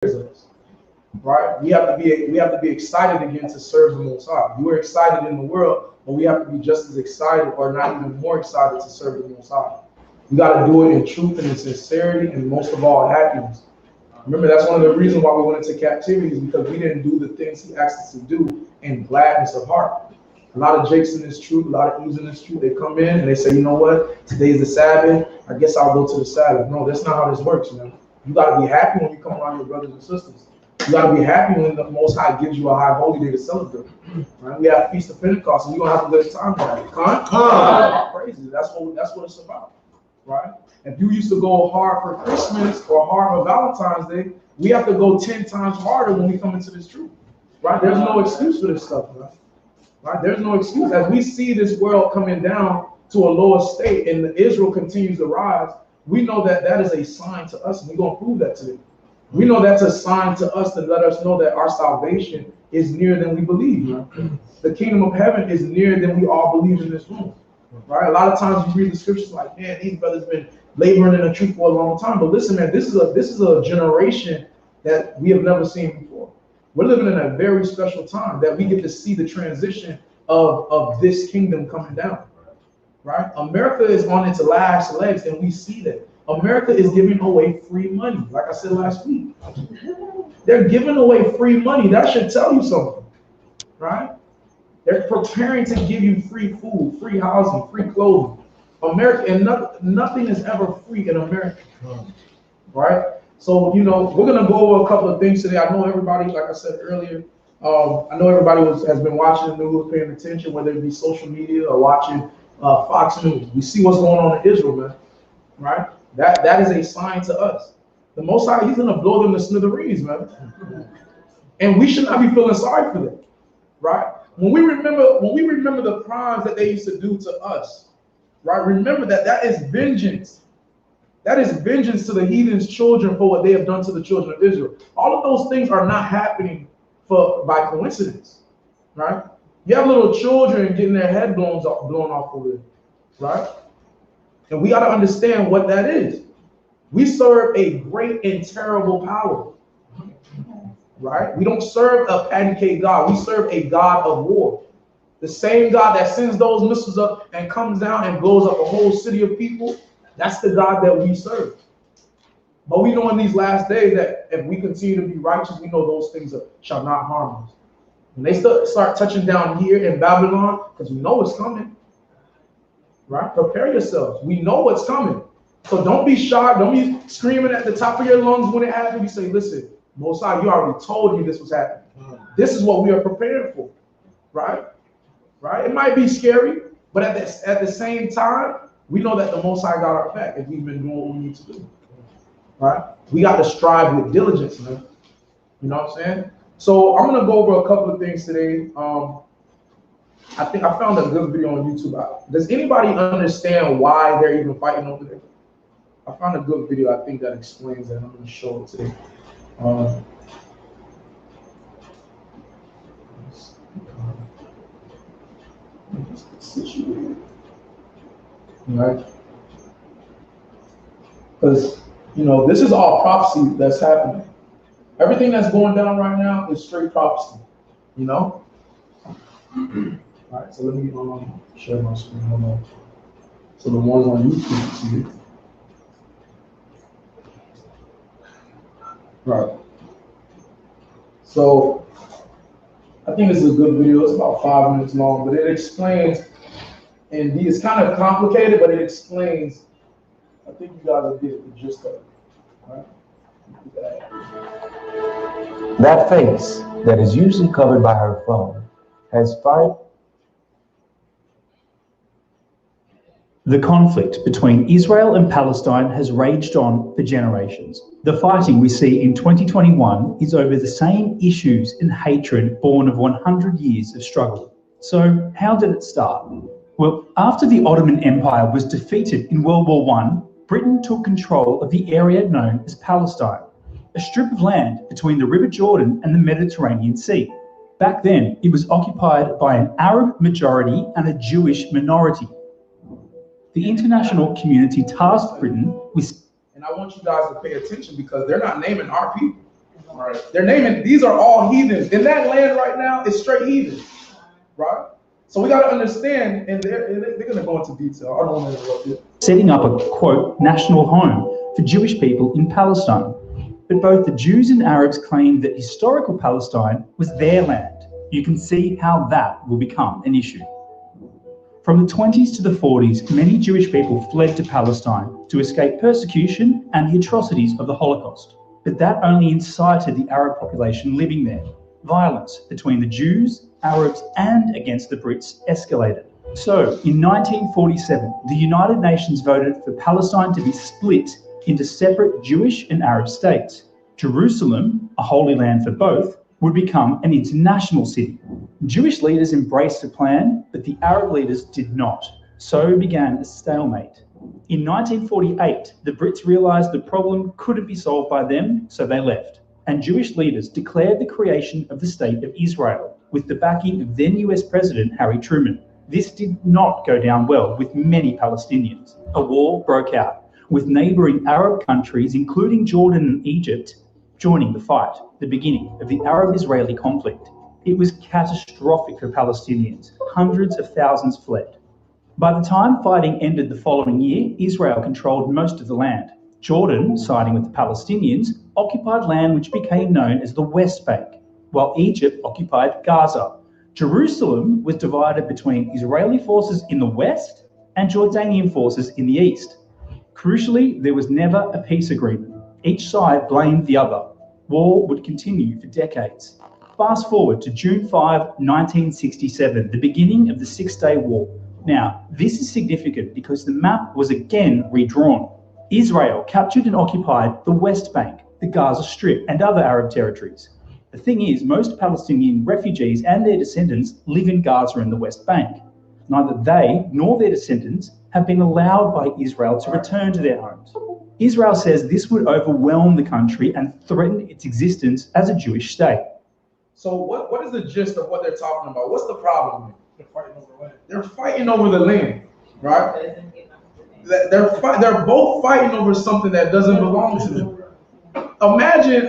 us, right? We have to be excited again to serve the Most High. We're excited in the world, but we have to be just as excited, or not even more excited, to serve the Most High. We got to do it in truth and in sincerity, and most of all, happiness. Remember, that's one of the reasons why we went into captivity, is because we didn't do the things He asked us to do in gladness of heart. A lot of Jakes in this truth, a lot of Eves in this truth, they come in and they say, you know what, today's the Sabbath, I guess I'll go to the Sabbath. No, that's not how this works, man. You got to be happy when you come around your brothers and sisters. You got to be happy when the Most High gives you a high holy day to celebrate. Right? We have Feast of Pentecost, and you're going to have a good time with it. Come. Crazy. That's what it's about. Right? If you used to go hard for Christmas or hard for Valentine's Day, we have to go 10 times harder when we come into this truth. Right? There's no excuse for this stuff, right? Right? There's no excuse. As we see this world coming down to a lower state and Israel continues to rise, we know that that is a sign to us, and we're going to prove that today. We know that's a sign to us to let us know that our salvation is nearer than we believe. Right? The kingdom of heaven is nearer than we all believe in this room. Right? A lot of times you read the scriptures like, man, these brothers been laboring in the truth for a long time. But listen, man, this is a generation that we have never seen before. We're living in a very special time that we get to see the transition of this kingdom coming down. Right? America is on its last legs, and we see that. America is giving away free money, like I said last week. They're giving away free money. That should tell you something, right? They're preparing to give you free food, free housing, free clothing. America, and nothing is ever free in America, right? So, you know, we're gonna go over a couple of things today. I know everybody, like I said earlier, I know everybody has been watching the news, paying attention, whether it be social media or watching Fox News. We see what's going on in Israel, man, right? That is a sign to us. The Most High, He's gonna blow them to smithereens, man. And we should not be feeling sorry for them, right? When we remember the crimes that they used to do to us, right? Remember that is vengeance. That is vengeance to the heathen's children for what they have done to the children of Israel. All of those things are not happening by coincidence, right? You have little children getting their head blown off over there, right? And we got to understand what that is. We serve a great and terrible power, right? We don't serve a patty cake God. We serve a God of war. The same God that sends those missiles up and comes down and blows up a whole city of people, that's the God that we serve. But we know in these last days that if we continue to be righteous, we know those things shall not harm us. When they start touching down here in Babylon, because we know it's coming, right? Prepare yourselves. We know what's coming. So don't be shocked. Don't be screaming at the top of your lungs when it happens. You say, listen, Most High, you already told me this was happening. This is what we are prepared for, right? Right? It might be scary, but at the same time, we know that the Most High got our back if we've been doing what we need to do, right? We got to strive with diligence, man. You know what I'm saying? So I'm going to go over a couple of things today. I think I found a good video on YouTube. Does anybody understand why they're even fighting over there? I found a good video, I think, that explains that. I'm going to show it today. Right? Because, you know, this is all prophecy that's happening. Everything that's going down right now is straight prophecy, you know? All right, so let me share my screen. Hold on. So the ones on YouTube see it. Right. So I think this is a good video. It's about 5 minutes long, but it explains, and it's kind of complicated, but it explains. I think you guys will get the gist of it. All right. That face that is usually covered by her phone has five. The conflict between Israel and Palestine has raged on for generations. The fighting we see in 2021 is over the same issues and hatred born of 100 years of struggle. So how did it start? Well, after the Ottoman Empire was defeated in World War I, Britain took control of the area known as Palestine, a strip of land between the River Jordan and the Mediterranean Sea. Back then, it was occupied by an Arab majority and a Jewish minority. The international community tasked Britain with... And I want you guys to pay attention because they're not naming our people. Right. They're naming, these are all heathens. In that land right now, it's straight heathen. Right? So we got to understand, and they're going to go into detail. I don't want to interrupt you. Setting up a, quote, national home for Jewish people in Palestine. But both the Jews and Arabs claimed that historical Palestine was their land. You can see how that will become an issue. From the 20s to the 40s, many Jewish people fled to Palestine to escape persecution and the atrocities of the Holocaust. But that only incited the Arab population living there. Violence between the Jews, Arabs, and against the Brits escalated. So, in 1947, the United Nations voted for Palestine to be split into separate Jewish and Arab states. Jerusalem, a holy land for both, would become an international city. Jewish leaders embraced the plan, but the Arab leaders did not. So began a stalemate. In 1948, the Brits realised the problem couldn't be solved by them, so they left. And Jewish leaders declared the creation of the State of Israel, with the backing of then US President Harry Truman. This did not go down well with many Palestinians. A war broke out, with neighbouring Arab countries, including Jordan and Egypt, joining the fight, the beginning of the Arab-Israeli conflict. It was catastrophic for Palestinians. Hundreds of thousands fled. By the time fighting ended the following year, Israel controlled most of the land. Jordan, siding with the Palestinians, occupied land which became known as the West Bank, while Egypt occupied Gaza. Jerusalem was divided between Israeli forces in the west and Jordanian forces in the east. Crucially, there was never a peace agreement. Each side blamed the other. War would continue for decades. Fast forward to June 5, 1967, the beginning of the Six-Day War. Now, this is significant because the map was again redrawn. Israel captured and occupied the West Bank, the Gaza Strip, and other Arab territories. The thing is, most Palestinian refugees and their descendants live in Gaza and the West Bank. Neither they nor their descendants have been allowed by Israel to return to their homes. Israel says this would overwhelm the country and threaten its existence as a Jewish state. So what is the gist of what they're talking about? What's the problem? They're fighting over land. They're fighting over the land, right? They're both fighting over something that doesn't belong to them. Imagine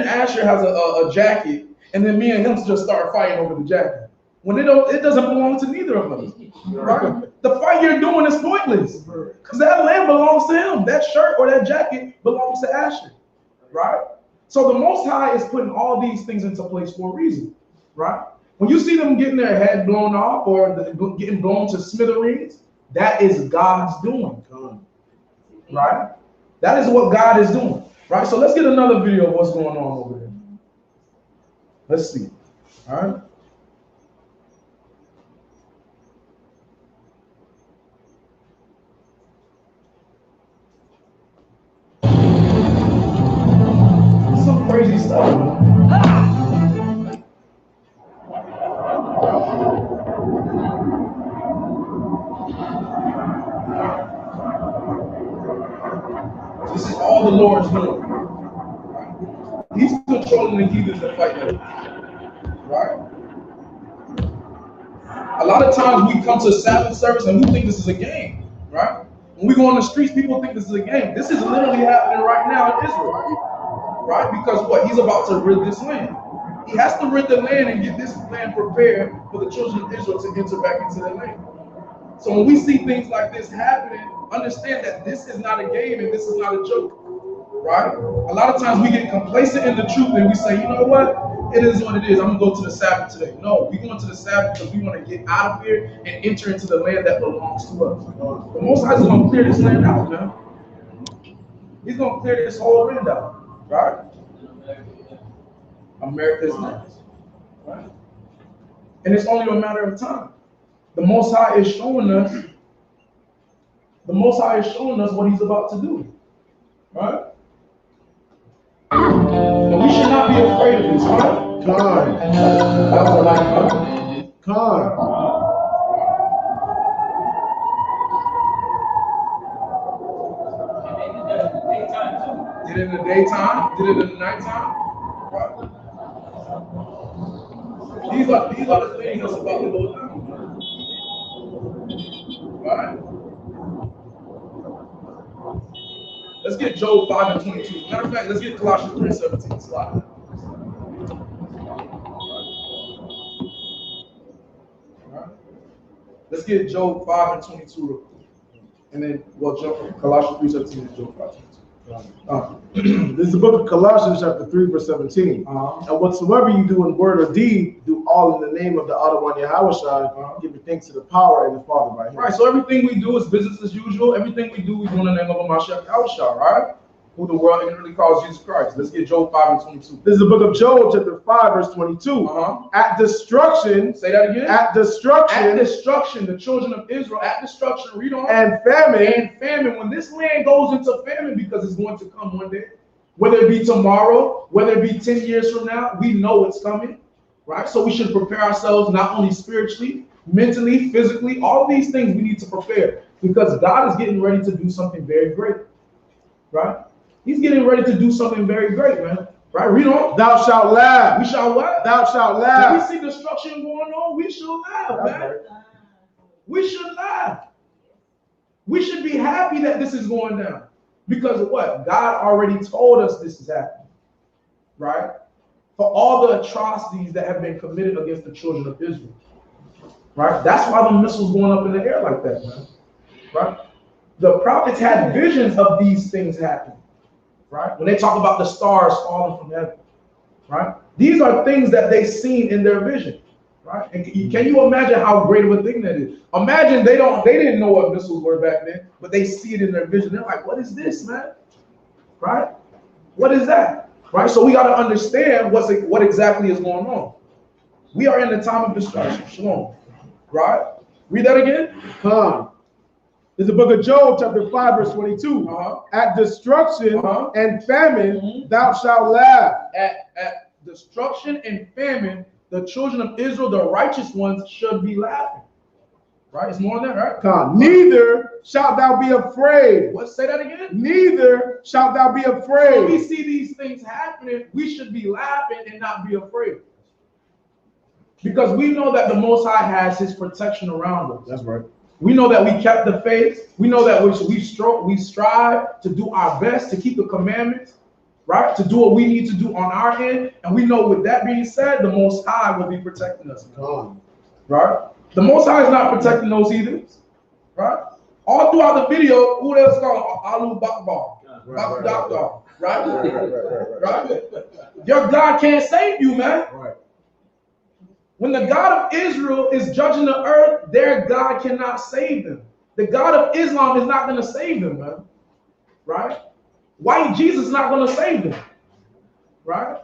Asher has a jacket, and then me and him just start fighting over the jacket. When it doesn't belong to neither of us. Right? The fight you're doing is pointless. Because that land belongs to him. That shirt or that jacket belongs to Asher. Right? So the Most High is putting all these things into place for a reason. Right? When you see them getting their head blown off or getting blown to smithereens, that is God's doing. Right? That is what God is doing. Right? So let's get another video of what's going on over there. Let's see. All right? Some crazy stuff, man. This is all the Lord's doing. He's controlling the heathens that fight them. Right? A lot of times we come to Sabbath service and we think this is a game. Right? When we go on the streets, people think this is a game. This is literally happening right now in Israel. Right? Because what? He's about to rid this land. He has to rid the land and get this land prepared for the children of Israel to enter back into the land. So when we see things like this happening, understand that this is not a game and this is not a joke. Right? A lot of times we get complacent in the truth and we say, you know what? It is what it is. I'm going to go to the Sabbath today. No, we're going to the Sabbath because we want to get out of here and enter into the land that belongs to us. The Most High is going to clear this land out, man. He's going to clear this whole land out. Right? America is next. Right? And it's only a matter of time. The Most High is showing us. The Most High is showing us what He's about to do. Right? And we should not be afraid of this, right? God. That was a light cut. God. Did it in the daytime? Did it in the nighttime? Right? These are the things that's about to go down. Right? Let's get Job 5:22. Matter of fact, let's get Colossians 3:17. Slide. Let's get Job 5 and 22 real quick. And then we'll jump from Colossians 3:17 and Job 5:22. This is the book of Colossians chapter 3 verse 17. And whatsoever you do in word or deed, do all in the name of the Other One Yahweh, giving thanks to the power and the Father by him. Right, so everything we do is business as usual. Everything we do, we do in the name of Mashiach Yahushua, right? Who the world ignorantly calls Jesus Christ. Let's get Job 5 and 22. This is the book of Job chapter 5 verse 22. At destruction, say that again. At destruction, the children of Israel, at destruction, read on. And famine. When this land goes into famine, because it's going to come one day, whether it be tomorrow, whether it be 10 years from now, we know it's coming, right? So we should prepare ourselves not only spiritually, mentally, physically, all of these things we need to prepare, because God is getting ready to do something very great, right? He's getting ready to do something very great, man. Right? Read on. Thou shalt laugh. We shall what? Thou shalt laugh. When we see destruction going on, we shall laugh, man. Right. We should laugh. We should be happy that this is going down. Because of what? God already told us this is happening. Right? For all the atrocities that have been committed against the children of Israel. Right? That's why the missiles going up in the air like that, man. Right? The prophets had visions of these things happening. Right? When they talk about the stars falling from heaven, right? These are things that they seen in their vision, right? And can you imagine how great of a thing that is? Imagine they didn't know what missiles were back then, but they see it in their vision. They're like, what is this, man? Right? What is that? Right? So we got to understand what exactly is going on. We are in the time of destruction. Shalom. Right? Read that again. This is the book of Job, chapter 5, verse 22. At destruction and famine, thou shalt laugh. At destruction and famine, the children of Israel, the righteous ones, should be laughing. Right? It's more than that, right? Neither shalt thou be afraid. What? Say that again? Neither shalt thou be afraid. When we see these things happening, we should be laughing and not be afraid. Because we know that the Most High has his protection around us. That's right. We know that we kept the faith. We know that we strive to do our best to keep the commandments, right? To do what we need to do on our end. And we know with that being said, the Most High will be protecting us. Right? The Most High is not protecting those heathens. Right? All throughout the video, who else called Alu Bakbar? Right? Your God can't save you, man. Right. When the God of Israel is judging the earth, their God cannot save them. The God of Islam is not going to save them, man. Right? White Jesus is not going to save them. Right?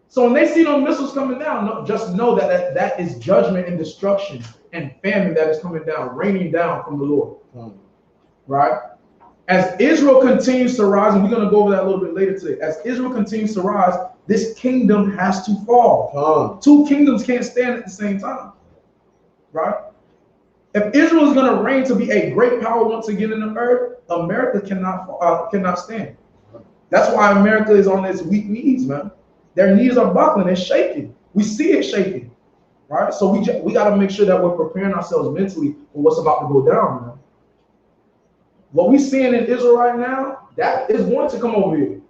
So when they see those missiles coming down, just know that is judgment and destruction and famine that is coming down, raining down from the Lord. Right? As Israel continues to rise, and we're going to go over that a little bit later today. As Israel continues to rise, this kingdom has to fall. Two kingdoms can't stand at the same time. Right? If Israel is going to reign to be a great power once again in the earth, America cannot stand. That's why America is on its weak knees, man. Their knees are buckling, they're shaking. We see it shaking. Right? So we got to make sure that we're preparing ourselves mentally for what's about to go down, man. What we're seeing in Israel right now, that is going to come over here.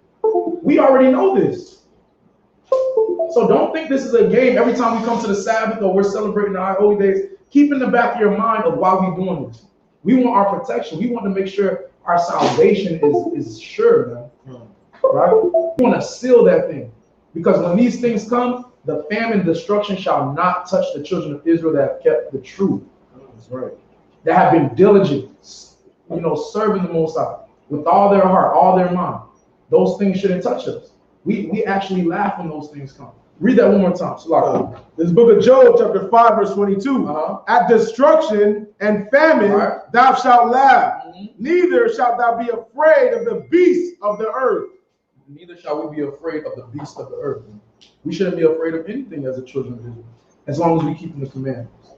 We already know this. So don't think this is a game. Every time we come to the Sabbath or we're celebrating the high holy days, keep in the back of your mind of why we're doing this. We want our protection. We want to make sure our salvation is sure, man. Right? We want to seal that thing. Because when these things come, the famine, destruction shall not touch the children of Israel that have kept the truth. That's right. That have been diligent, serving the Most High with all their heart, all their mind. Those things shouldn't touch us. We actually laugh when those things come. Read that one more time. This book of Job, chapter 5, verse 22. At destruction and famine, thou shalt laugh. Neither shalt thou be afraid of the beasts of the earth. Neither shall we be afraid of the beasts of the earth. We shouldn't be afraid of anything as a children of Israel, as long as we keep the commandments.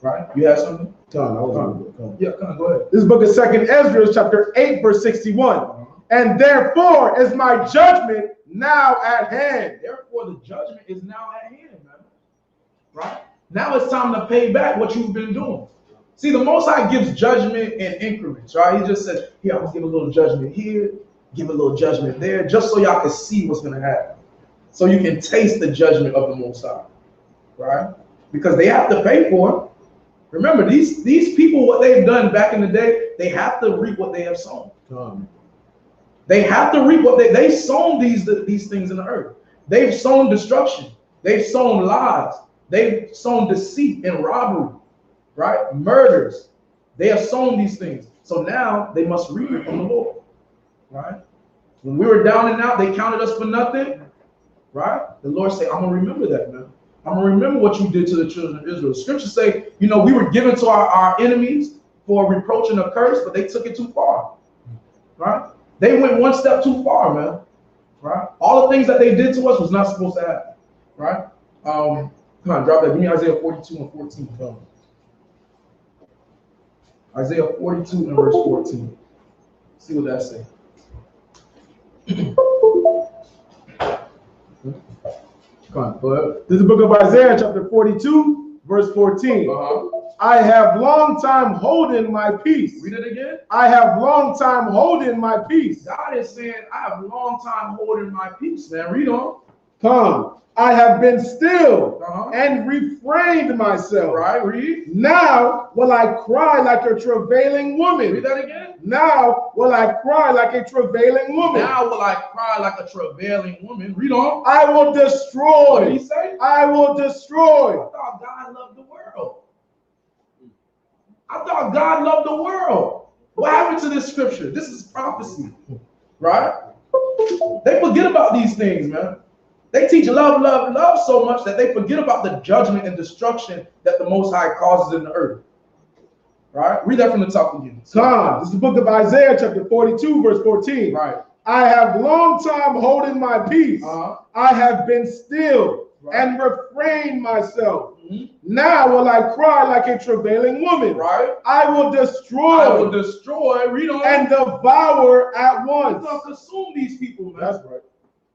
Right? You have something? Yeah, come on, go ahead. This book of 2nd Ezra, chapter 8, verse 61. And therefore is my judgment now at hand. Therefore, the judgment is now at hand, man. Right? Now it's time to pay back what you've been doing. See, the Most High gives judgment in increments, right? He just says, here, I'm going to give a little judgment here, give a little judgment there, just so y'all can see what's going to happen. so you can taste the judgment of the Most High, right? Because they have to pay for it. Remember, these people, what they've done back in the day, they have to reap what they have sown. They have to reap what they sown these things in the earth. They've sown destruction. They've sown lies. They've sown deceit and robbery, right? Murders. They have sown these things. So now they must reap it from the Lord, right? When we were down and out, they counted us for nothing, right? The Lord said, I'm going to remember that, man. I'm going to remember what you did to the children of Israel. Scriptures say, you know, we were given to our enemies for reproach and a curse, but they took it too far, right? They went one step too far, man, right? All the things that they did to us was not supposed to happen, right? Come on, drop that. Give me Isaiah 42 and 14. Come on. Isaiah 42 and verse 14. See what that says. Come on, go ahead. This is the book of Isaiah, chapter 42, verse 14. I have long time holding my peace. Read it again. I have long time holding my peace. God is saying, I have long time holding my peace, man. Read on. Come, I have been still and refrained myself. Right, read. Now will I cry like a travailing woman. Read that again. Now will I cry like a travailing woman. Now will I cry like a travailing woman. Read on. I will destroy. What did he say? I will destroy. I thought God loved the world. I thought God loved the world. What happened to this scripture? This is prophecy, right? They forget about these things, man. They teach love, love, love so much that they forget about the judgment and destruction that the Most High causes in the earth. Right? Read that from the top again. Come, this is the book of Isaiah, chapter 42, verse 14. Right. I have long time holding my peace. I have been still and refrained myself. Now will I cry like a travailing woman. Right. I will destroy. I will destroy. Read on. And devour at once. He's gonna consume these people, man. That's right.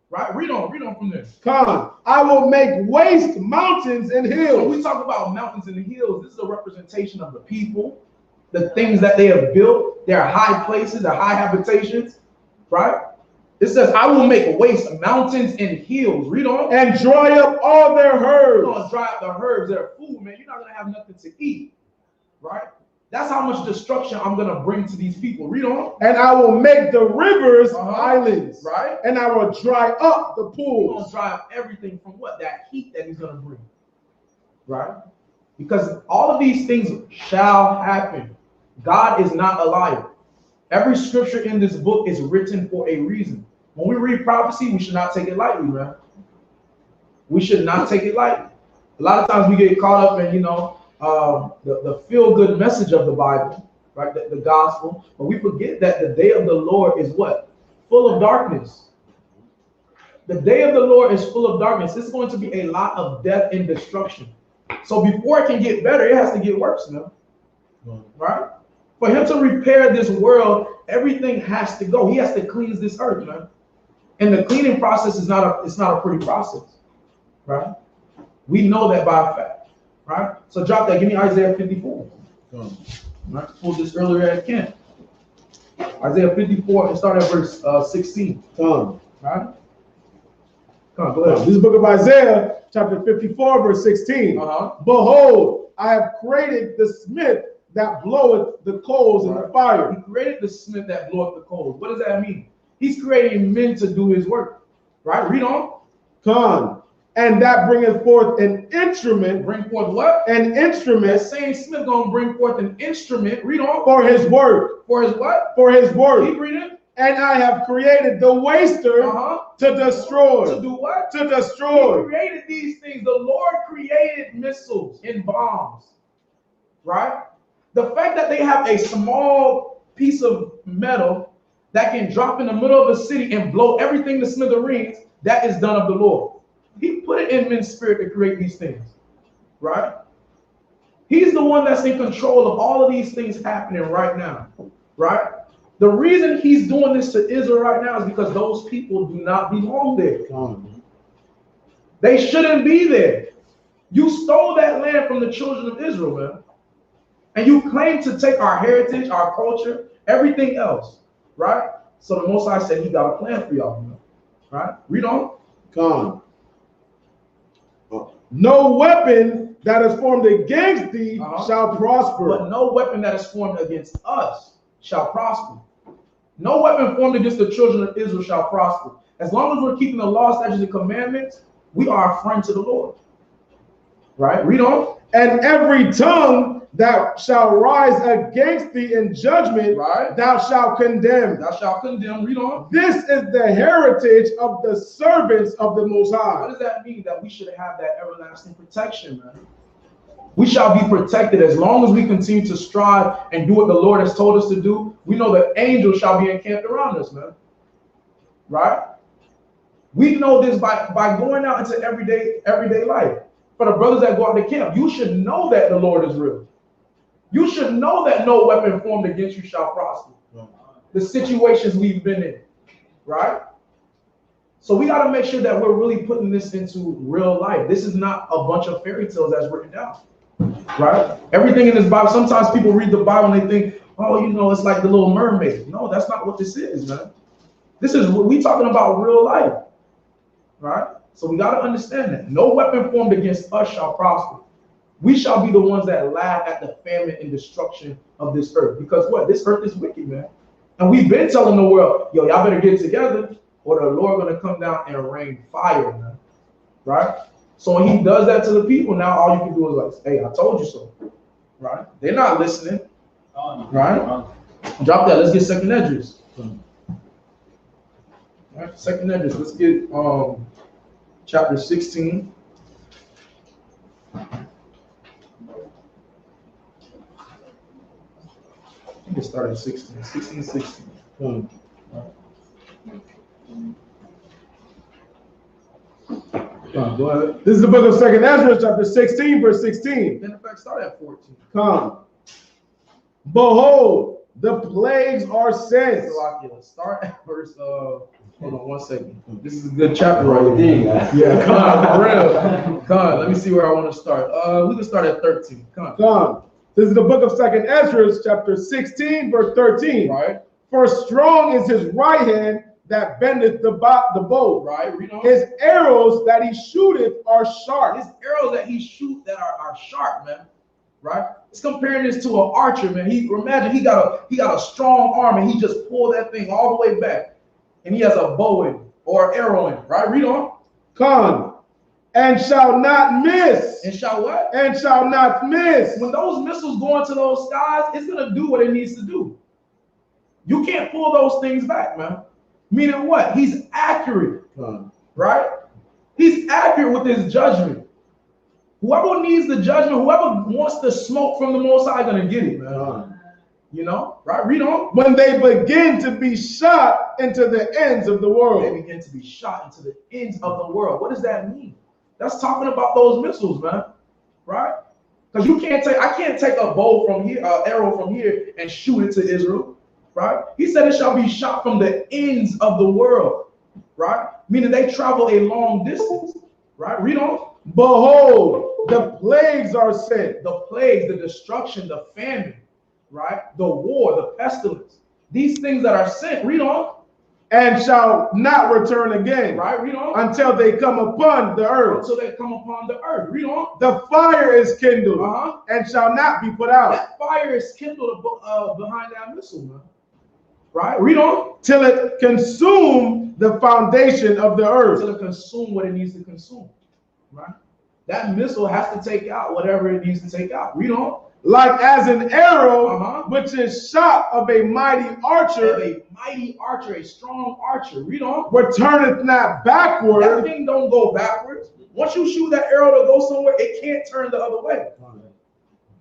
Right. Read on from there. Come, I will make waste mountains and hills. So we talk about mountains and the hills. This is a representation of the people, the things that they have built, their high places, their high habitations. Right. It says, I will make waste mountains and hills. Read on. And dry up all their herbs. You're going to dry up the herbs, their food, man. You're not going to have nothing to eat. Right? That's how much destruction I'm going to bring to these people. Read on. And I will make the rivers islands. Right? And I will dry up the He's pools. going to dry up everything from what? That heat that he's going to bring. Right? Because all of these things shall happen. God is not a liar. Every scripture in this book is written for a reason. When we read prophecy, we should not take it lightly, man. We should not take it lightly. A lot of times we get caught up in, the feel-good message of the Bible, right? The gospel. But we forget that the day of the Lord is what? Full of darkness. The day of the Lord is full of darkness. It's going to be a lot of death and destruction. So before it can get better, it has to get worse, man. Right? For him to repair this world, everything has to go. He has to cleanse this earth, man. And the cleaning process is not a pretty process, right? We know that by fact, right? So drop that. Give me Isaiah 54. Right? Pull this earlier as I can. Isaiah 54 and start at verse 16. Right? Come on, go ahead. This is the book of Isaiah, chapter 54, verse 16. Behold, I have created the smith that bloweth the coals in the fire. He created the smith that bloweth the coals. What does that mean? He's creating men to do his work. Right? Read on. Come. And that bringeth forth an instrument. Bring forth what? An instrument. That same smith gonna bring forth an instrument. Read on. For his work. For his what? For his work. Keep reading. And I have created the waster to destroy. To do what? To destroy. He created these things. The Lord created missiles and bombs. Right? The fact that they have a small piece of metal that can drop in the middle of a city and blow everything to smithereens, that is done of the Lord. He put it in men's spirit to create these things, right? He's the one that's in control of all of these things happening right now, right? The reason he's doing this to Israel right now is because those people do not belong there. They shouldn't be there. You stole that land from the children of Israel, man. And you claim to take our heritage, our culture, everything else. Right? So the Most High said he got a plan for y'all, right? Read on. Come. No weapon that is formed against thee shall prosper. But no weapon that is formed against us shall prosper. No weapon formed against the children of Israel shall prosper. As long as we're keeping the law, statutes, and commandments, we are a friend to the Lord. Right? Read on. And every tongue that shall rise against thee in judgment, thou shalt condemn. Thou shalt condemn. Read on. This is the heritage of the servants of the Most High. What does that mean? That we should have that everlasting protection, man. We shall be protected as long as we continue to strive and do what the Lord has told us to do. We know the angels shall be encamped around us, man. Right? We know this by going out into everyday life. For the brothers that go out to camp, you should know that the Lord is real. You should know that no weapon formed against you shall prosper. The situations we've been in, right? So we got to make sure that we're really putting this into real life. This is not a bunch of fairy tales that's written down, right? Everything in this Bible, sometimes people read the Bible and they think, oh, you know, it's like the Little Mermaid. No, that's not what this is, man. This is what we talking about, real life, right? So we got to understand that no weapon formed against us shall prosper. We shall be the ones that laugh at the famine and destruction of this earth. Because what? This earth is wicked, man. And we've been telling the world, yo, y'all better get together or the Lord going to come down and rain fire, man. Right? So when he does that to the people, now all you can do is like, hey, I told you so. Right? They're not listening. Right? Drop that. Let's get second Esdras. All right, second Esdras. Let's get chapter 16. I think it started at 16. 16. Go ahead. This is the book of second Ezra, chapter 16, verse 16. In fact, start at 14. Come. Behold, the plagues are sent. Start at verse, hold on 1 second. This is a good chapter right here. Yeah, come on, for real. Come on, let me see where I want to start. We can start at 13. Come. This is the book of second Ezra, chapter 16, verse 13. Right. For strong is his right hand that bendeth the bow. Right. Read on. His arrows that he shooteth are sharp. His arrows that he shoot that are sharp, man. Right. It's comparing this to an archer, man. Imagine he got a strong arm and he just pulled that thing all the way back, and he has a bow in or arrow in. Right. Read on. Come. And shall not miss. And shall what? And shall not miss. When those missiles go into those skies, it's gonna do what it needs to do. You can't pull those things back, man. Meaning what? He's accurate, right? He's accurate with his judgment. Whoever needs the judgment, whoever wants the smoke from the Most High, gonna get it, man. You know, right? Read on. When they begin to be shot into the ends of the world. They begin to be shot into the ends of the world. What does that mean? That's talking about those missiles, man. Right? Because I can't take a bow from here, arrow from here, and shoot it to Israel. Right? He said it shall be shot from the ends of the world. Right? Meaning they travel a long distance. Right? Read on. Behold, the plagues are sent. The plagues, the destruction, the famine, right? The war, the pestilence. These things that are sent, read on. And shall not return again. Right, read on. Until they come upon the earth. Until they come upon the earth. Read on. The fire is kindled and shall not be put out. That fire is kindled behind that missile, man. Right, read on. Till it consume the foundation of the earth. Till it consume what it needs to consume. Right? That missile has to take out whatever it needs to take out. Read on. Like as an arrow, which is shot of a mighty archer. A mighty archer, a strong archer. Read on. Returneth not backward. That thing don't go backwards. Once you shoot that arrow to go somewhere, it can't turn the other way.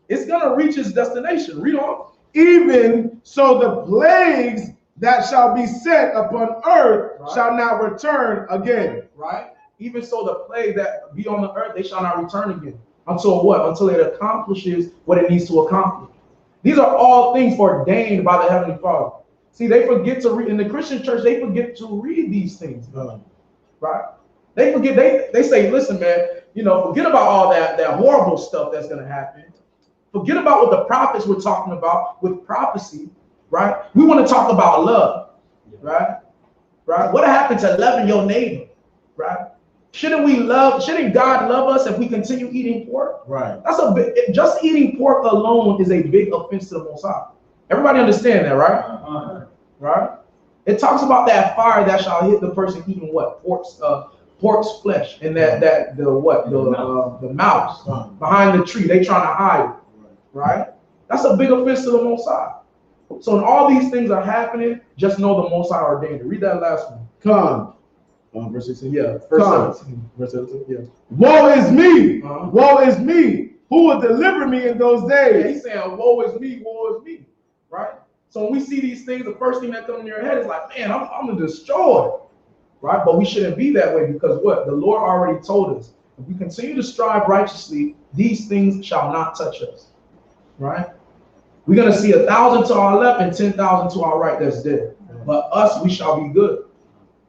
It's gonna reach its destination. Read on. Even so, the plagues that shall be set upon earth shall not return again. Right. Even so, the plague that be on the earth, they shall not return again. Until what? Until it accomplishes what it needs to accomplish. These are all things ordained by the Heavenly Father. See, they forget to read in the Christian church. They forget to read these things, right? They forget. They say, "Listen, man, you know, forget about all that horrible stuff that's going to happen. Forget about what the prophets were talking about with prophecy, right? We want to talk about love, right? Right? What happened to loving your neighbor, right? Shouldn't God love us if we continue eating pork? Right. That's a big, just eating pork alone is a big offense to the Most High. Everybody understand that, right? Right? It talks about that fire that shall hit the person eating what? Pork's flesh, and the mouse behind the tree. They trying to hide it, right? That's a big offense to the Most High. So when all these things are happening, just know the Most High ordained it. Read that last one. Verse 16? Yeah, verse 17. Verse 17? Yeah. Woe is me! Woe is me! Who will deliver me in those days? Yeah, he's saying, woe is me, right? So when we see these things, the first thing that comes in your head is like, man, I'm going to destroy it, right? But we shouldn't be that way because what? The Lord already told us. If we continue to strive righteously, these things shall not touch us, right? We're going to see 1,000 to our left and 10,000 to our right that's dead. But us, we shall be good.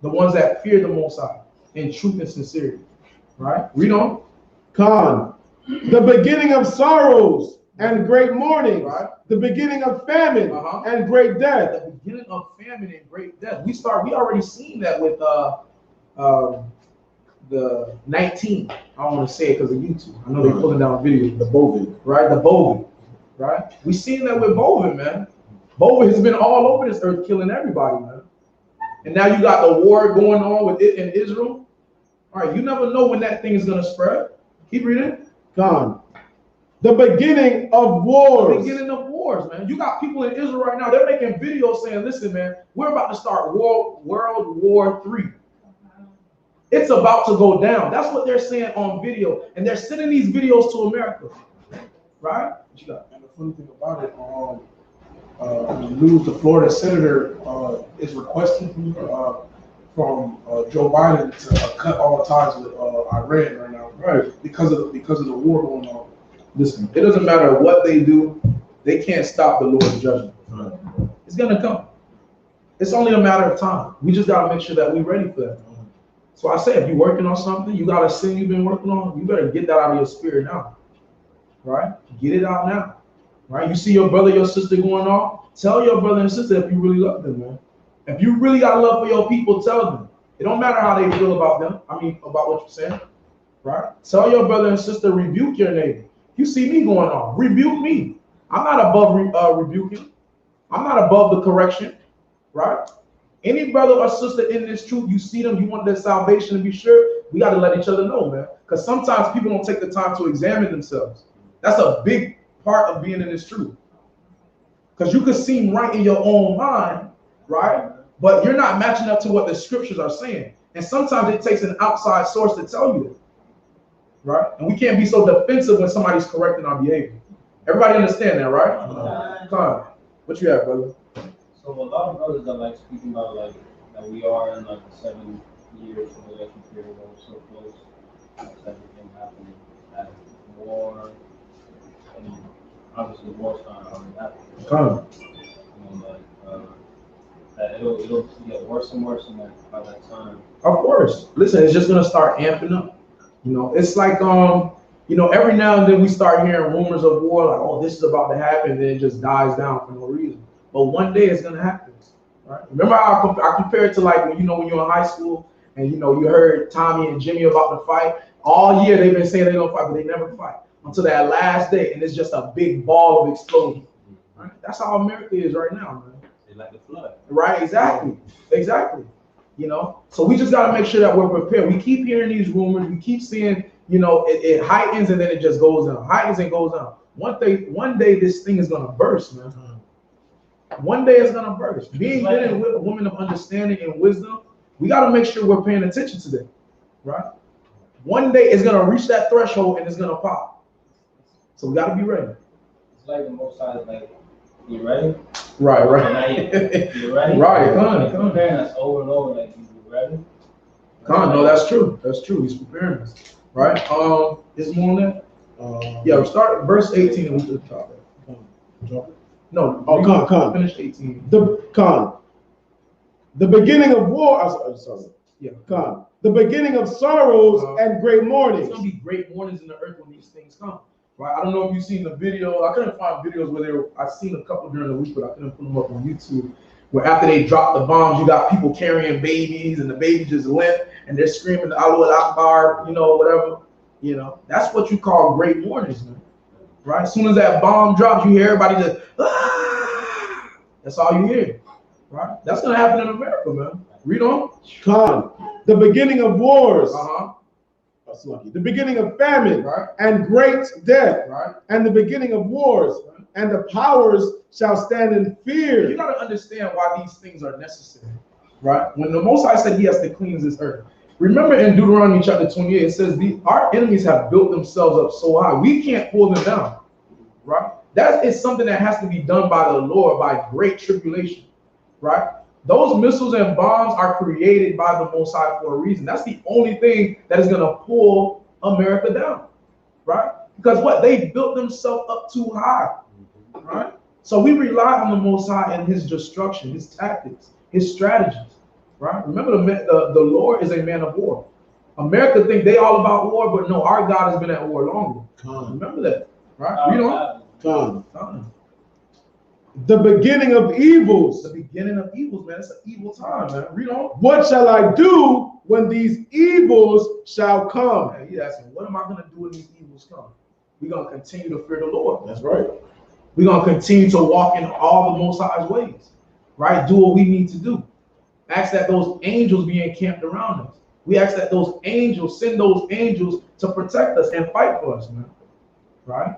The ones that fear the Most High in truth and sincerity, right? Read on. The beginning of sorrows and great mourning, right? The beginning of famine and great death. The beginning of famine and great death. We already seen that with the 19. I don't want to say it because of YouTube. I know they're pulling down videos. The Bovin, right? The Bovin, right? We seen that with Bovin, man. Bovin has been all over this earth killing everybody, man. And now you got the war going on with it in Israel. All right, you never know when that thing is going to spread. Keep reading. The beginning of wars. The beginning of wars, man. You got people in Israel right now. They're making videos saying, listen, man, we're about to start World War III. It's about to go down. That's what they're saying on video. And they're sending these videos to America. Right? What you got? And the funny thing about it, the news, the Florida senator is requesting from Joe Biden to cut all ties with Iran right now, right? Because of the war going on. Listen, it doesn't matter what they do, they can't stop the Lord's judgment. Right. It's gonna come. It's only a matter of time. We just gotta make sure that we're ready for that. So I say, if you're working on something, you got a sin you've been working on, you better get that out of your spirit now, right? Get it out now, right? You see your brother, your sister going off, tell your brother and sister if you really love them, man. If you really got love for your people, tell them. It don't matter how they feel about them. I mean, about what you're saying, right? Tell your brother and sister, rebuke your neighbor. You see me going on, rebuke me. I'm not above rebuking. I'm not above the correction, right? Any brother or sister in this truth, you see them, you want their salvation to be sure, we got to let each other know, man. Because sometimes people don't take the time to examine themselves. That's a big part of being in this truth. Because you could seem right in your own mind, right? But you're not matching up to what the scriptures are saying. And sometimes it takes an outside source to tell you that, right? And we can't be so defensive when somebody's correcting our behavior. Everybody understand that, right? Come on. What you have, brother? So a lot of brothers are like speaking about like that we are in like the 7 years tribulation period where we're so close to everything happening, that war, and obviously the war's not already happening. Come. You know, like that it'll get worse and worse in that by that time. Of course. Listen, it's just gonna start amping up. You know, it's like you know, every now and then we start hearing rumors of war, like, oh, this is about to happen, then it just dies down for no reason. But one day it's gonna happen, right? Remember how I compare it to like when you're in high school and you heard Tommy and Jimmy about to fight. All year they've been saying they're gonna fight, but they never fight until that last day, and it's just a big ball of explosion. Right? That's how America is right now, man. They like the flood. Right? Exactly. You know, so we just gotta make sure that we're prepared. We keep hearing these rumors. We keep seeing, it heightens and then it just goes down. Heightens and goes down. One day this thing is gonna burst, man. One day it's gonna burst. Being men with a woman of understanding and wisdom, we gotta make sure we're paying attention to that, right? One day it's gonna reach that threshold and it's gonna pop. So we gotta be ready. It's like the Most High is like, you ready? Right. You ready? Right, come on. That's over and over, like, you ready? No, that's true. That's true. He's preparing us. Right? Is more on that? Yeah, we start verse 18 and we just talk. No. Con. Finish 18. The beginning of war. Sorry. Yeah. Con. The beginning of sorrows and great mourning. It's gonna be great mornings in the earth when these things come. Right? I don't know if you've seen the video. I couldn't find videos where I seen a couple during the week, but I couldn't put them up on YouTube. where after they drop the bombs, you got people carrying babies and the baby just limp and they're screaming Allahu Akbar, you know, whatever. You know, that's what you call great warnings, man. Right? As soon as that bomb drops, you hear everybody just, ah! That's all you hear. Right? That's gonna happen in America, man. Read on. Khan, the beginning of wars. That's lucky. The beginning of famine, right, and great death, right, and the beginning of wars, right, and the powers shall stand in fear. You got to understand why these things are necessary, right? When the Most High said he has to cleanse this earth, remember in Deuteronomy chapter 28, it says our enemies have built themselves up so high, we can't pull them down, right? That is something that has to be done by the Lord, by great tribulation, right? Those missiles and bombs are created by the Most High for a reason. That's the only thing that is going to pull America down, right? Because what? They built themselves up too high, right? So we rely on the Most High and his destruction, his tactics, his strategies, right? Remember, the Lord is a man of war. America think they all about war, but no, our God has been at war longer. Remember that, right? Read on. The beginning of evils. The beginning of evils, man. It's an evil time, man. Read on. What shall I do when these evils shall come? Man, he's asking, what am I going to do when these evils come? We're going to continue to fear the Lord. That's right. We're going to continue to walk in all the Most High's ways, right? Do what we need to do. Ask that those angels be encamped around us. We ask that those angels, send those angels to protect us and fight for us, man. Right?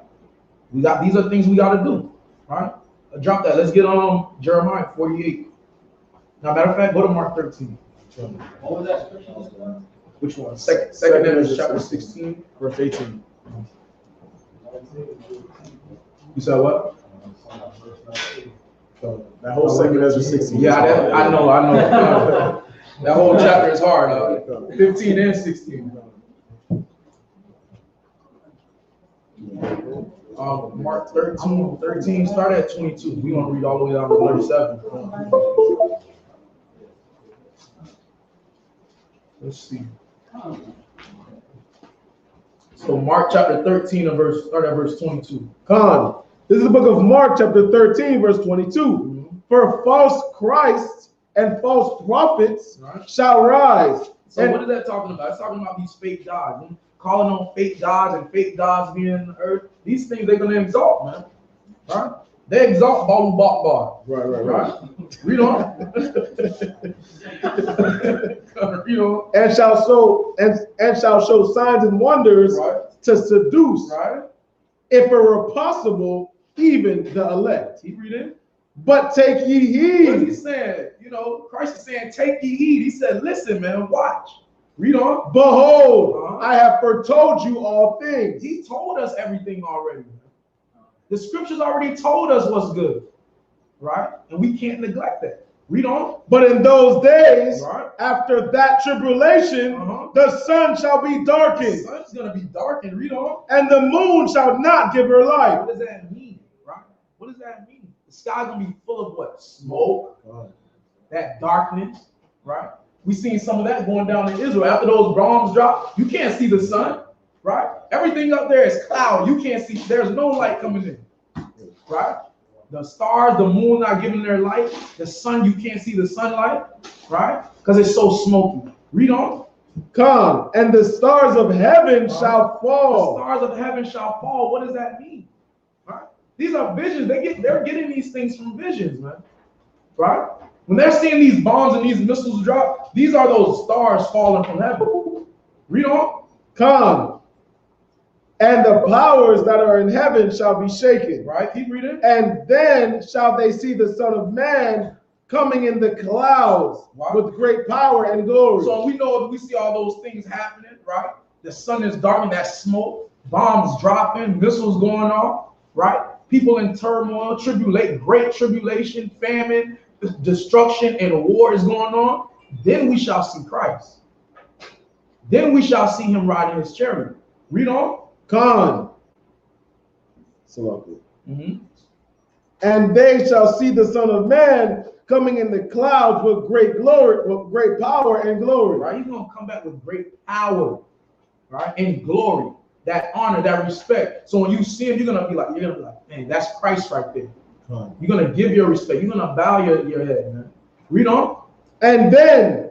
These are things we got to do, right? Drop that. Let's get on Jeremiah 48. Now, matter of fact, go to Mark 13. What was that scripture? Which one? Second Ezra chapter 16, verse 18. You said what? So that whole second Ezra 16. Yeah, I know. That whole chapter is hard. 15 and 16. Mark 13, start at 22. We're going to read all the way down to 37. Let's see. So Mark chapter 13 and start at verse 22. Khan. This is the book of Mark chapter 13, verse 22. For false Christs and false prophets shall rise. So what is that talking about? It's talking about these fake gods. Calling on fake gods and fake gods being in the earth. These things they're going to exalt, man. Right? They exalt Balu Bakbar. Right. Read on. Read on. And shall show signs and wonders to seduce, if it were possible, even the elect. Keep reading. But take ye heed. What is he saying? You know, Christ is saying, take ye heed. He said, listen, man, watch. Read on. Behold, I have foretold you all things. He told us everything already. The scriptures already told us what's good, right? And we can't neglect that. Read on. But in those days, after that tribulation, the sun shall be darkened. The sun's going to be darkened. Read on. And the moon shall not give her light. What does that mean, right? What does that mean? The sky's going to be full of what? Smoke, that darkness, right? We seen some of that going down in Israel. After those bombs drop, you can't see the sun, right? Everything up there is cloud. You can't see. There's no light coming in, right? The stars, the moon not giving their light. The sun, you can't see the sunlight, right? Because it's so smoky. Read on. Come, and the stars of heaven shall fall. The stars of heaven shall fall. What does that mean? Right? These are visions. They're getting these things from visions, man. Right? When they're seeing these bombs and these missiles drop, these are those stars falling from heaven. Read on. Come, and the powers that are in heaven shall be shaken. Right, keep reading. And then shall they see the Son of Man coming in the clouds with great power and glory. So we know if we see all those things happening, right? The sun is darkening, that smoke, bombs dropping, missiles going off, right? People in turmoil, great tribulation, famine, destruction, and war is going on. Then we shall see Christ. Then we shall see him riding his chariot. Read on. Khan. And they shall see the Son of Man coming in the clouds with great glory, with great power and glory. Right? He's going to come back with great power, right? And glory, that honor, that respect. So when you see him, you're gonna be like, man, that's Christ right there. You're gonna give your respect. You're gonna bow your head, man. Read on. And then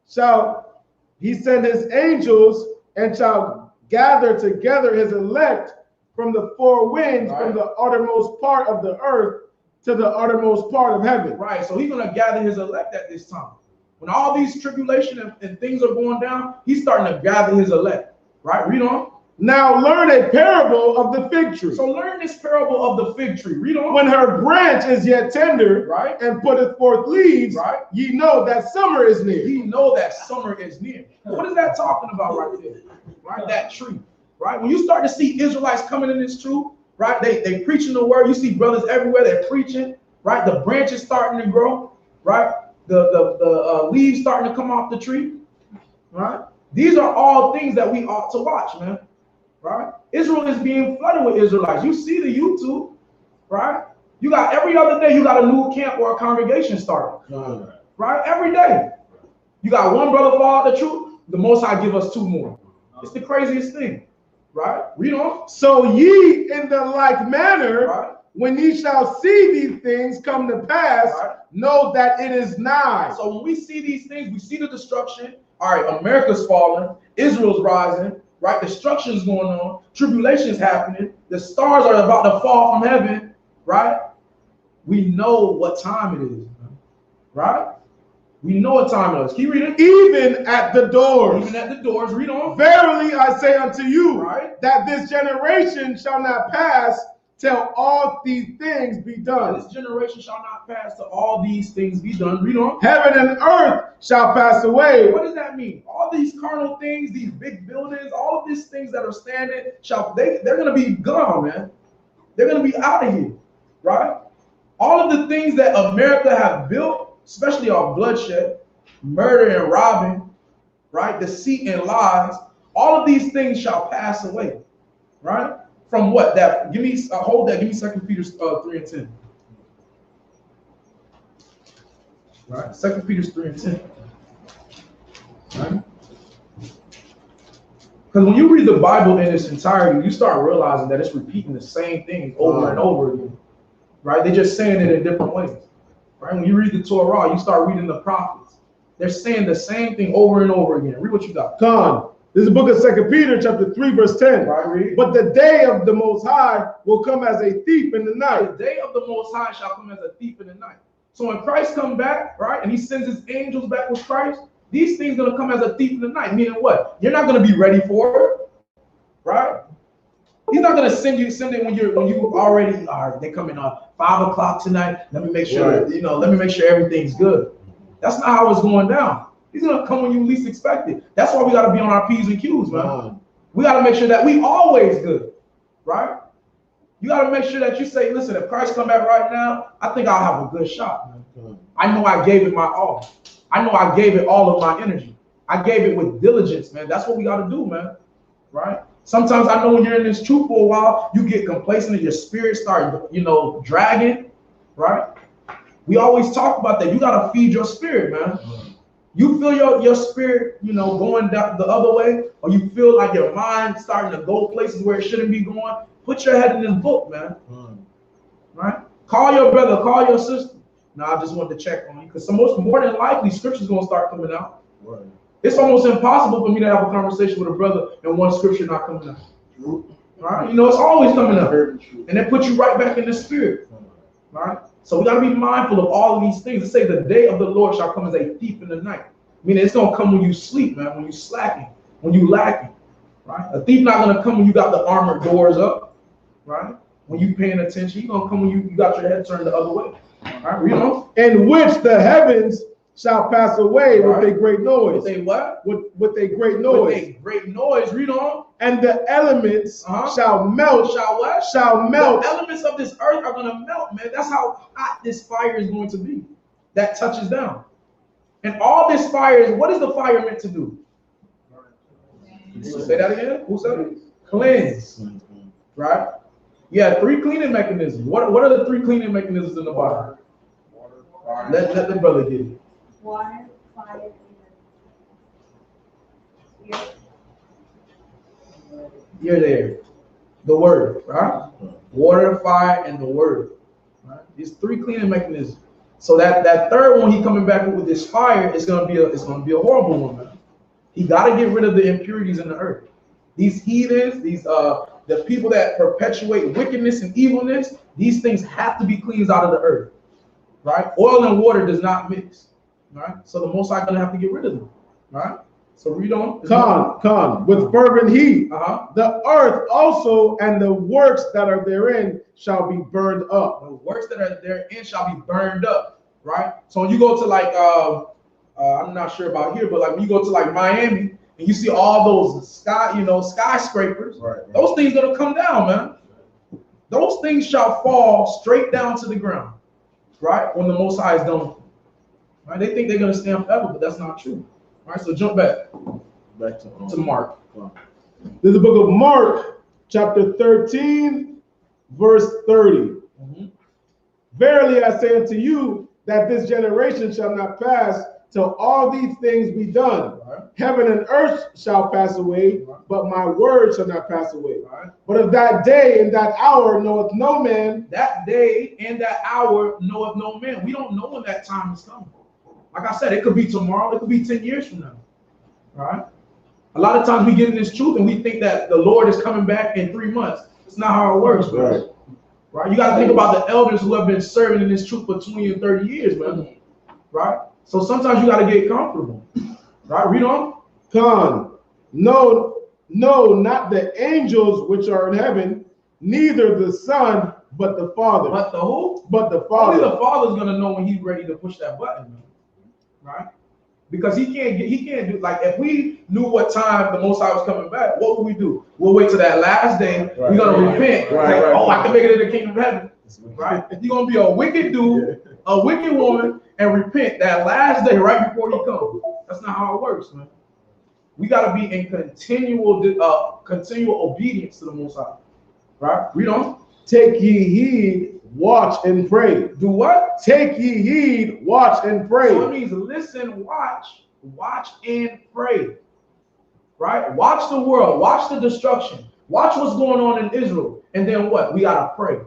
shall he send his angels and shall gather together his elect from the four winds, Right. from the uttermost part of the earth to the uttermost part of heaven. Right. So he's going to gather his elect at this time. When all these tribulation and things are going down, he's starting to gather his elect. Right. Read on. Now learn a parable of the fig tree. So learn this parable of the fig tree. Read on. When her branch is yet tender, right, and putteth forth leaves, right, ye know that summer is near. Ye know that summer is near. What is that talking about right there? Right, that tree. Right. When you start to see Israelites coming in this truth, right, they preaching the word. You see brothers everywhere. They're preaching. Right. The branches starting to grow. Right. The leaves starting to come off the tree. Right. These are all things that we ought to watch, man. Right? Israel is being flooded with Israelites. You see the YouTube, right? You got every other day, you got a new camp or a congregation starting. Right? Every day. You got one brother fall out the truth, the Most High give us two more. It's the craziest thing. Right? Read on. So ye in the like manner, right, when ye shall see these things come to pass, right, know that it is nigh. So when we see these things, we see the destruction. All right, America's falling, Israel's rising. Right, destruction is going on, tribulation is happening, the stars are about to fall from heaven, right? We know what time it is, right? We know what time it is. Keep reading. Even at the doors. Even at the doors. Read on. Verily I say unto you, right, that this generation shall not pass till all these things be done. This generation shall not pass till all these things be done. Read on. Heaven and earth shall pass away. What does that mean? All these carnal things, these big buildings, all of these things that are standing, they're going to be gone, man. They're going to be out of here, right? All of the things that America have built, especially on bloodshed, murder and robbing, right? Deceit and lies, all of these things shall pass away, right? From what? That give me hold that. Give me 2 Peter 3 and 10. Right, 2 Peter 3 and 10. Right? Because when you read the Bible in its entirety, you start realizing that it's repeating the same thing over and over again. Right? They're just saying it in different ways. Right? When you read the Torah, you start reading the prophets. They're saying the same thing over and over again. Read what you got. Con. This is the book of 2 Peter, chapter 3, verse 10. Right, read. But the day of the Most High will come as a thief in the night. The day of the Most High shall come as a thief in the night. So when Christ comes back, right, and he sends his angels back with Christ, these things are going to come as a thief in the night. Meaning what? You're not going to be ready for it, right? He's not going to send it when you already are. They come in on 5 o'clock tonight. Let me make sure, right, let me make sure everything's good. That's not how it's going down. He's going to come when you least expect it. That's why we got to be on our P's and Q's, man. We got to make sure that we always good, right? You got to make sure that you say, listen, if Christ come back right now, I think I'll have a good shot, man. I know I gave it my all. I know I gave it all of my energy. I gave it with diligence, man. That's what we got to do, man, right? Sometimes I know when you're in this truth for a while, you get complacent and your spirit start, dragging, right? We always talk about that. You got to feed your spirit, man. You feel your spirit, going down the other way, or you feel like your mind starting to go places where it shouldn't be going, put your head in this book, man. Right? Call your brother, call your sister. Now, I just wanted to check on you, because more than likely, scripture's going to start coming out. Right. It's almost impossible for me to have a conversation with a brother and one scripture not coming out. Right? It's always coming out. And then put you right back in the spirit. Right? So we got to be mindful of all of these things. It say the day of the Lord shall come as a thief in the night. Meaning it's going to come when you sleep, man, when you slacking, when you lacking. Right? A thief not going to come when you got the armored doors up. Right? When you paying attention, he's going to come when you got your head turned the other way. Right? Read on. In which the heavens shall pass away with a great noise. With a what? With a great noise. With a great noise. Read on. And the elements shall melt. Shall what? Shall melt. The elements of this earth are going to melt, man. That's how hot this fire is going to be. That touches down. And all this fire is, what is the fire meant to do? Say that again. Who said it? Cleanse. Right? Yeah, 3 cleaning mechanisms. What are the 3 cleaning mechanisms in the Bible? Let the brother get it. Water, fire, and You're there. The word, right? Water, fire, and the word. Right? These 3 cleaning mechanisms. So that third one, he coming back with this fire, it's gonna be a horrible one, man. He got to get rid of the impurities in the earth. These heathens, the people that perpetuate wickedness and evilness, these things have to be cleansed out of the earth, right? Oil and water does not mix, right? So the Most High gonna have to get rid of them, right? So read on. Con, with fervent heat, the earth also and the works that are therein shall be burned up. The works that are therein shall be burned up, right? So when you go to like, I'm not sure about here, but like when you go to like Miami and you see all those skyscrapers, right. Those things gonna come down, man. Those things shall fall straight down to the ground, right? When the Most High is done with them. Right? They think they're gonna stand forever, but that's not true. All right, so jump back to Mark. This is the book of Mark, chapter 13, verse 30. Verily I say unto you that this generation shall not pass till all these things be done. Right. Heaven and earth shall pass away, but my word shall not pass away. Right. But of that day and that hour knoweth no man. That day and that hour knoweth no man. We don't know when that time is coming. Like I said, it could be tomorrow, it could be 10 years from now. Right? A lot of times we get in this truth and we think that the Lord is coming back in 3 months. It's not how it works, right? Right? You got to think about the elders who have been serving in this truth for 20 and 30 years, man. Right? So sometimes you got to get comfortable. Right? Read on. No, not the angels which are in heaven, neither the Son, but the Father. But the who? But the Father. Only the Father's gonna know when he's ready to push that button, man. Right? Because he can't do, like, if we knew what time the Most High was coming back, what would we do? We'll wait till that last day. We're gonna repent. I can make it in the kingdom of heaven. Right? You're gonna be a wicked dude, a wicked woman, and repent that last day right before he comes. That's not how it works, man. We gotta be in continual obedience to the Most High. Right? Read on. Take ye heed, watch and pray. Do what? Take ye heed, watch and pray. So it means listen, watch and pray. Right? Watch the world, watch the destruction, watch what's going on in Israel, and then what? We gotta pray.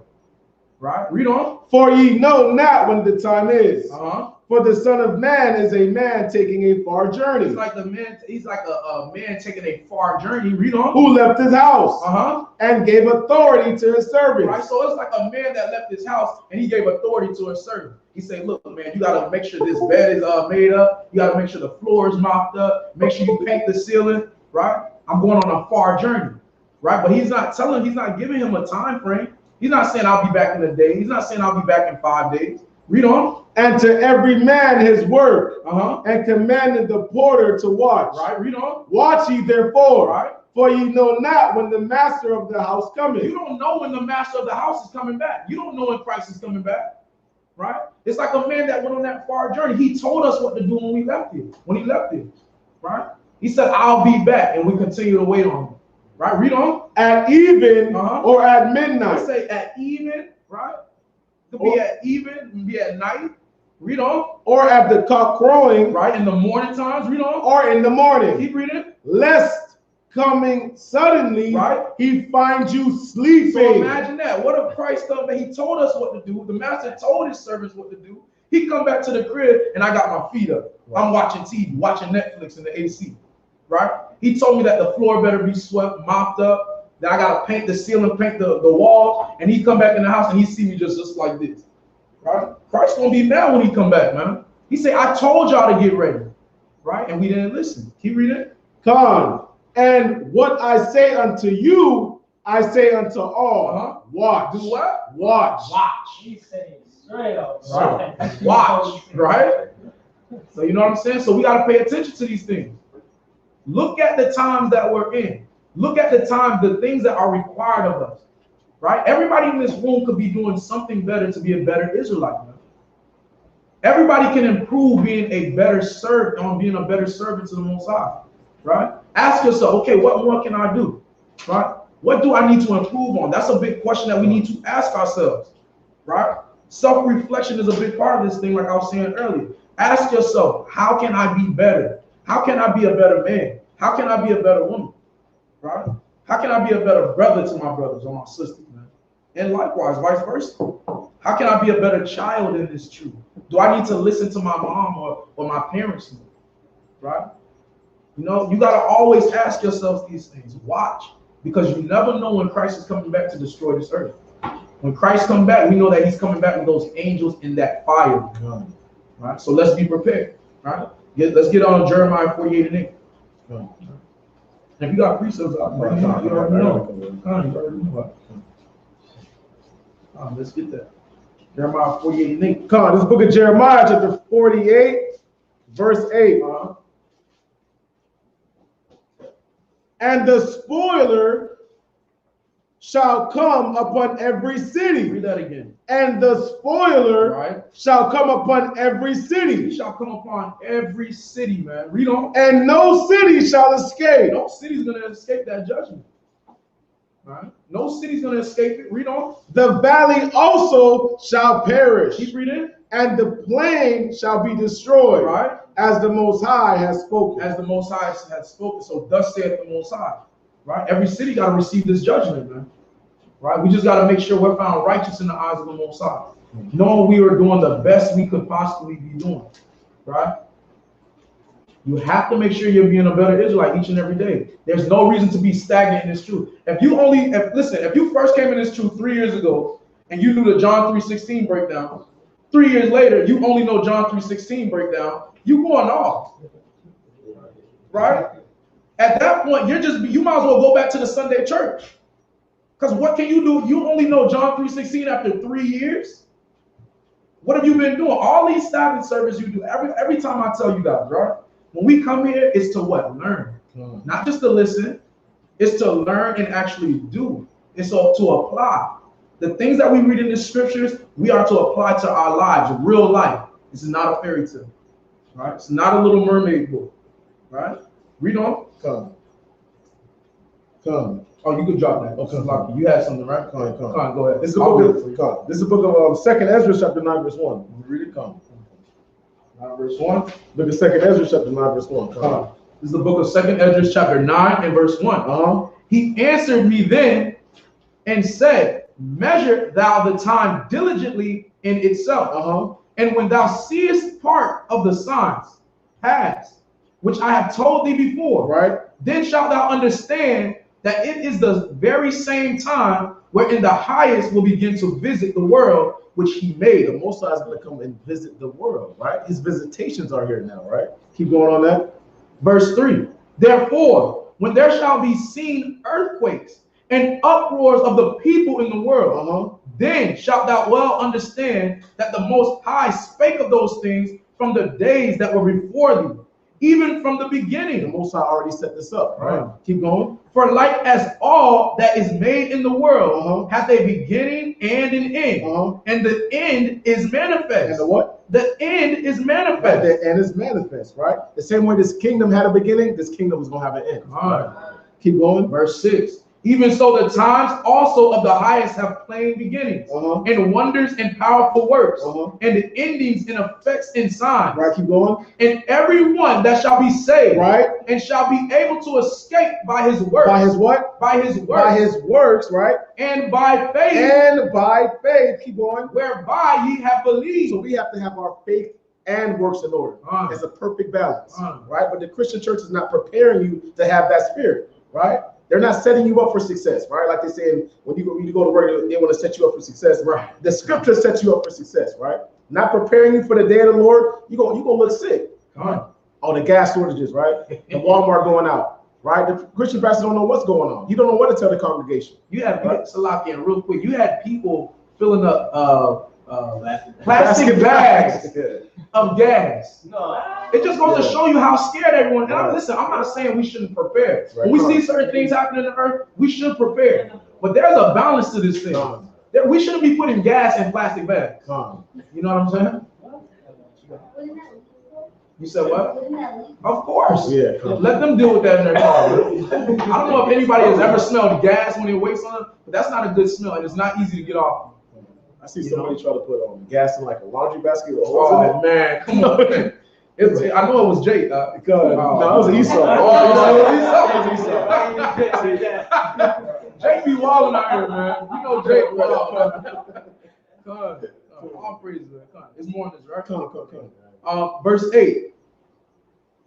Right? Read on. For ye know not when the time is. For the Son of Man is a man taking a far journey. He's like a man taking a far journey. Read on. Who left his house and gave authority to his servants. Right. So it's like a man that left his house and he gave authority to his servant. He said, look, man, you gotta make sure this bed is made up, you gotta make sure the floor is mopped up, make sure you paint the ceiling, right? I'm going on a far journey. Right? But he's not giving him a time frame. He's not saying I'll be back in a day. He's not saying I'll be back in 5 days. Read on. And to every man his work, and commanded the porter to watch. Right, read on. Watch ye therefore, right? For ye know not when the master of the house cometh. You don't know when the master of the house is coming back. You don't know when Christ is coming back, right? It's like a man that went on that far journey. He told us what to do when he left here, right? He said, I'll be back, and we continue to wait on him, right? Read on. At even or at midnight. Let's say at even, right? It could be at even, it could be at night. Read on. Or at the cock crowing. Right, in the morning times. Read on. Or in the morning. Keep reading. Lest coming suddenly, right, he finds you sleeping. So imagine that. What if Christ comes and he told us what to do? The master told his servants what to do. He come back to the crib and I got my feet up. Right. I'm watching TV, watching Netflix in the AC. Right? He told me that the floor better be swept, mopped up, that I gotta paint the ceiling, paint the wall, and he come back in the house and he see me just like this. Right? Christ gonna be mad when he come back, man. He say, I told y'all to get ready. Right? And we didn't listen. Keep reading. Come. And what I say unto you, I say unto all. Watch. Do what? Watch. Watch. He's saying straight up. Right. Watch. Right? So you know what I'm saying? So we got to pay attention to these things. Look at the times that we're in. Look at the things that are required of us. Right? Everybody in this room could be doing something better to be a better Israelite. Man. Everybody can improve being a better servant, being a better servant to the Most High. Right? Ask yourself, okay, what more can I do? Right? What do I need to improve on? That's a big question that we need to ask ourselves. Right? Self-reflection is a big part of this thing, like I was saying earlier. Ask yourself, how can I be better? How can I be a better man? How can I be a better woman? Right? How can I be a better brother to my brothers or my sisters, man? And likewise, vice versa. How can I be a better child in this truth? Do I need to listen to my mom or my parents more? Right? You know, you got to always ask yourselves these things. Watch, because you never know when Christ is coming back to destroy this earth. When Christ comes back, we know that he's coming back with those angels in that fire. Right? So let's be prepared. Right? Let's get on Jeremiah 48 and 8. If you got precepts out there, you already know. Let's get that. Jeremiah 48 and 8. Come on, this book of Jeremiah, chapter 48, verse 8. And the spoiler shall come upon every city. Read that again. And the spoiler shall come upon every city. He shall come upon every city, man. Read on. And no city shall escape. No city's going to escape that judgment. Right? No city's going to escape it. Read on. The valley also shall perish. Keep reading. And the plain shall be destroyed. Right? As the Most High has spoken. As the Most High has spoken. So thus saith the Most High. Right? Every city got to receive this judgment, man. Right? We just got to make sure we're found righteous in the eyes of the Most High. Knowing we were doing the best we could possibly be doing. Right? You have to make sure you're being a better Israelite each and every day. There's no reason to be stagnant in this truth. If you first came in this truth 3 years ago and you knew the John 3:16 breakdown, 3 years later you only know John 3:16 breakdown, you going off. Right? At that point, you might as well go back to the Sunday church. Because what can you do? You only know John 3:16 after 3 years. What have you been doing? All these Sabbath services you do, every time I tell you guys, right? When we come here, it's to what? Learn. Not just to listen. It's to learn and actually do. It's to apply. The things that we read in the scriptures, we are to apply to our lives, real life. This is not a fairy tale. Right? It's not a Little Mermaid book. Right? Read on. Come. Oh, you could drop that. Okay. You had something, right? Come on, go ahead. This is the book of 2nd Ezra, chapter 9, verse 1. Read it, come. 9 verse 1. Book of 2nd Ezra, chapter 9, verse 1. This is the book of 2nd Ezra, chapter 9 and verse 1. He answered me then and said, measure thou the time diligently in itself. And when thou seest part of the signs past, which I have told thee before, then shalt thou understand that it is the very same time wherein the highest will begin to visit the world which he made. The Most High is going to come and visit the world, right? His visitations are here now, right? Keep going on that. Verse 3. Therefore, when there shall be seen earthquakes and uproars of the people in the world, then shalt thou well understand that the Most High spake of those things from the days that were before thee, even from the beginning. The Most High already set this up, right? Keep going. For like as all that is made in the world hath a beginning and an end, and the end is manifest. And the what? The end is manifest. The end is manifest, right? The same way this kingdom had a beginning, this kingdom is going to have an end. Keep going. Verse 6. Even so the times also of the highest have plain beginnings, and wonders and powerful works, and the endings and effects and signs. Right, keep going. And everyone that shall be saved, and shall be able to escape by his works. By his what? By his works. By his works, right? And by faith. And by faith, keep going. Whereby ye have believed. So we have to have our faith and works in order. It's a perfect balance, right? But the Christian church is not preparing you to have that spirit, right? They're not setting you up for success, right? Like they say, when you go to work, they want to set you up for success. Right. The scripture sets you up for success, right? Not preparing you for the day of the Lord. You're gonna look sick. Oh, the gas shortages, right? The Walmart going out, right? The Christian pastor don't know what's going on. He don't know what to tell the congregation. You had Salakia, real quick. You had people filling up plastic bags of gas. It just goes to show you how scared everyone. And listen, I'm not saying we shouldn't prepare. When we see certain things happening in the earth, we should prepare. But there's a balance to this thing. We shouldn't be putting gas in plastic bags. You know what I'm saying? You said what? Of course. Yeah. Let them deal with that in their car. I don't know if anybody has ever smelled gas when it wakes on them, but that's not a good smell, and it's not easy to get off. I see somebody try to put gas in like a laundry basket with holes in it. Man, come on. I know it was Jake. No, it was Esau. Jake be wilding out here, man. You know Jake. All praise, man. Come on. It's more on this, right? Come. Verse 8.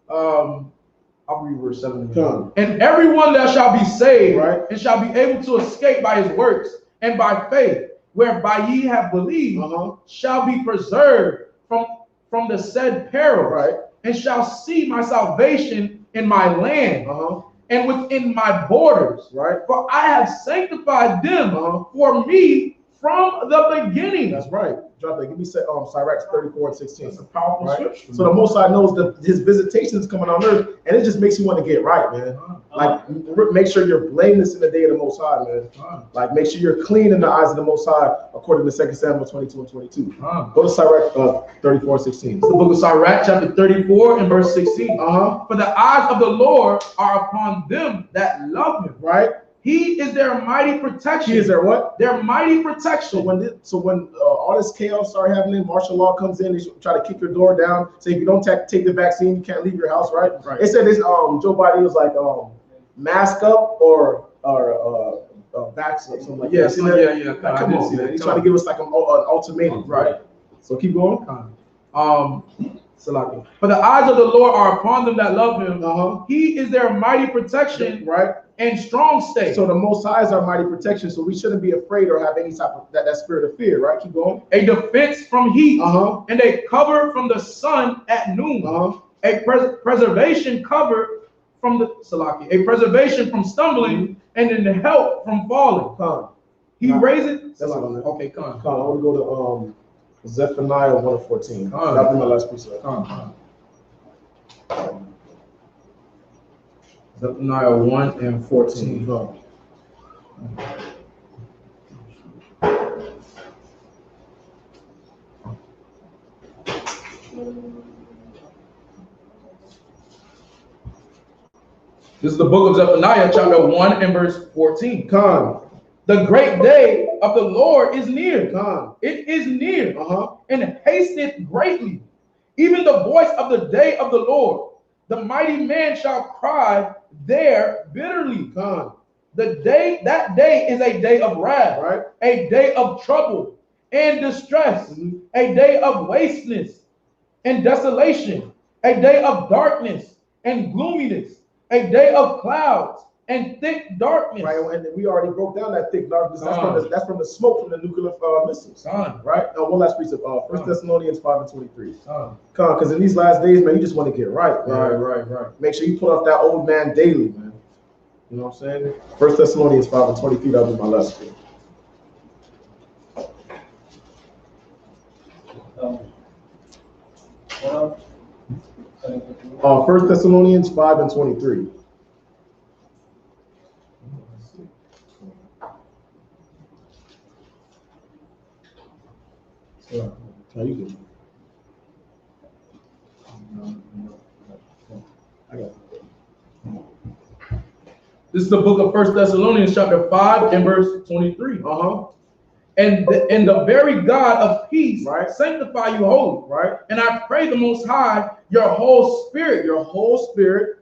I'll read verse 7 again. Come. And everyone that shall be saved, Right. and shall be able to escape by his works and by faith, whereby ye have believed, shall be preserved from the said peril, Right. and shall see my salvation in my land, and within my borders. Right. For I have sanctified them for me from the beginning. That's right. Drop that. Give me Sirach 34:16. That's a powerful scripture. So the Most High knows that his visitation is coming on earth, and it just makes you want to get right, man. Like, make sure you're blameless in the day of the Most High, man. Like, make sure you're clean in the eyes of the Most High, according to 2 Samuel 22:22. Go to Sirach 34:16. The book of Sirach, chapter 34 and verse 16. For the eyes of the Lord are upon them that love him. Right. He is their mighty protection. He is their what? Their mighty protection. So when all this chaos started happening, martial law comes in, they try to kick your door down, say if you don't take the vaccine, you can't leave your house, right? They said this Joe Biden was like mask up or vax or something like that. Yeah. Like, come on, man. He's trying to give us like an ultimatum, right? So keep going. For the eyes of the Lord are upon them that love him. He is their mighty protection, right? And strong stay. So the Most High is our mighty protection, so we shouldn't be afraid or have any type of that spirit of fear, right? Keep going. A defense from heat, and a cover from the sun at noon. A preservation cover from the a preservation from stumbling, and an help from falling. He raises. Okay, come on. I want to go to Zephaniah 1:14. That'll be my last precept. Zephaniah 1:14. This is the book of Zephaniah, chapter 1 and verse 14. The great day of the Lord is near. It is near, and hasteth greatly. Even the voice of the day of the Lord. The mighty man shall cry there bitterly. That day is a day of wrath, right? A day of trouble and distress, a day of wasteness and desolation, a day of darkness and gloominess, a day of clouds and thick darkness. Right, and we already broke down that thick darkness. That's from the smoke from the nuclear missiles. Right. Now, one last precept. 1 Thessalonians 5:23. Because in these last days, man, you just want to get right. Man. Right. Make sure you put off that old man daily, man. You know what I'm saying? 1 Thessalonians 5:23. That'll be my last scripture. 1 Thessalonians 5:23. How you doing? I got it. This is the book of 1 Thessalonians chapter 5 and verse 23. And the very God of peace, right, sanctify you wholly. Right. And I pray the Most High, your whole spirit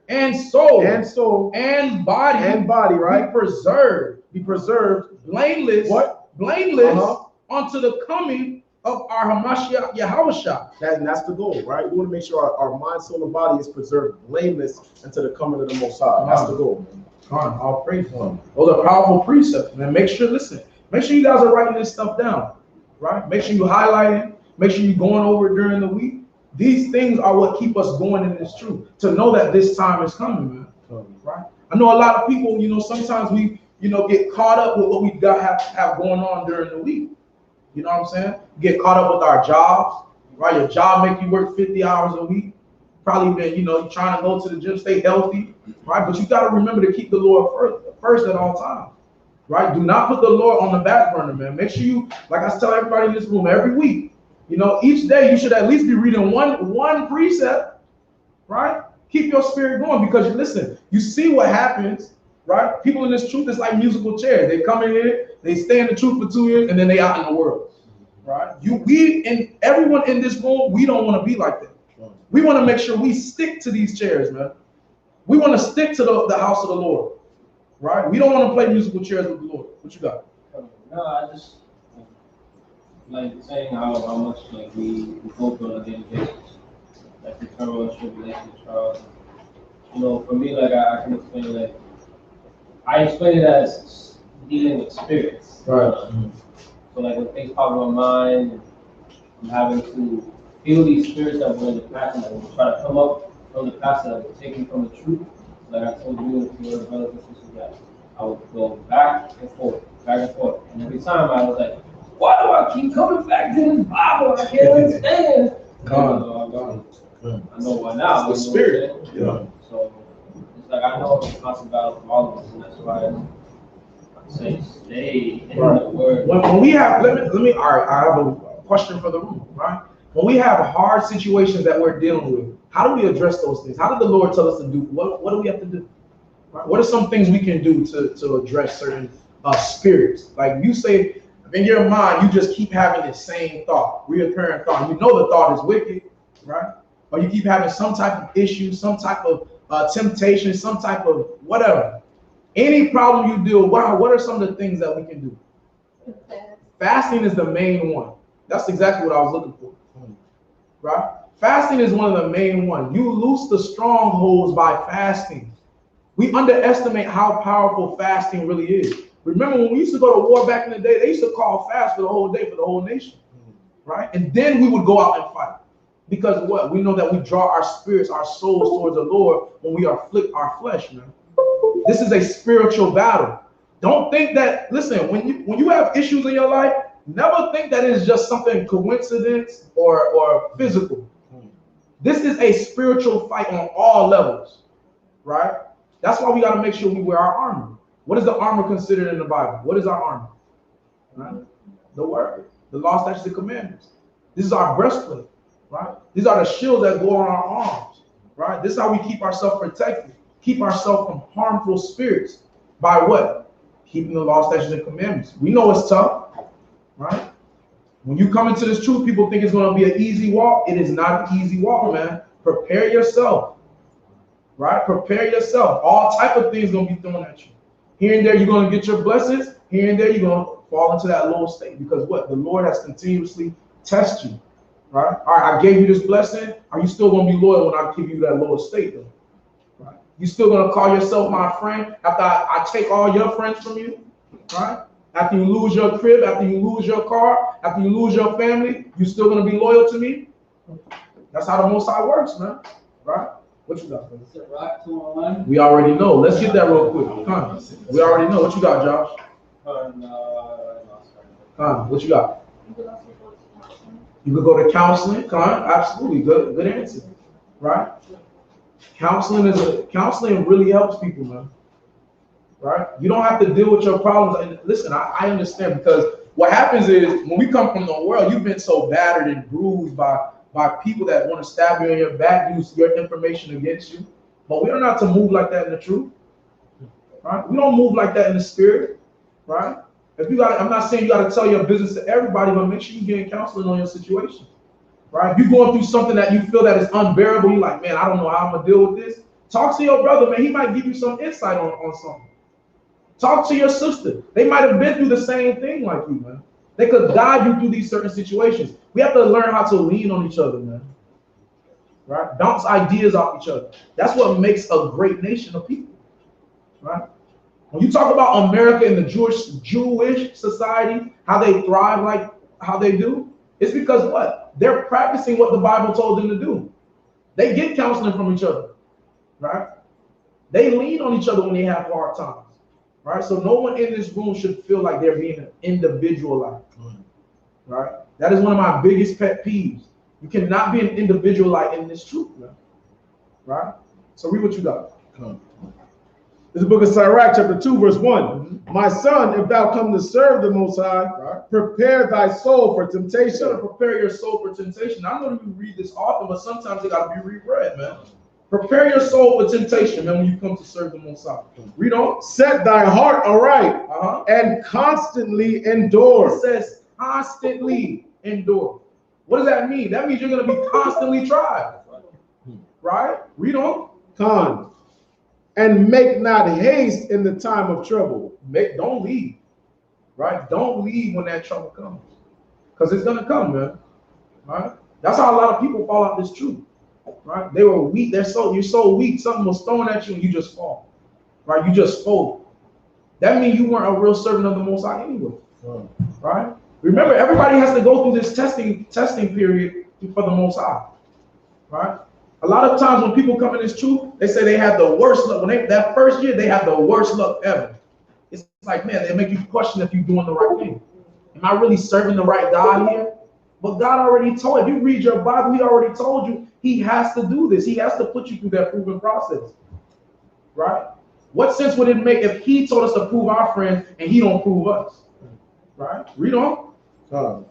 and soul and body, right, be preserved, blameless. What? Blameless unto the coming of our Hamashiach Yahushua. That's the goal, right? We want to make sure our mind, soul, and body is preserved blameless until the coming of the Most High. That's the goal, man. I'll pray for them. Those are powerful precepts, man. Make sure you guys are writing this stuff down, right? Make sure you highlight it. Make sure you're going over it during the week. These things are what keep us going in this truth. To know that this time is coming, man. Right? I know a lot of people, sometimes we, get caught up with what we have going on during the week. You know what I'm saying? Get caught up with our jobs, right? Your job make you work 50 hours a week. Probably been, you're trying to go to the gym, stay healthy, right? But you got to remember to keep the Lord first at all times, right? Do not put the Lord on the back burner, man. Make sure you, like I tell everybody in this room every week, each day you should at least be reading one precept, right? Keep your spirit going, because listen, you see what happens, right? People in this truth is like musical chairs. They come in here, they stay in the truth for 2 years, and then they out in the world, right? Everyone in this room, we don't want to be like that. We want to make sure we stick to these chairs, man. We want to stick to the house of the Lord, right? We don't want to play musical chairs with the Lord. What you got? No, I just like saying how much like we go through on a daily basis, like the turmoil, tribulation, trials. You know, for me, like I can explain like I explain it as dealing with spirits. Right. So like when things pop in my mind, I'm having to feel these spirits that were in the past and that will try to come up from the past that will take me from the truth. Like I told you and a few other brothers and sisters that I would go back and forth, and every time I was like, why do I keep coming back to this Bible? I can't understand. I know why now. It's the spirit. Yeah. So it's like I know it's a constant battle for all of us, and that's why I say stay in the word. When we have, let me, all right, I have a question for the room, right? When we have hard situations that we're dealing with, how do we address those things? How did the Lord tell us to do? What do we have to do? Right? What are some things we can do to address certain spirits? Like you say, in your mind, you just keep having the same thought, reoccurring thought. You know the thought is wicked, right? Or you keep having some type of issue, some type of temptation, some type of whatever. Any problem you deal with, what are some of the things that we can do? Fasting is the main one. That's exactly what I was looking for. Right? Fasting is one of the main ones. You loose the strongholds by fasting. We underestimate how powerful fasting really is. Remember when we used to go to war back in the day, they used to call fast for the whole day, for the whole nation. Right? And then we would go out and fight. Because what? We know that we draw our spirits, our souls towards the Lord when we afflict our flesh, man. This is a spiritual battle. Don't think that, listen, when you have issues in your life, never think that it is just something coincidence or physical. This is a spiritual fight on all levels, right? That's why we got to make sure we wear our armor. What is the armor considered in the Bible? What is our armor? Right? The word, the law, statutes, and commandments. This is our breastplate, right? These are the shields that go on our arms, right? This is how we keep ourselves protected, keep ourselves from harmful spirits. By what? Keeping the law, statutes, and commandments. We know it's tough, right? When you come into this truth, people think it's going to be an easy walk. It is not an easy walk, man. Prepare yourself, right? Prepare yourself. All type of things going to be thrown at you. Here and there, you're going to get your blessings. Here and there, you're going to fall into that low state because what? The Lord has continuously tested you, right? All right, I gave you this blessing. Are you still going to be loyal when I give you that lower state, though? Right? You still going to call yourself my friend after I take all your friends from you, right? After you lose your crib, after you lose your car, after you lose your family, you still going to be loyal to me? That's how the Most High works, man. Right? What you got, brother? Is it Rock 201? We already know. Let's get that real quick. Come on. We already know. What you got, Josh? What you got? You could go to counseling. Come on. Absolutely. Good answer. Right? Counseling really helps people, man. Right? You don't have to deal with your problems. And listen, I understand because what happens is when we come from the world, you've been so battered and bruised by people that want to stab you in your back, use your information against you. But we are not to move like that in the truth. Right? We don't move like that in the spirit. Right? If you got, I'm not saying you got to tell your business to everybody, but make sure you get counseling on your situation. Right? If you're going through something that you feel that is unbearable, you're like, man, I don't know how I'm gonna deal with this. Talk to your brother, man. He might give you some insight on something. Talk to your sister. They might have been through the same thing like you, man. They could guide you through these certain situations. We have to learn how to lean on each other, man. Right? Bounce ideas off each other. That's what makes a great nation of people. Right? When you talk about America and the Jewish society, how they thrive like how they do, it's because what? They're practicing what the Bible told them to do. They get counseling from each other. Right? They lean on each other when they have hard times. Right, so no one in this room should feel like they're being individualized. Right, that is one of my biggest pet peeves. You cannot be an individualite in this truth, man. Right, so read what you got. This is the book of Sirach, chapter 2, verse 1. My son, if thou come to serve the Most High, prepare thy soul for temptation. You gotta prepare your soul for temptation. I know you read this often, but sometimes it gotta be reread, man. Prepare your soul for temptation, man, when you come to serve the Most High. Read on. Set thy heart aright and constantly endure. It says constantly endure. What does that mean? That means you're going to be constantly tried. Right? Read on. And make not haste in the time of trouble. Don't leave. Right? Don't leave when that trouble comes. Because it's gonna come, man. Right? That's how a lot of people fall out this truth. Right? They were weak. You're so weak. Something was thrown at you and you just fall. Right? You just fold. That means you weren't a real servant of the Most High anyway. Right? Remember, everybody has to go through this testing period for the Most High. Right? A lot of times when people come in this truth, they say they had the worst luck. That first year, they have the worst luck ever. It's like, man, they make you question if you're doing the right thing. Am I really serving the right God here? But God already told you. If you read your Bible, He already told you He has to do this. He has to put you through that proven process. Right? What sense would it make if He told us to prove our friends and He don't prove us? Right? Read on.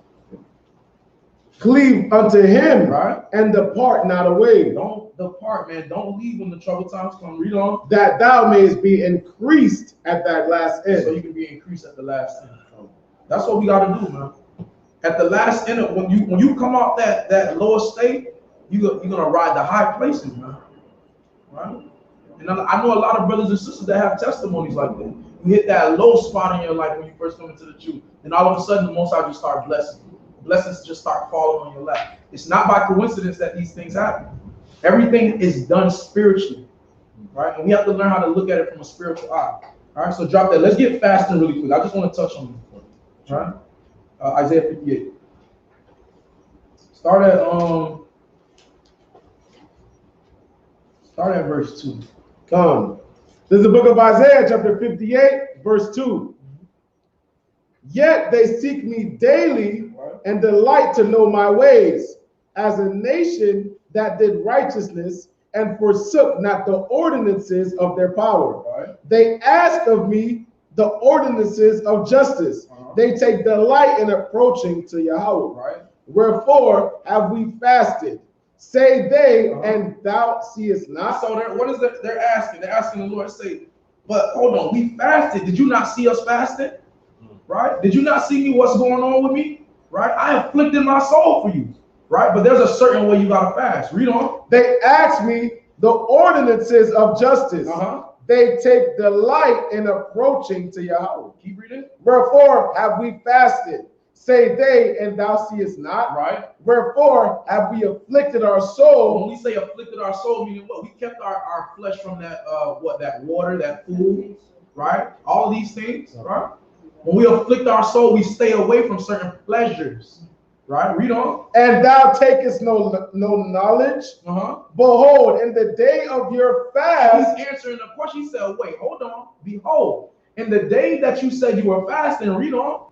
Cleave unto Him, right, and depart not away. Don't depart, man. Don't leave when the trouble times come. Read on. That thou mayest be increased at that last end. So you can be increased at the last end. That's what we got to do, man. At the last end, when you come off that lower state, you're gonna ride the high places, man. Right? And I know a lot of brothers and sisters that have testimonies like that. You hit that low spot in your life when you first come into the truth, and all of a sudden the Most High just start blessing you. Blessings just start falling on your lap. It's not by coincidence that these things happen. Everything is done spiritually, right? And we have to learn how to look at it from a spiritual eye. All right, so drop that. Let's get fasting really quick. I just want to touch on it. All right, Isaiah 58. Start at verse 2. Come. This is the book of Isaiah, chapter 58, verse 2. Yet they seek me daily and delight to know my ways, as a nation that did righteousness and forsook not the ordinances of their power. Right. They ask of me the ordinances of justice. They take delight in approaching to Yahweh. Right. Wherefore have we fasted? Say they, and thou seest not. So what is that they're asking? They're asking the Lord, say, but hold on, we fasted. Did you not see us fasting? Right? Did you not see me? What's going on with me? Right? I afflicted my soul for you. Right? But there's a certain way you gotta fast. Read on. They ask me the ordinances of justice. They take delight in approaching to Yahweh. Keep reading. Wherefore have we fasted? Say they, and thou seest not. Right. Wherefore have we afflicted our soul? When we say afflicted our soul, meaning what? We kept our flesh from that that water, that food, right? All of these things, right? When we afflict our soul, we stay away from certain pleasures. Right? Read on. And thou takest no knowledge. Behold, in the day of your fast. He's answering the question. He said, wait, hold on. Behold, in the day that you said you were fasting, read on.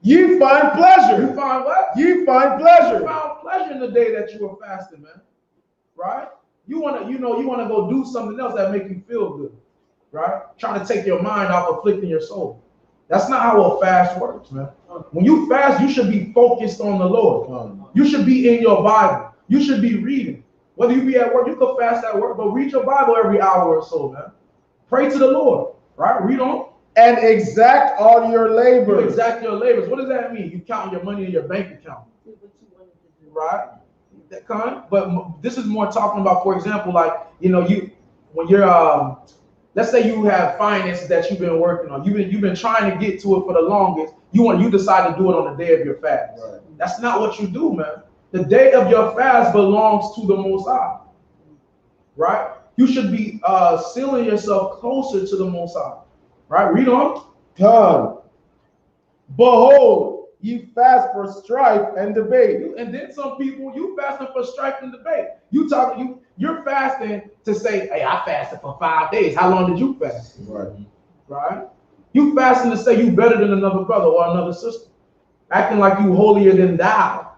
You find pleasure. You find what? You find pleasure. You found pleasure in the day that you were fasting, man. Right? You wanna go do something else that make you feel good. Right? Trying to take your mind off afflicting your soul. That's not how a fast works, man. When you fast, you should be focused on the Lord. You should be in your Bible. You should be reading. Whether you be at work, you could fast at work, but read your Bible every hour or so, man. Pray to the Lord, right? Read on. And exact all your labors. You exact your labors. What does that mean? You count your money in your bank account, right? That kind. But this is more talking about, for example, like when you're let's say you have finances that you've been working on. You've been trying to get to it for the longest. You decide to do it on the day of your fast. Right. That's not what you do, man. The day of your fast belongs to the Most High. Right? You should be sealing yourself closer to the Most High. Right? Read on. Come. Behold, ye fast for strife and debate. And then some people, you fasting for strife and debate. You're fasting to say, hey, I fasted for 5 days. How long did you fast? Right. Right? You fasting to say you better than another brother or another sister. Acting like you holier than thou.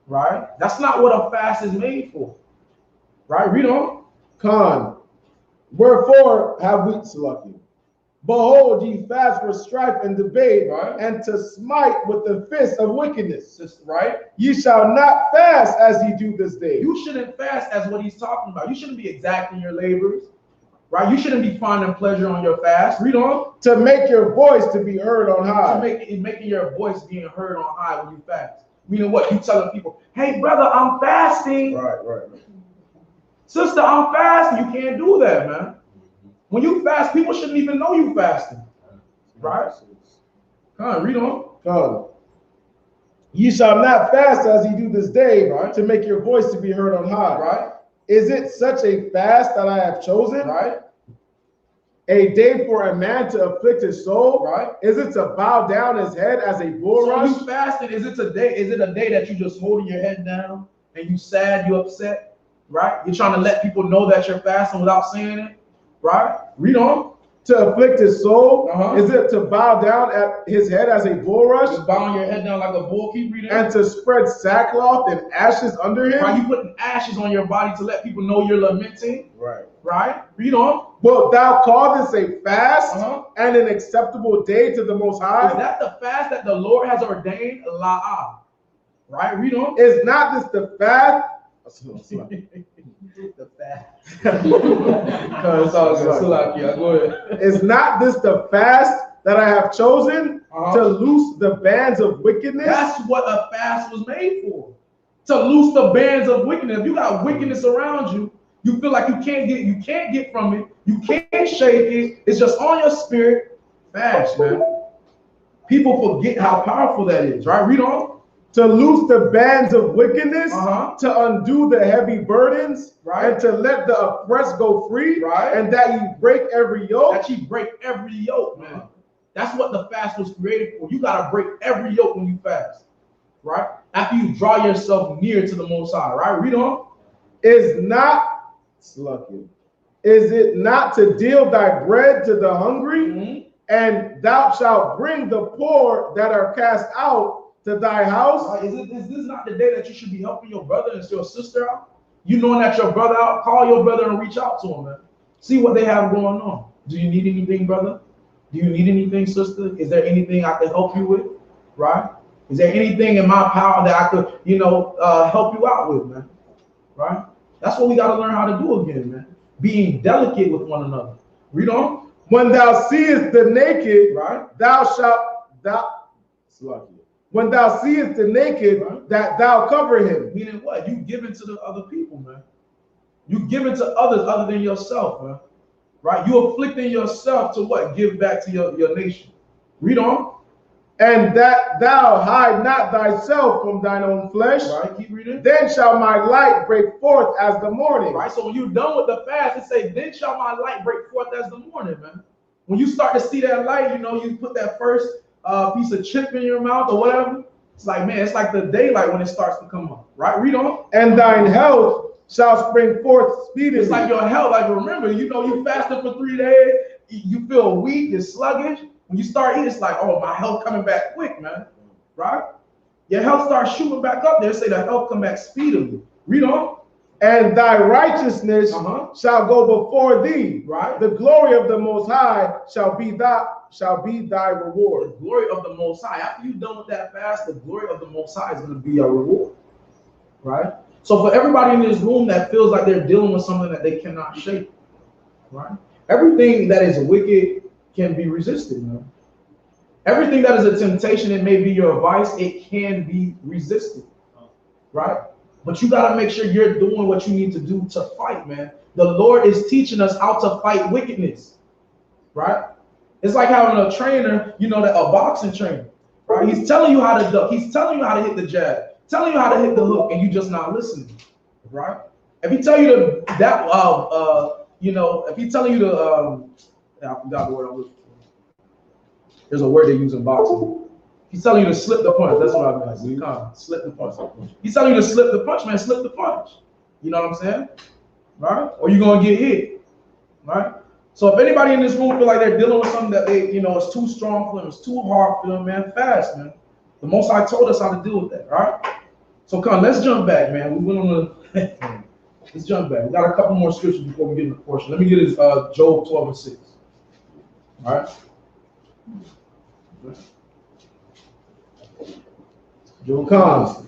Right? That's not what a fast is made for. Right? Read on. Con. Wherefore have we selected? Behold, ye fast for strife and debate, right, and to smite with the fist of wickedness. Right? Ye shall not fast as ye do this day. You shouldn't fast as what he's talking about. You shouldn't be exacting your labors. Right? You shouldn't be finding pleasure on your fast. Read on. To make your voice to be heard on high. Making your voice being heard on high when you fast. Meaning what? You telling people, hey, brother, I'm fasting. Right. Sister, I'm fasting. You can't do that, man. When you fast, people shouldn't even know you fasting. Right? Come on, read on. Come. Ye shall not fast as ye do this day, Right. to make your voice to be heard on high. Right? Is it such a fast that I have chosen? Right? A day for a man to afflict his soul? Right? Is it to bow down his head as a So bulrush? you fasting, is it a day that you just holding your head down and you sad, you upset? Right? You're trying to let people know that you're fasting without saying it? Right? Read on. To afflict his soul? Uh-huh. Is it to bow down at his head as a bulrush? Just bowing your head down like a bull, keep reading. And to spread sackcloth and ashes under him? Right? You putting ashes on your body to let people know you're lamenting. Right. Right? Read on. Wilt thou call this a fast Uh-huh. and an acceptable day to the Most High? Is that the fast that the Lord has ordained? La'ah. Right? Read on. Is not this the fast? The fast. Go ahead. Is not this the fast that I have chosen to loose the bands of wickedness? That's what a fast was made for. To loose the bands of wickedness. If you got wickedness around you, you feel like you can't get from it, you can't shake it, it's just on your spirit. Fast, man. People forget how powerful that is, right? Read on. To loose the bands of wickedness, Uh-huh. to undo the heavy burdens, Right. and to let the oppressed go free, Right. and that you break every yoke. That you break every yoke, man. That's what the fast was created for. You got to break every yoke when you fast, right? After you draw yourself near to the Most High, right? Read on. Is it not to deal thy bread to the hungry, Mm-hmm. and thou shalt bring the poor that are cast out to thy house? Right. Is this not the day that you should be helping your brother and your sister out? You knowing that your brother out, call your brother and reach out to him, man. See what they have going on. Do you need anything, brother? Do you need anything, sister? Is there anything I can help you with? Right? Is there anything in my power that I could, help you out with, man? Right? That's what we got to learn how to do again, man. Being delicate with one another. Read on. When thou seest the naked, Right? when thou seest the naked, Right. that thou cover him. Meaning what? You give it to the other people, man. You give it to others other than yourself, man. Right? You afflicting yourself to what? Give back to your nation. Read on. And that thou hide not thyself from thine own flesh. Right? Keep reading. Then shall my light break forth as the morning. Right? So when you're done with the fast, it says, then shall my light break forth as the morning, man. When you start to see that light, you put that first piece of chip in your mouth or whatever. It's like, man, it's like the daylight when it starts to come up. Right? Read on. And thine health shall spring forth speedily. It's like your health. Like, remember, you fasted for 3 days. You feel weak, you're sluggish. When you start eating, it's like, oh, my health coming back quick, man. Right? Your health starts shooting back up there. Say the health come back speedily. Read on. And thy righteousness shall go before thee. Right? The glory of the Most High shall be thy reward. The glory of the Most High. After you're done with that fast, the glory of the Most High is going to be your reward. Right? So for everybody in this room that feels like they're dealing with something that they cannot shake, right? Everything that is wicked can be resisted, man. Everything that is a temptation, it may be your vice, it can be resisted, right? But you got to make sure you're doing what you need to do to fight, man. The Lord is teaching us how to fight wickedness, right? It's like having a trainer, a boxing trainer, right? He's telling you how to duck. He's telling you how to hit the jab, telling you how to hit the hook, and you just not listening, right? If he tell you if he telling you to, I forgot the word I'm looking for. There's a word they use in boxing. He's telling you to slip the punch. That's what I mean. Slip the punch. He's telling you to slip the punch, man. Slip the punch. You know what I'm saying? Right? Or you're gonna get hit. Right? So if anybody in this room feel like they're dealing with something that it's too strong for them, it's too hard for them, man, fast, man. The Most High told us how to deal with that, right? So come, let's jump back, man. We went on the let's jump back. We got a couple more scriptures before we get into the portion. Let me get Job 12:6. All right. Job comes.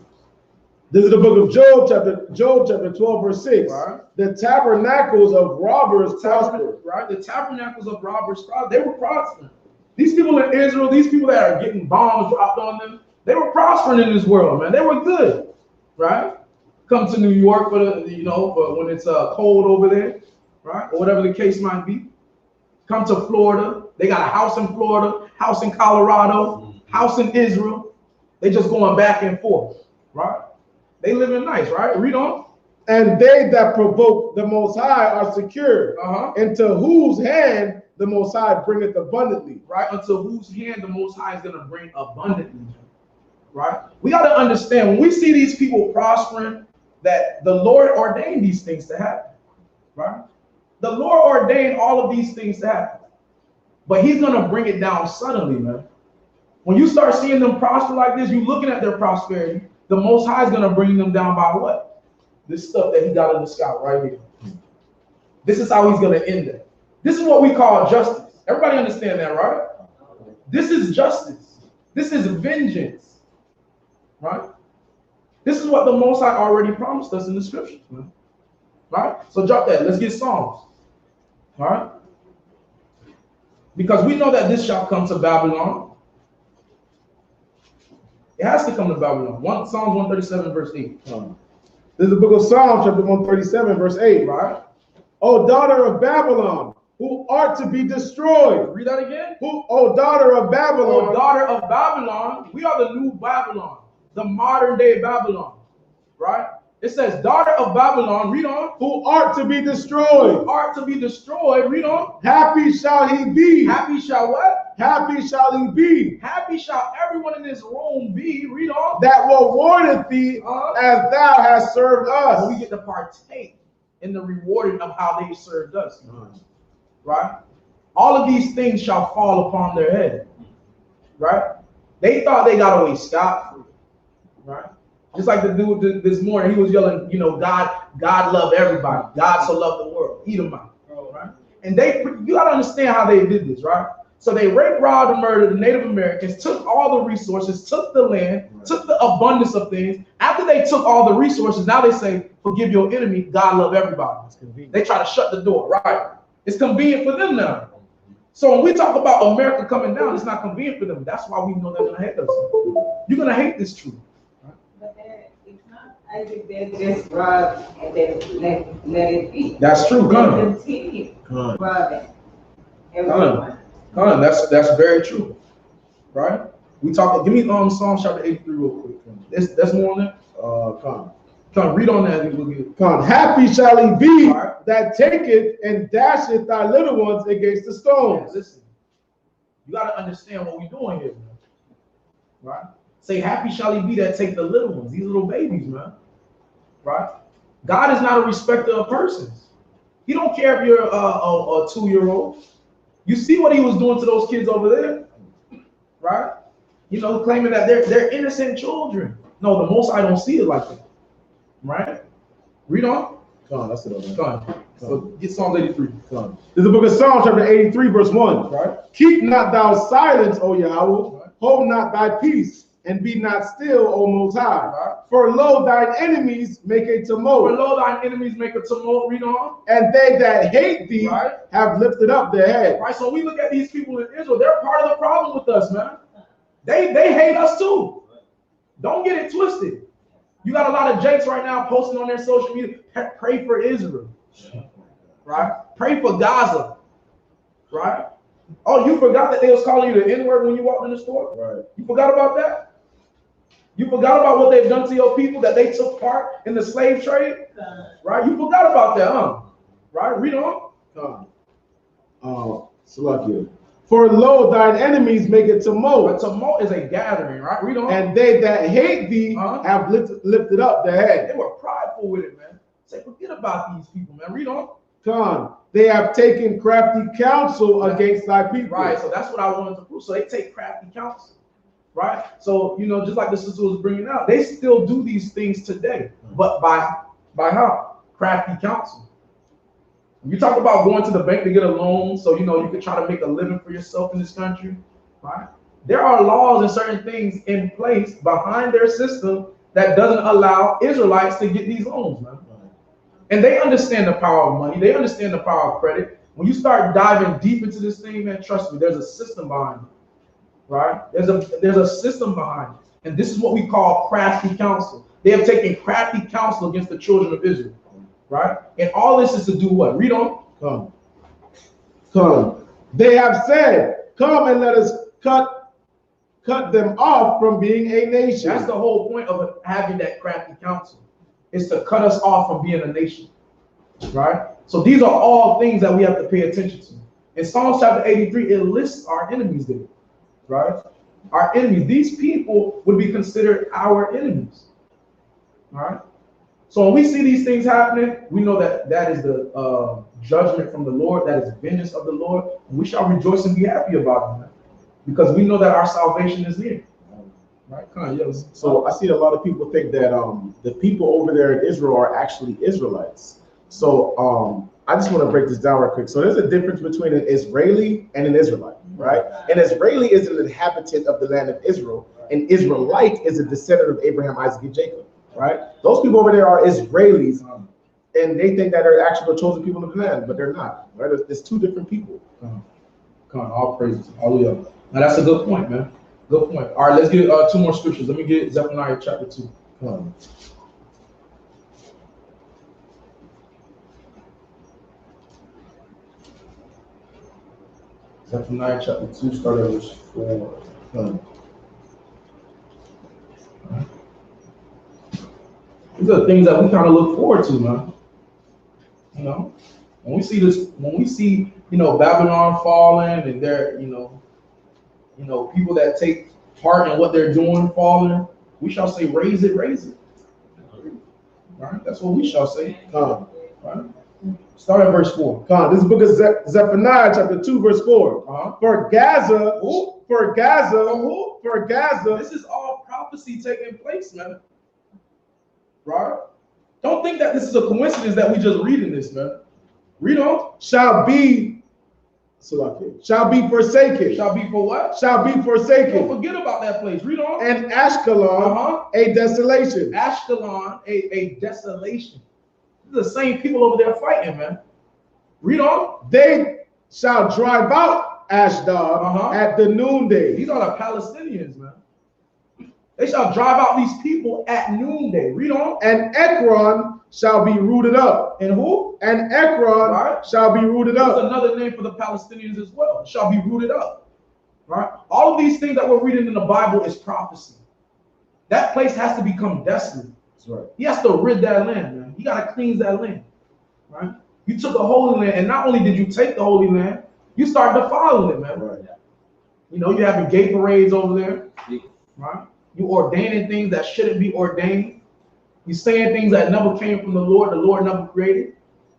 This is the book of Job, chapter 12, verse 6. Right. The tabernacles of robbers prospered. Right? The tabernacles of robbers, they were prospering. These people in Israel, these people that are getting bombs dropped on them, they were prospering in this world, man. They were good, right? Come to New York for for when it's cold over there, right? Or whatever the case might be. Come to Florida. They got a house in Florida, house in Colorado, house in Israel. They just going back and forth, right? They living nice, right? Read on. And they that provoke the Most High are secure, Uh-huh. into whose hand the Most High bringeth abundantly. Right? Unto whose hand the Most High is going to bring abundantly. Right? We got to understand, when we see these people prospering, that the Lord ordained these things to happen. Right? The Lord ordained all of these things to happen. But he's going to bring it down suddenly, man. When you start seeing them prosper like this, you looking at their prosperity, the Most High is going to bring them down by what? This stuff that he got in the sky right here. This is how he's going to end it. This is what we call justice. Everybody understand that, right? This is justice. This is vengeance. Right? This is what the Most High already promised us in the scriptures, man. Right? So drop that. Let's get Psalms. All right? Because we know that this shall come to Babylon. It has to come to Babylon. Psalms 137, verse 8. This is the book of Psalms, chapter 137, verse 8. Right? O daughter of Babylon, who art to be destroyed. Read that again. Who, O daughter of Babylon. O daughter of Babylon. We are the new Babylon. The modern day Babylon. Right? It says, daughter of Babylon. Read on. Who art to be destroyed. Who art to be destroyed. Read on. Happy shall he be. Happy shall what? Happy shall he be. Happy shall everyone in this room be. Read on. That rewardeth thee as thou hast served us. We get to partake in the rewarding of how they served us. Right? All of these things shall fall upon their head. Right? They thought they got away scot-free. Right? Just like the dude this morning, he was yelling, you know, God love everybody. God so loved the world. Eat them out. Right? And you got to understand how they did this, right? So they raped, robbed, and murdered the Native Americans, took all the resources, took the land, took the abundance of things. After they took all the resources, now they say, forgive your enemy, God love everybody. They try to shut the door, right? It's convenient for them now. So when we talk about America coming down, it's not convenient for them. That's why we know they're going to hate us. You're going to hate this truth. But it's not as if they're just robbed and then let it be. That's true, Gunner. Continue robbing everyone. Gunner, that's very true, right? We talk. Give me Psalm chapter 83 real quick. That's more on that. Come read on that. We'll get. Come, happy shall he be that taketh and dasheth thy little ones against the stones. Yeah, listen, you got to understand what we're doing here, man. Right? Say, happy shall he be that take the little ones, these little babies, man. Right? God is not a respecter of persons. He don't care if you're a 2-year-old. You see what he was doing to those kids over there, right? You know, claiming that they're innocent children. No, the Most High don't see it like that, right? Read on. Come on, that's it. Come on. So get Psalm 83. Come on. This is the book of Psalms, chapter 83, verse 1. Right. Keep not thou silence, O Yahweh. Hold not thy peace, and be not still, O Most High. Right. For lo, thine enemies make a tumult. For lo, thine enemies make a tumult. Read on. And they that hate thee have lifted up their head. Right. So we look at these people in Israel. They're part of the problem with us, man. They hate us too. Don't get it twisted. You got a lot of jakes right now posting on their social media. Pray for Israel. Right. Pray for Gaza. Right. Oh, you forgot that they was calling you the N-word when you walked in the store? Right. You forgot about that? You forgot about what they've done to your people, that they took part in the slave trade? Right? You forgot about that, huh? Right? Read on. Salakia. For lo, thine enemies make a tumult. A tumult is a gathering, right? Read on. And they that hate thee have lifted up their head. They were prideful with it, man. Say, forget about these people, man. Read on. They have taken crafty counsel against thy people. Right, so that's what I wanted to prove. So they take crafty counsel, right? So, you know, just like the sister was bringing out, they still do these things today, but by how? Crafty counsel. You talk about going to the bank to get a loan so, you know, you can try to make a living for yourself in this country, right? There are laws and certain things in place behind their system that doesn't allow Israelites to get these loans, man. And they understand the power of money. They understand the power of credit. When you start diving deep into this thing, man, trust me, there's a system behind it, right? There's a system behind it. And this is what we call crafty counsel. They have taken crafty counsel against the children of Israel, right? And all this is to do what? Read on. Come. They have said, come and let us cut cut them off from being a nation. That's the whole point of having that crafty counsel. Is to cut us off from being a nation. Right? So these are all things that we have to pay attention to. In Psalms chapter 83, it lists our enemies there. Right? Our enemies. These people would be considered our enemies. All right? So when we see these things happening, we know that that is the judgment from the Lord. That is vengeance of the Lord. And we shall rejoice and be happy about it, man. Because we know that our salvation is near. Right? Yes. So I see a lot of people think that the people over there in Israel are actually Israelites. So I just want to break this down real quick. So there's a difference between an Israeli and an Israelite, right? An Israeli is an inhabitant of the land of Israel. An Israelite is a descendant of Abraham, Isaac, and Jacob, right? Those people over there are Israelis, and they think that they're actually the chosen people of the land, but they're not, right? There's two different people. Come on, all praises. Hallelujah. Now that's a good point, man. Good point. All right, let's get two more scriptures. Let me get Zephaniah chapter 2. Come on. Zephaniah chapter 2, start at verse 4. These are things that we kind of look forward to, man. You know, when we see this, Babylon falling, and they're, people that take part in what they're doing falling, we shall say, raise it, raise it. Right? That's what we shall say. Right? Start at verse 4. This is the book of Zephaniah, chapter 2, verse 4. For Gaza, This is all prophecy taking place, man. Right? Don't think that this is a coincidence that we just reading this, man. Read on. Shall be forsaken. Shall be for what? Shall be forsaken. Don't forget about that place. Read on. And Ashkelon, a desolation. Ashkelon, a desolation. These are the same people over there fighting, man. Read on. They shall drive out Ashdod at the noonday. These are the Palestinians, man. They shall drive out these people at noonday. Read on. And Ekron shall be rooted up. And who? And Ekron shall be rooted up. That's another name for the Palestinians as well. Shall be rooted up. Right? All of these things that we're reading in the Bible is prophecy. That place has to become desolate. That's right. He has to rid that land, man. He got to cleanse that land. Right? You took the Holy Land, and not only did you take the Holy Land, you start defiling it, man. Right. You having gay parades over there. Right? You ordaining things that shouldn't be ordained. You saying things that never came from the Lord never created.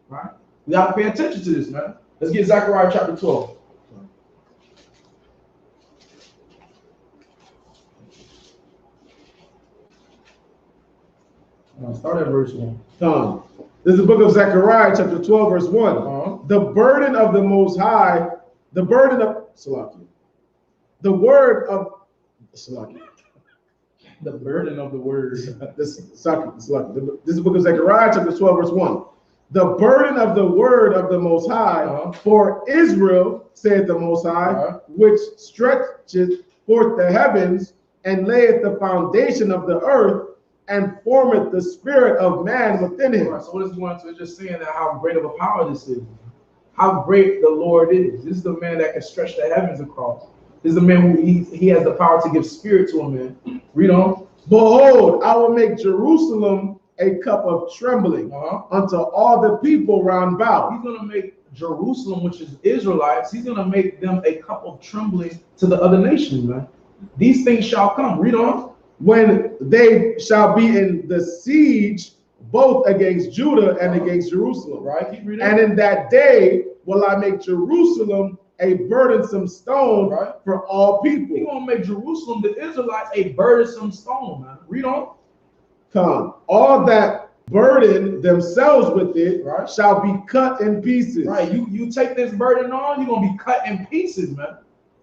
Right? We got to pay attention to this, man. Let's get Zechariah chapter 12. Start at verse 1. This is the book of Zechariah, chapter 12, verse 1. The burden of the Most High, the burden of Salakia. The word of Salakia. The burden of the word. This is the book of Zechariah, chapter 12, verse 1. The burden of the word of the Most High for Israel, saith the Most High, which stretcheth forth the heavens and layeth the foundation of the earth and formeth the spirit of man within him. So what is going to just saying that how great of a power this is, how great the Lord is. This is the man that can stretch the heavens across. This is the man who he has the power to give spirit to a man. Read on. Behold, I will make Jerusalem a cup of trembling unto all the people round about. He's going to make Jerusalem, which is Israelites, he's going to make them a cup of trembling to the other nations, man. These things shall come. Read on. When they shall be in the siege, both against Judah and against Jerusalem. Right. Keep reading. And in that day will I make Jerusalem a burdensome stone for all people. He's going to make Jerusalem, the Israelites, a burdensome stone, man. Read on. All that burden themselves with it shall be cut in pieces. Right. You take this burden on, you're going to be cut in pieces, man.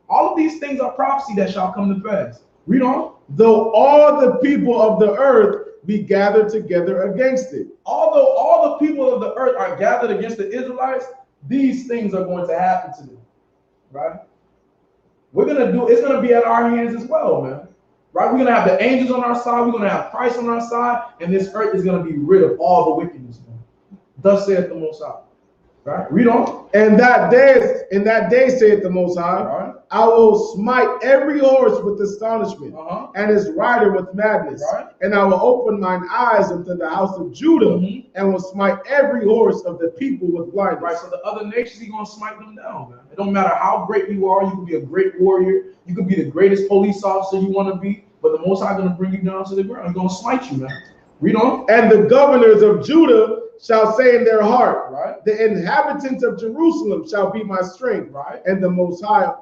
All of these things are prophecy that shall come to pass. Read on. Though all the people of the earth be gathered together against it. Although all the people of the earth are gathered against the Israelites, these things are going to happen to them. Right? It's going to be at our hands as well, man. Right? We're going to have the angels on our side. We're going to have Christ on our side. And this earth is going to be rid of all the wickedness, man. Thus saith the Most High. Right? Read on. In that day, saith the Most High, Right. I will smite every horse with astonishment, Uh-huh. and his rider with madness. Right. And I will open mine eyes unto the house of Judah, Mhm. and will smite every horse of the people with blindness. Right, so the other nations, he's gonna smite them down, man. It don't matter how great you are. You could be a great warrior. You could be the greatest police officer you want to be, but the Most High gonna bring you down to the ground. He's gonna smite you, man. Read on. And the governors of Judah shall say in their heart, Right. the inhabitants of Jerusalem shall be my strength, Right. and the Most High,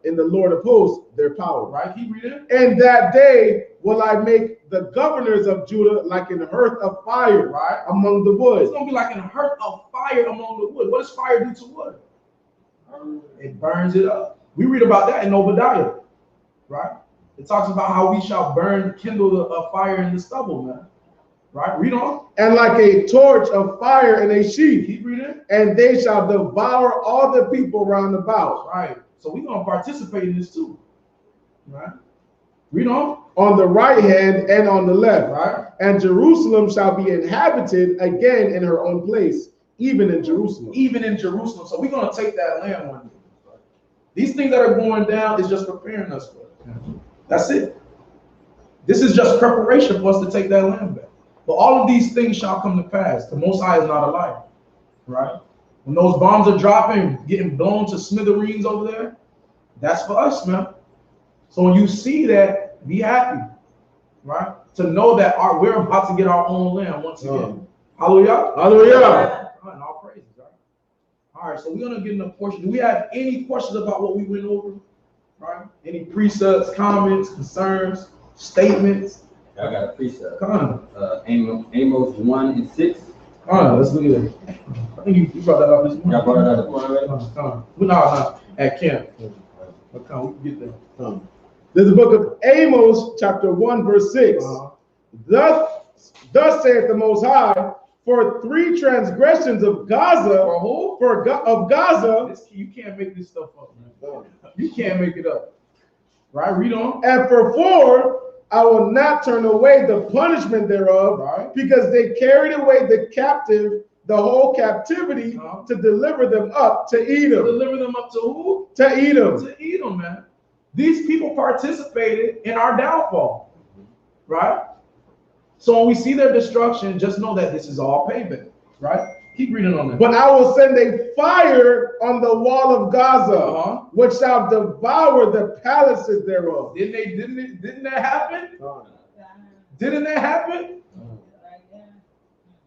in the Lord of hosts, their power. Right. Keep reading. And that day will I make the governors of Judah like an hearth of fire Right. among the It's woods. gonna be like a hearth of fire among the wood. What does fire do to wood? It burns it up. We read about that in Obadiah, right? It talks about how we shall kindle a fire in the stubble, man. Right? Read on. And like a torch of fire in a sheaf, Keep reading. and they shall devour all the people round about. Right. So we're gonna participate in this too. Right? Read on. On the right hand and on the left. Right. And Jerusalem shall be inhabited again in her own place, even in Jerusalem. Even in Jerusalem. So we're gonna take that land one day. These things that are going down is just preparing us for it. That's it. This is just preparation for us to take that land back. But all of these things shall come to pass. The Most High is not a liar, right? When those bombs are dropping, getting blown to smithereens over there, that's for us, man. So when you see that, be happy, right? To know that we're about to get our own land once again. Hallelujah. Hallelujah. And all praises, right? All right, so we're gonna get in a portion. Do we have any questions about what we went over? Right? Any precepts, comments, concerns, statements? I got a precept. Come on. Amos 1 and 6. Come on, let's look at it. I think you brought that up this morning. Y'all brought it up already? Come on. We're not at camp. But come on, we can get there. There's the book of Amos, chapter 1, verse 6. Thus saith the Most High, for 3 transgressions of Gaza, For who? of Gaza, You can't make this stuff up, man. You can't make it up. Right? Read on. and for 4, I will not turn away the punishment thereof, Right. because they carried away the captive, the whole captivity, to deliver them up to Edom. Deliver them up to who? To Edom. To Edom, man. These people participated in our downfall, right? So when we see their destruction, just know that this is all payback, right? Keep reading on that. But I will send a fire on the wall of Gaza, which shall devour the palaces thereof. Didn't that happen? Didn't that happen?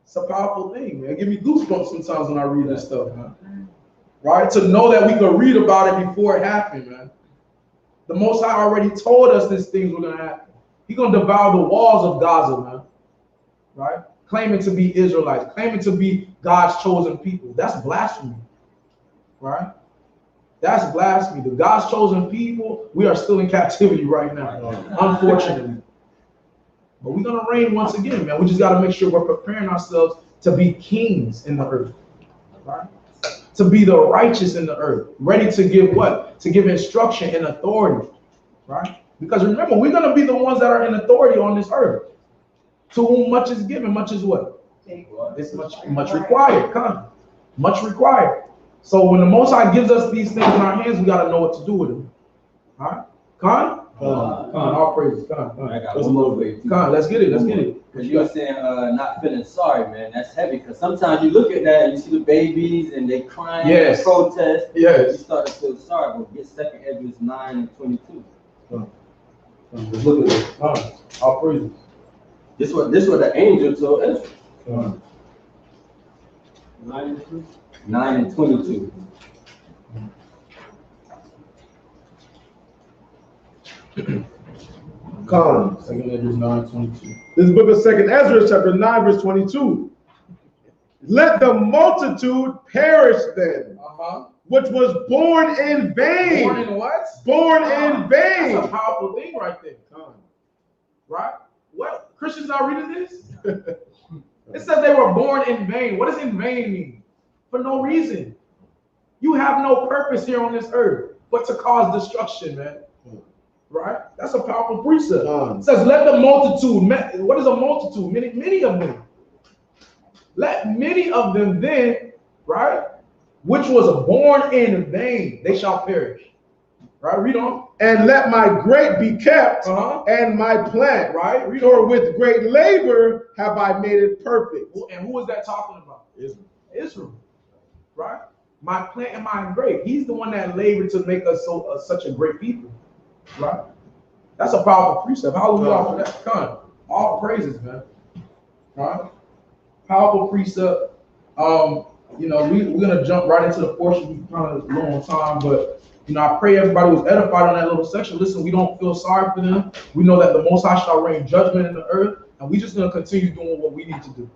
It's a powerful thing, man. Give me goosebumps sometimes when I read this stuff, man. Right? To know that we could read about it before it happened, man. The Most High already told us these things were gonna happen. He's gonna devour the walls of Gaza, man. Right? Claiming to be Israelites, claiming to be God's chosen people. That's blasphemy. Right? That's blasphemy. The God's chosen people, we are still in captivity right now, unfortunately. But we're gonna reign once again, man. We just gotta make sure we're preparing ourselves to be kings in the earth. Right? To be the righteous in the earth, ready to give what? To give instruction and authority, right? Because remember, we're going to be the ones that are in authority on this earth. To whom much is given, much is what? It's much required. Come, much required. So when the Most High gives us these things in our hands, we got to know what to do with them. All right? Come, all praises. Come. I got one more way. Come, let's get it. Let's get it. Because you were saying not feeling sorry, man. That's heavy. Because sometimes you look at that and you see the babies and they crying, Yes. and protest. Yes. You start to feel sorry. But get 2 Ezra 9 and 22. Let's look at it. All praises. This what the angel told Ezra. 9 and 22. Come. 2 Ezra 9:22. This is the book of 2 Ezra, chapter 9, verse 22. Let the multitude perish then, which was born in vain. Born in what? Born in vain. That's a powerful thing right there. Right? What? Christians not reading this? It says they were born in vain. What does in vain mean? For no reason. You have no purpose here on this earth but to cause destruction, man. Right? That's a powerful precept. It says, let the multitude, what is a multitude? Many of them. Let many of them then, right, which was born in vain, they shall perish. Right, read on. And let my grape be kept, and my plant. Right, read For on. with great labor have I made it perfect. And who is that talking about? Israel. Israel. Right? My plant and my grape. He's the one that labored to make us such a great people. Right? That's a powerful precept. Hallelujah for that. Come on. All praises, man. Right? Powerful precept. You know, we're gonna jump right into the portion. We kind of low on time, but you know, I pray everybody was edified on that little section. Listen, we don't feel sorry for them. We know that the Most High shall rain judgment in the earth, and we just gonna continue doing what we need to do.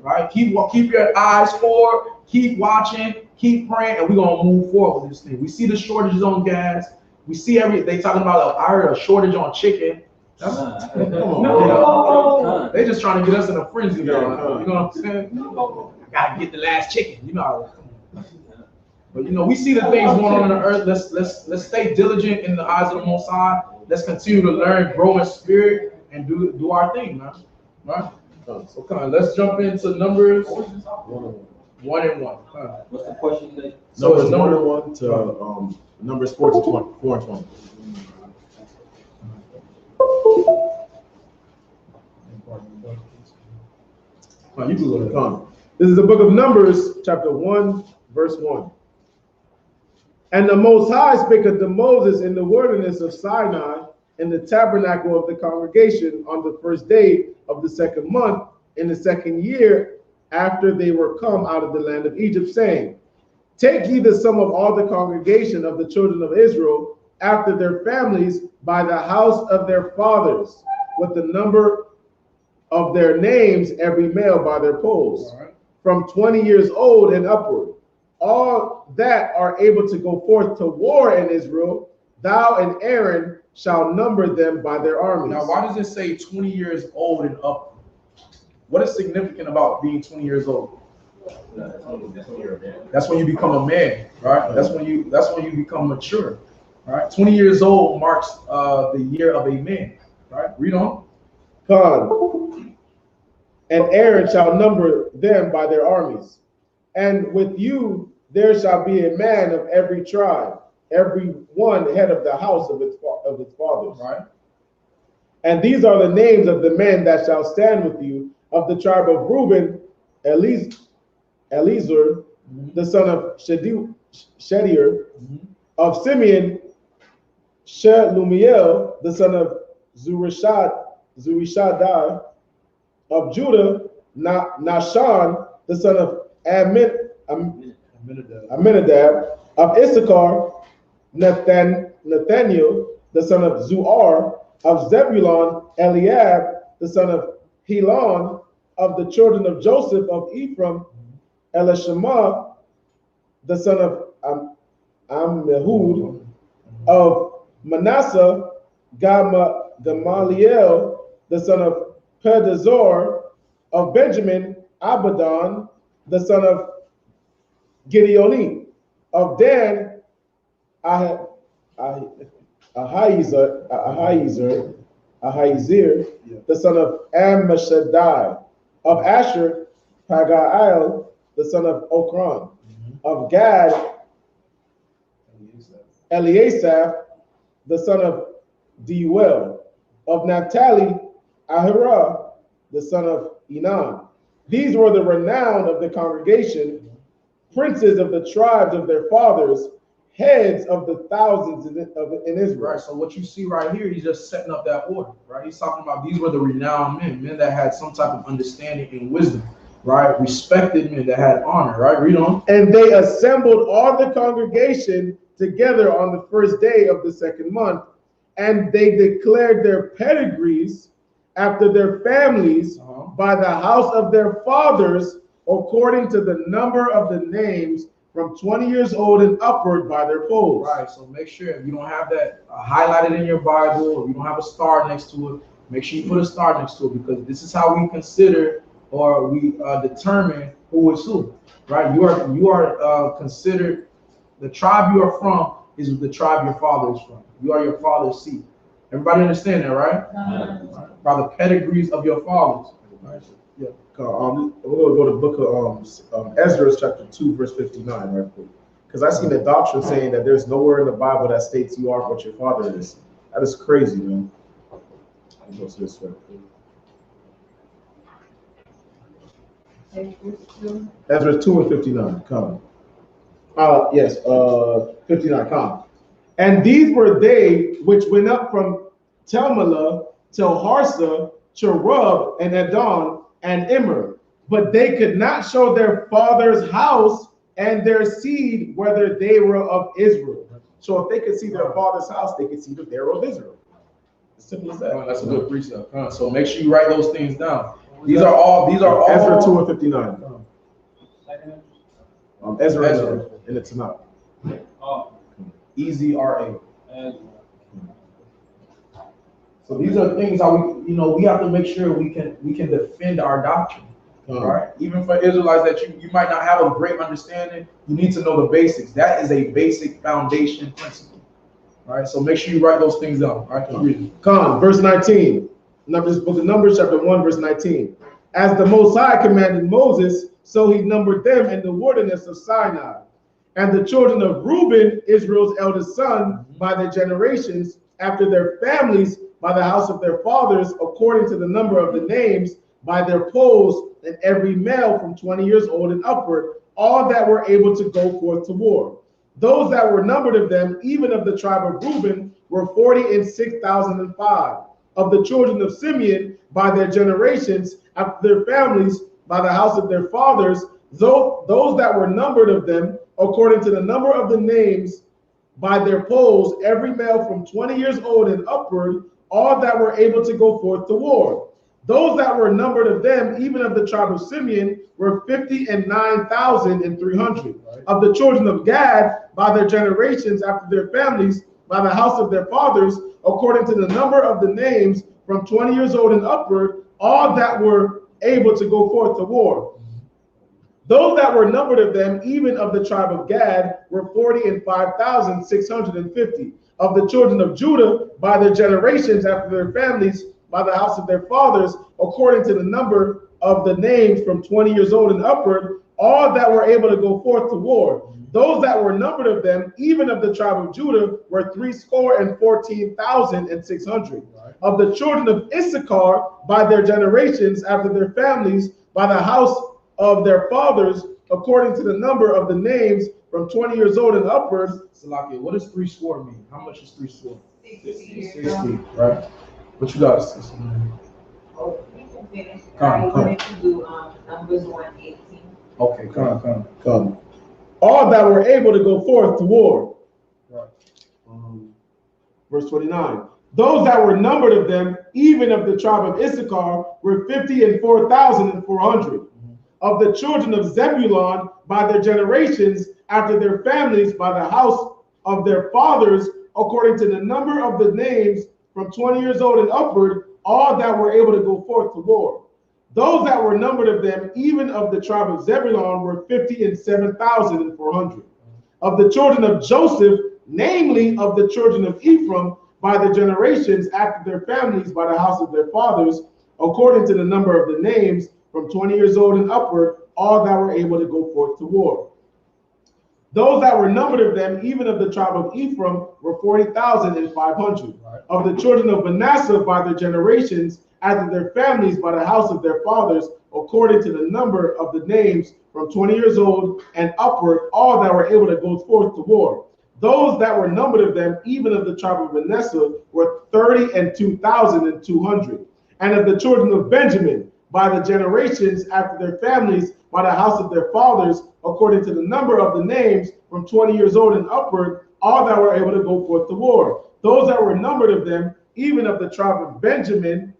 Right? Keep your eyes forward, keep watching, keep praying, and we're gonna move forward with this thing. We see the shortages on gas. We see they talking about. I heard a shortage on chicken. That's, No. they just trying to get us in a frenzy, you know what I'm saying? I gotta get the last chicken, you know. But you know, we see the things going on in the earth. Let's stay diligent in the eyes of the Most High. Let's continue to learn, grow in spirit, and do our thing, man. Right? So come on, let's jump into Numbers 1 and 1. What's the question today? So Numbers it's 1 and 1 to Numbers 4 and 20. You can go ahead. This is the book of Numbers, chapter 1, verse 1. And the Most High spake unto Moses in the wilderness of Sinai, in the tabernacle of the congregation, on the first day of the second month, in the second year after they were come out of the land of Egypt, saying, Take ye the sum of all the congregation of the children of Israel, after their families, by the house of their fathers, with the number of their names, every male by their polls, from 20 years old and upward. All that are able to go forth to war in Israel, thou and Aaron shall number them by their armies. Now, why does it say 20 years old and up? What is significant about being 20 years old? That's when you become a man, right? That's when you become mature, right? 20 years old marks the year of a man, right? Read on. Con. And Aaron shall number them by their armies. And with you there shall be a man of every tribe, every one head of the house of its fathers. Right. And these are the names of the men that shall stand with you. Of the tribe of Reuben, Eliezer, the son of Shedier. Of Simeon, Shelumiel, the son of Zurishadai. Of Judah, Nahshon, the son of Aminadab. Of Issachar, Nathaniel, the son of Zuar. Of Zebulon, Eliab, the son of Helon. Of the children of Joseph of Ephraim, Elishama, the son of Ammihud. Of Manasseh, Gamaliel, the son of Pedazor. Of Benjamin, Abaddon, the son of Gideoni. Of Dan, Ahiezer, the son of Ammishaddai. Of Asher, Pagael, the son of Okran. Of Gad, Eliasaph, the son of Deuel. Of Naphtali, Ahira, the son of Enan. These were the renown of the congregation, princes of the tribes of their fathers, heads of the thousands in Israel. Right. So what you see right here, he's just setting up that order, right? He's talking about these were the renowned men that had some type of understanding and wisdom, right? Respected men that had honor, right? Read on. And they assembled all the congregation together on the first day of the second month, and they declared their pedigrees after their families by the house of their fathers, according to the number of the names, from 20 years old and upward by their polls. Right, so make sure if you don't have that highlighted in your Bible, or you don't have a star next to it, make sure you put a star next to it, because this is how we consider or we determine who is who, right? You are considered, the tribe you are from is the tribe your father is from. You are your father's seed. Everybody understand that, right? By the pedigrees of your fathers. Right? Yeah. We're gonna go to the book of Ezra, chapter 2, verse 59, right quick. Because I seen a doctrine saying that there's nowhere in the Bible that states you are what your father is. That is crazy, man. I'll go to this right quick. Ezra 2 and 59, come. Yes, 59, come. And these were they which went up from Telmela till Harsa, Cherub, and Adon, and Immer. But they could not show their father's house and their seed, whether they were of Israel. So if they could see their father's house, they could see that they were of Israel. As simple as that. That's a good precept. So make sure you write those things down. These are all. Ezra 2 and 59. Ezra in the Tanakh. EZRA. So these are things how we have to make sure we can defend our doctrine. Right? Even for Israelites that you might not have a great understanding, you need to know the basics. That is a basic foundation principle. All right, so make sure you write those things down. All right, read it. Verse 19. Numbers, book of Numbers, chapter 1, verse 19. As the Most High commanded Moses, so he numbered them in the wilderness of Sinai. And the children of Reuben, Israel's eldest son, by their generations, after their families, by the house of their fathers, according to the number of the names, by their polls, and every male from 20 years old and upward, all that were able to go forth to war. Those that were numbered of them, even of the tribe of Reuben, were 46,005. Of the children of Simeon, by their generations, after their families, by the house of their fathers, those that were numbered of them, according to the number of the names, by their polls, every male from 20 years old and upward, all that were able to go forth to war. Those that were numbered of them, even of the tribe of Simeon, were 59,300. Right. Of the children of Gad, by their generations, after their families, by the house of their fathers, according to the number of the names, from 20 years old and upward, all that were able to go forth to war. Those that were numbered of them, even of the tribe of Gad, were 45,650. Of the children of Judah, by their generations, after their families, by the house of their fathers, according to the number of the names, from 20 years old and upward, all that were able to go forth to war. Those that were numbered of them, even of the tribe of Judah, were 314,600. Right. Of the children of Issachar, by their generations, after their families, by the house of their fathers, according to the number of the names, from 20 years old and upwards. Salakia, what does 3 score mean? How much is 3 score? 60. Right? What you got, sister? Oh, we can finish. Come. Wanted to do Numbers 1:18. Okay, come. All that were able to go forth to war. Right. Verse 29. Those that were numbered of them, even of the tribe of Issachar, were 54,400. Of the children of Zebulun, by their generations, after their families, by the house of their fathers, according to the number of the names, from 20 years old and upward, all that were able to go forth to war. Those that were numbered of them, even of the tribe of Zebulun, were 57,400. Of the children of Joseph, namely of the children of Ephraim, by their generations, after their families, by the house of their fathers, according to the number of the names, from 20 years old and upward, all that were able to go forth to war. Those that were numbered of them, even of the tribe of Ephraim, were 40,500. Right. Of the children of Manasseh, by their generations, after their families, by the house of their fathers, according to the number of the names, from 20 years old and upward, all that were able to go forth to war. Those that were numbered of them, even of the tribe of Manasseh, were 32,200. And of the children of Benjamin, by the generations, after their families, by the house of their fathers, according to the number of the names, from 20 years old and upward, all that were able to go forth to war. Those that were numbered of them, even of the tribe of Benjamin,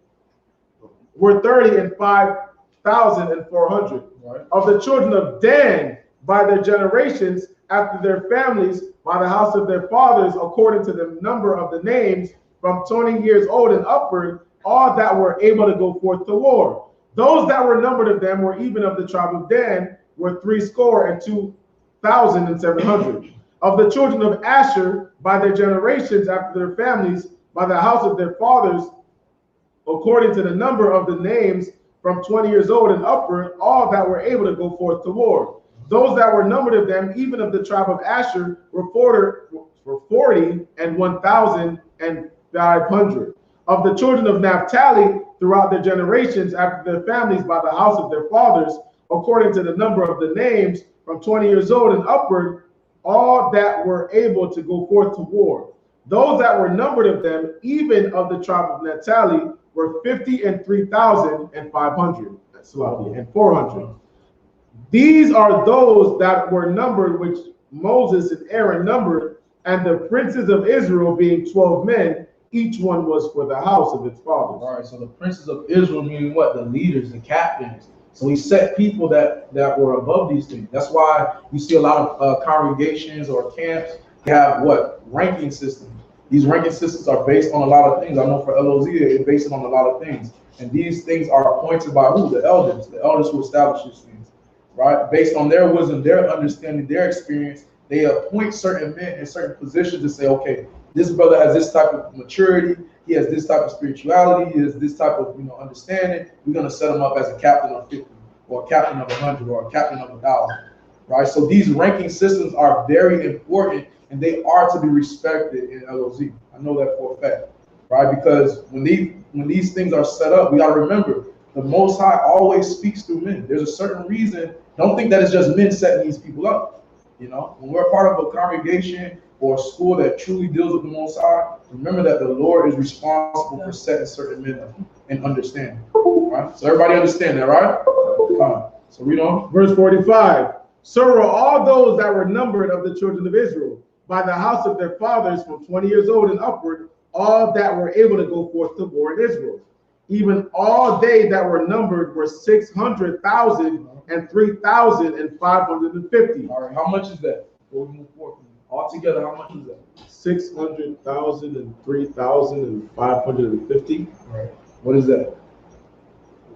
were 35,400. Right. Of the children of Dan, by their generations, after their families, by the house of their fathers, according to the number of the names, from 20 years old and upward, all that were able to go forth to war. Those that were numbered of them were even of the tribe of Dan, were 302,700. Of the children of Asher, by their generations, after their families, by the house of their fathers, according to the number of the names, from 20 years old and upward, all that were able to go forth to war. Those that were numbered of them, even of the tribe of Asher, were 40 and 1,500. Of the children of Naphtali, throughout their generations, after their families, by the house of their fathers, according to the number of the names, from 20 years old and upward, all that were able to go forth to war. Those that were numbered of them, even of the tribe of Naphtali, were 50 and 3,500, and 400. These are those that were numbered, which Moses and Aaron numbered, and the princes of Israel, being 12 men, each one was for the house of its fathers. All right, so the princes of Israel meaning what? The leaders, the captains. So he set people that were above these things. That's why you see a lot of congregations or camps have what? Ranking systems. These ranking systems are based on a lot of things. I know for LOZ, it's based on a lot of things. And these things are appointed by who? The elders who establish these things, right? Based on their wisdom, their understanding, their experience, they appoint certain men in certain positions to say, okay, this brother has this type of maturity, he has this type of spirituality, he has this type of understanding. We're going to set him up as a captain of 50 or a captain of 100 or a captain of 1,000, right? So these ranking systems are very important and they are to be respected in LOZ. I know that for a fact, right? Because when these things are set up, we got to remember the Most High always speaks through men. There's a certain reason. Don't think that it's just men setting these people up. When we're part of a congregation or a school that truly deals with the Most High, remember that the Lord is responsible for setting certain men up and understanding. Right? So everybody understand that, right? So read on. Verse 45. So were all those that were numbered of the children of Israel, by the house of their fathers, from 20 years old and upward, all that were able to go forth to war in Israel. Even all they that were numbered were 600,000 and 3,550. All right, how much is that? Before we move forward, altogether, how much is that? 600,000 and 3,550. Right. What is that?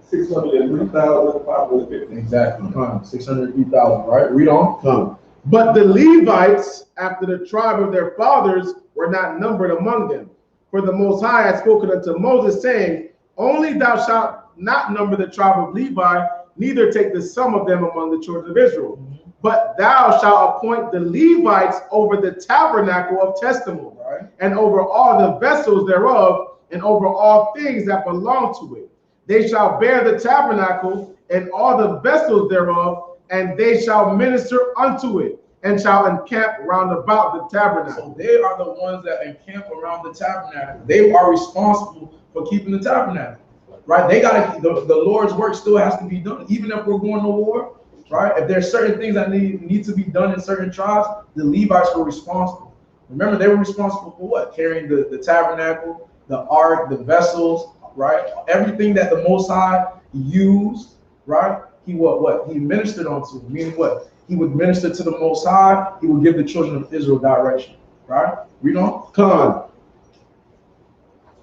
603,550. Exactly. 603,000. Right. Read on. But the Levites, after the tribe of their fathers, were not numbered among them. For the Most High had spoken unto Moses, saying, only thou shalt not number the tribe of Levi, neither take the sum of them among the children of Israel. But thou shalt appoint the Levites over the tabernacle of testimony, and over all the vessels thereof, and over all things that belong to it. They shall bear the tabernacle and all the vessels thereof, and they shall minister unto it, and shall encamp round about the tabernacle. So they are the ones that encamp around the tabernacle. They are responsible for keeping the tabernacle, right? They got the Lord's work still has to be done, even if we're going to war, right? If there's certain things that need to be done in certain tribes, the Levites were responsible. Remember, they were responsible for what? Carrying the tabernacle, the ark, the vessels, right? Everything that the Most High used, right? He he ministered unto, meaning what? He would minister to the Most High. He would give the children of Israel direction, right? Read on.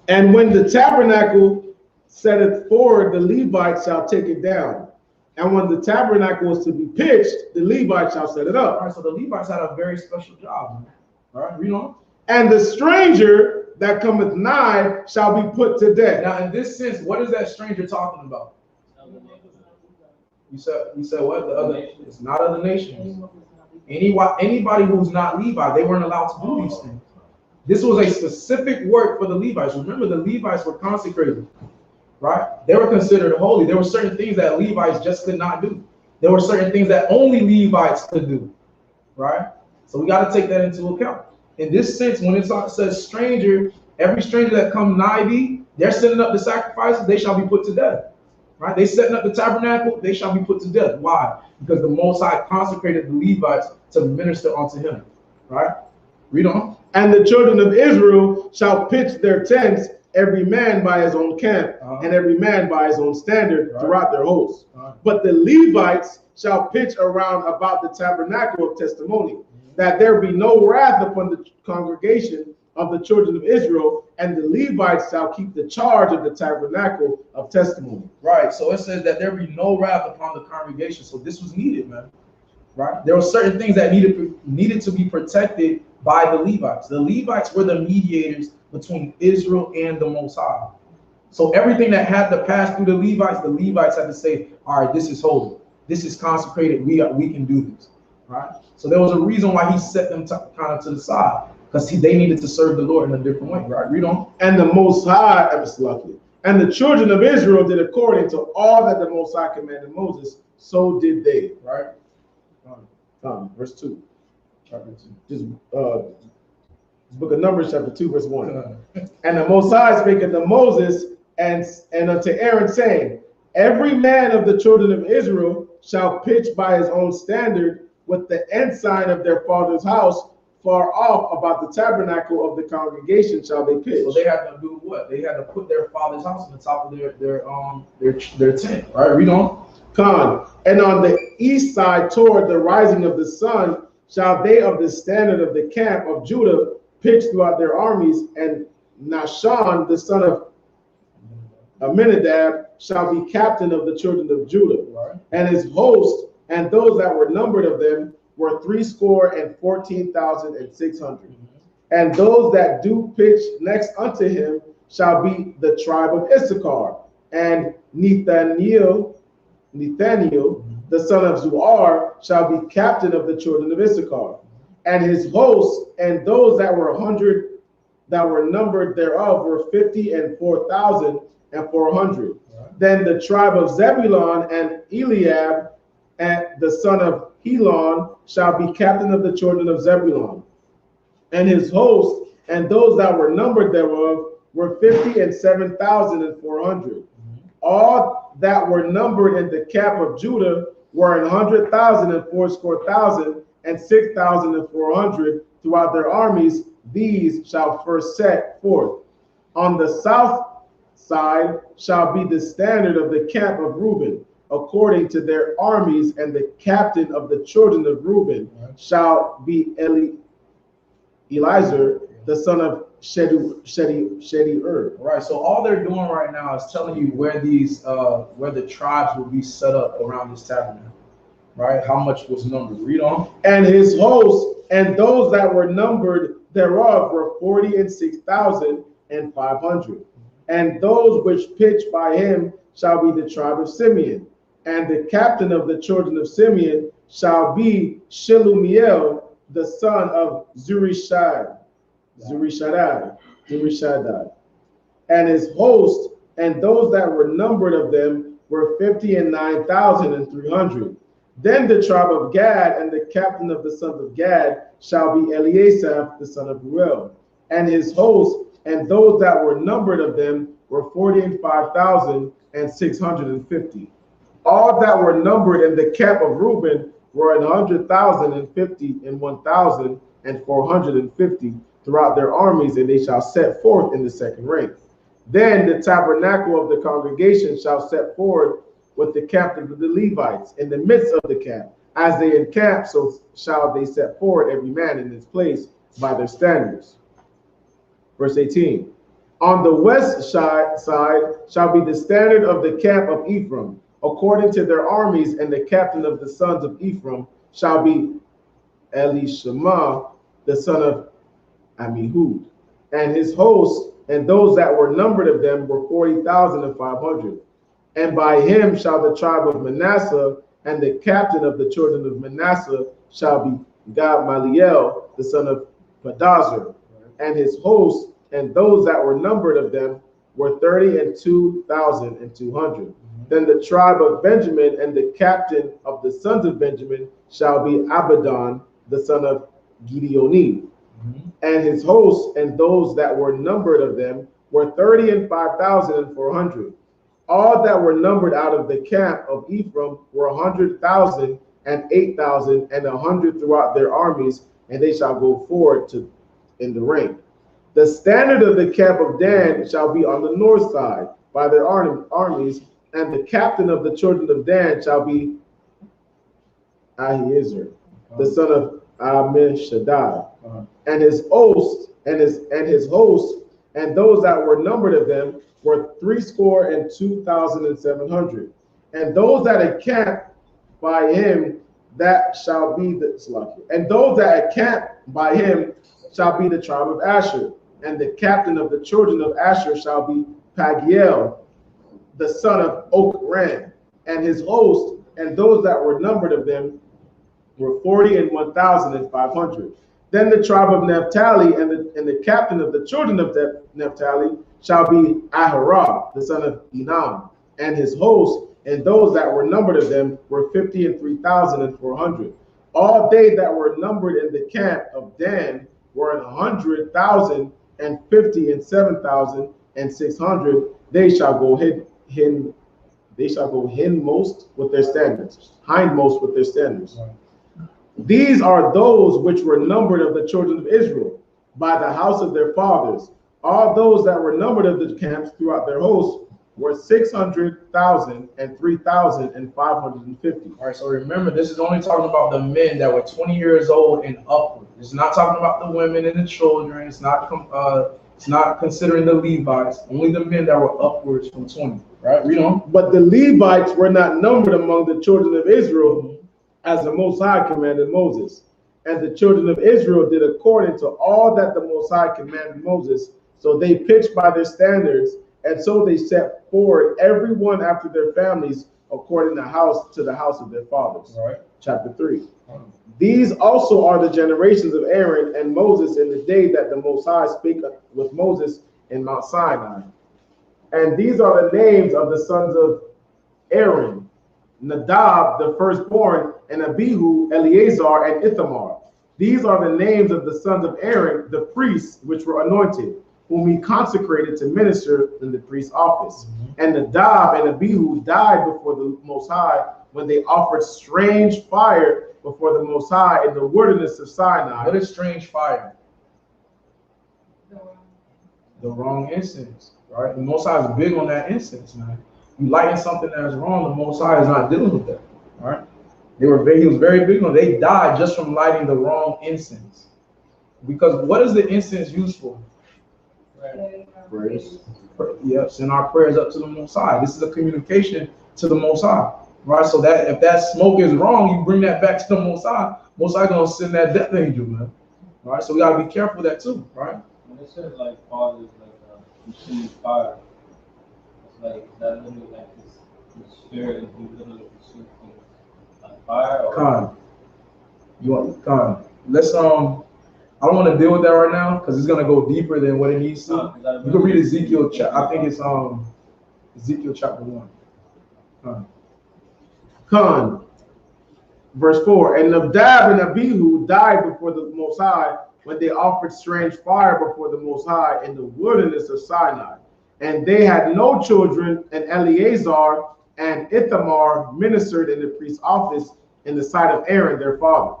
And when the tabernacle setteth forward, the Levites shall take it down. And when the tabernacle is to be pitched, the Levites shall set it up. All right, so the Levites had a very special job. All right, read on. And the stranger that cometh nigh shall be put to death. Now, in this sense, what is that stranger talking about? You said what? The other? It's not other nations. Anybody who's not Levi, they weren't allowed to do these things. This was a specific work for the Levites. Remember, the Levites were consecrated, right? They were considered holy. There were certain things that Levites just could not do. There were certain things that only Levites could do, right? So we got to take that into account. In this sense, when it says stranger, every stranger that come nigh thee, they're setting up the sacrifices, they shall be put to death. Right? They setting up the tabernacle, they shall be put to death. Why? Because the Most High consecrated the Levites to minister unto him. Right? Read on. And the children of Israel shall pitch their tents, every man by his own camp, and every man by his own standard throughout their hosts. But the Levites shall pitch around about the tabernacle of testimony, that there be no wrath upon the congregation of the children of Israel, and the Levites shall keep the charge of the tabernacle of testimony. Right. So it says that there be no wrath upon the congregation. So this was needed, man. Right. There were certain things that needed to be protected by the Levites. The Levites were the mediators between Israel and the Most High. So everything that had to pass through the Levites had to say, all right, this is holy. This is consecrated. We can do this, right? So there was a reason why he set them kind of to the side, because they needed to serve the Lord in a different way, right? Read on. And the Most High, and the children of Israel did according to all that the Most High commanded Moses, so did they. Right? Verse 2. Chapter 2. Just book of Numbers, chapter 2, verse 1. And the Most High spake unto Moses and unto Aaron, saying, every man of the children of Israel shall pitch by his own standard with the ensign of their father's house far off about the tabernacle of the congregation shall they pitch. So they had to do what? They had to put their father's house on the top of their tent. Right? Read on. And on the east side toward the rising of the sun shall they of the standard of the camp of Judah pitch throughout their armies, and Nahshon, the son of Amminadab, shall be captain of the children of Judah. Right. And his host and those that were numbered of them were 14,600. And those that do pitch next unto him shall be the tribe of Issachar. And Nathaniel, the son of Zuar, shall be captain of the children of Issachar. And his hosts and those that were 100 that were numbered thereof were 50 and 4,400. Right. Then the tribe of Zebulun and Eliab and the son of Helon shall be captain of the children of Zebulun. And his host and those that were numbered thereof were 50 and 7,400. All that were numbered in the camp of Judah were 100,000 and 4,000 and 6,400 throughout their armies. These shall first set forth. On the south side shall be the standard of the camp of Reuben, according to their armies, and the captain of the children of Reuben shall be Eliezer, the son of Shedi-ur. Right. So all they're doing right now is telling you where the tribes will be set up around this tabernacle. Right? How much was numbered? Read on. And his hosts and those that were numbered thereof were 46,500. And those which pitch by him shall be the tribe of Simeon. And the captain of the children of Simeon shall be Shelumiel, the son of Zurishaddai. And his host and those that were numbered of them were 59,300. Then the tribe of Gad and the captain of the sons of Gad shall be Eliasaph, the son of Ruel. And his host and those that were numbered of them were 45,650. All that were numbered in the camp of Reuben were 100,050 and 1,450 throughout their armies, and they shall set forth in the second rank. Then the tabernacle of the congregation shall set forward with the captains of the Levites in the midst of the camp. As they encamp, so shall they set forward every man in his place by their standards. Verse 18. On the west side shall be the standard of the camp of Ephraim, according to their armies, and the captain of the sons of Ephraim shall be Elishama, the son of Amihud. And his hosts and those that were numbered of them were 40,500. And by him shall the tribe of Manasseh, and the captain of the children of Manasseh shall be Gamaliel, the son of Pedazur. And his hosts and those that were numbered of them were 32,200. Then the tribe of Benjamin and the captain of the sons of Benjamin shall be Abaddon, the son of Gideoni. And his hosts and those that were numbered of them were 35,400. All that were numbered out of the camp of Ephraim were 100,000 and 8,000 and 100 throughout their armies, and they shall go forward in the rank. The standard of the camp of Dan shall be on the north side by their armies, and the captain of the children of Dan shall be Ahiezer, the son of Ammishaddai. And his hosts and his hosts and those that were numbered of them were 62,700. And those that encamp by him shall be the tribe of Asher. And the captain of the children of Asher shall be Pagiel, the son of Okran, and his host, and those that were numbered of them were 41,500. Then the tribe of Naphtali and the captain of the children of Naphtali shall be Aharab, the son of Enam, and his host, and those that were numbered of them were 53,400. All they that were numbered in the camp of Dan were 100,000 and 50 and 7,600. They shall go hindmost with their standards, hindmost with their standards. These are those which were numbered of the children of Israel by the house of their fathers. All those that were numbered of the camps throughout their hosts were 600,000 and 3,550. All right, so remember, this is only talking about the men that were 20 years old and upward. It's not talking about the women and the children. It's not considering the Levites. Only the men that were upwards from 20. Right? Read on. But the Levites were not numbered among the children of Israel, as the Most High commanded Moses. And the children of Israel did according to all that the Most High commanded Moses. So they pitched by their standards, and so they set forward every one after their families, according to the house of their fathers. All right. Chapter 3. These also are the generations of Aaron and Moses in the day that the Most High spake with Moses in Mount Sinai. And these are the names of the sons of Aaron: Nadab, the firstborn, and Abihu, Eleazar, and Ithamar. These are the names of the sons of Aaron, the priests, which were anointed, whom he consecrated to minister in the priest's office. And Nadab and Abihu died before the Most High when they offered strange fire before the Most High in the wilderness of Sinai. What is strange fire? The wrong incense, right? The Most High is big on that incense, man. You lighting something that is wrong, the Most High is not dealing with that. All right. He was very big on. They died just from lighting the wrong incense. Because what is the incense used for? Prayers. Yep, send our prayers up to the Most High. This is a communication to the Most High. Right? So that if that smoke is wrong, you bring that back to the Most High. Most High gonna send that death angel, man. All right. So we gotta be careful with that too, right? When it says like fathers, like consuming fire, it's like that literally like this spirit is literally consuming things like fire or Let's I don't want to deal with that right now because it's gonna go deeper than what it needs to. You can read Ezekiel. I think it's Ezekiel chapter 1. Verse 4. And Nadab and Abihu died before the Most High when they offered strange fire before the Most High in the wilderness of Sinai. And they had no children, and Eleazar and Ithamar ministered in the priest's office in the sight of Aaron their father.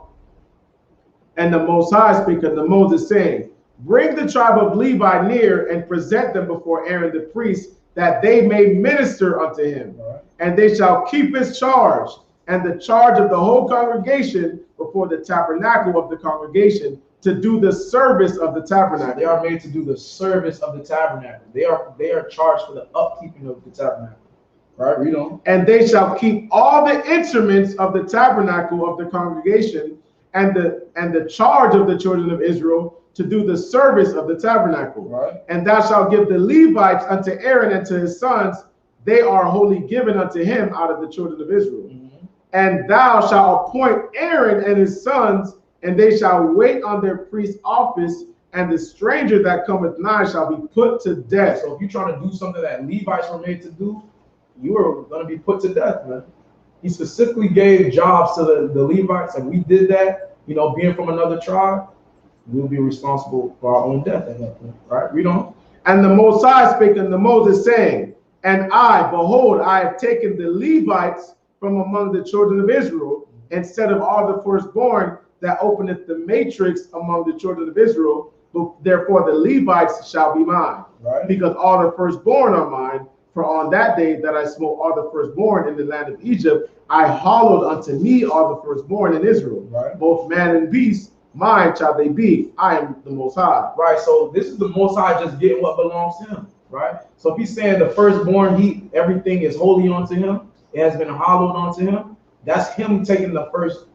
And the Most High spake unto Moses, saying, Bring the tribe of Levi near and present them before Aaron the priest, that they may minister unto him. Right. And they shall keep his charge and the charge of the whole congregation before the tabernacle of the congregation to do the service of the tabernacle. So they are made to do the service of the tabernacle. They are charged for the upkeeping of the tabernacle. Right, read on. And they shall keep all the instruments of the tabernacle of the congregation and the charge of the children of Israel to do the service of the tabernacle. Right. And thou shalt give the Levites unto Aaron and to his sons. They are wholly given unto him out of the children of Israel. And thou shalt appoint Aaron and his sons, and they shall wait on their priest's office, and the stranger that cometh nigh shall be put to death. So if you're trying to do something that Levites were made to do, you are going to be put to death, man. He specifically gave jobs to the Levites, and we did that, being from another tribe, we'll be responsible for our own death at that point, right? Read on. And the Most High spake unto Moses, saying, And I, behold, I have taken the Levites from among the children of Israel, instead of all the firstborn that openeth the matrix among the children of Israel. Therefore the Levites shall be mine, right? Because all the firstborn are mine. For on that day that I smote all the firstborn in the land of Egypt, I hallowed unto me all the firstborn in Israel. Right. Both man and beast, mine shall they be. I am the Most High. Right. So this is the Most High just getting what belongs to him. Right. So if he's saying the firstborn, everything is holy unto him. It has been hallowed unto him. That's him taking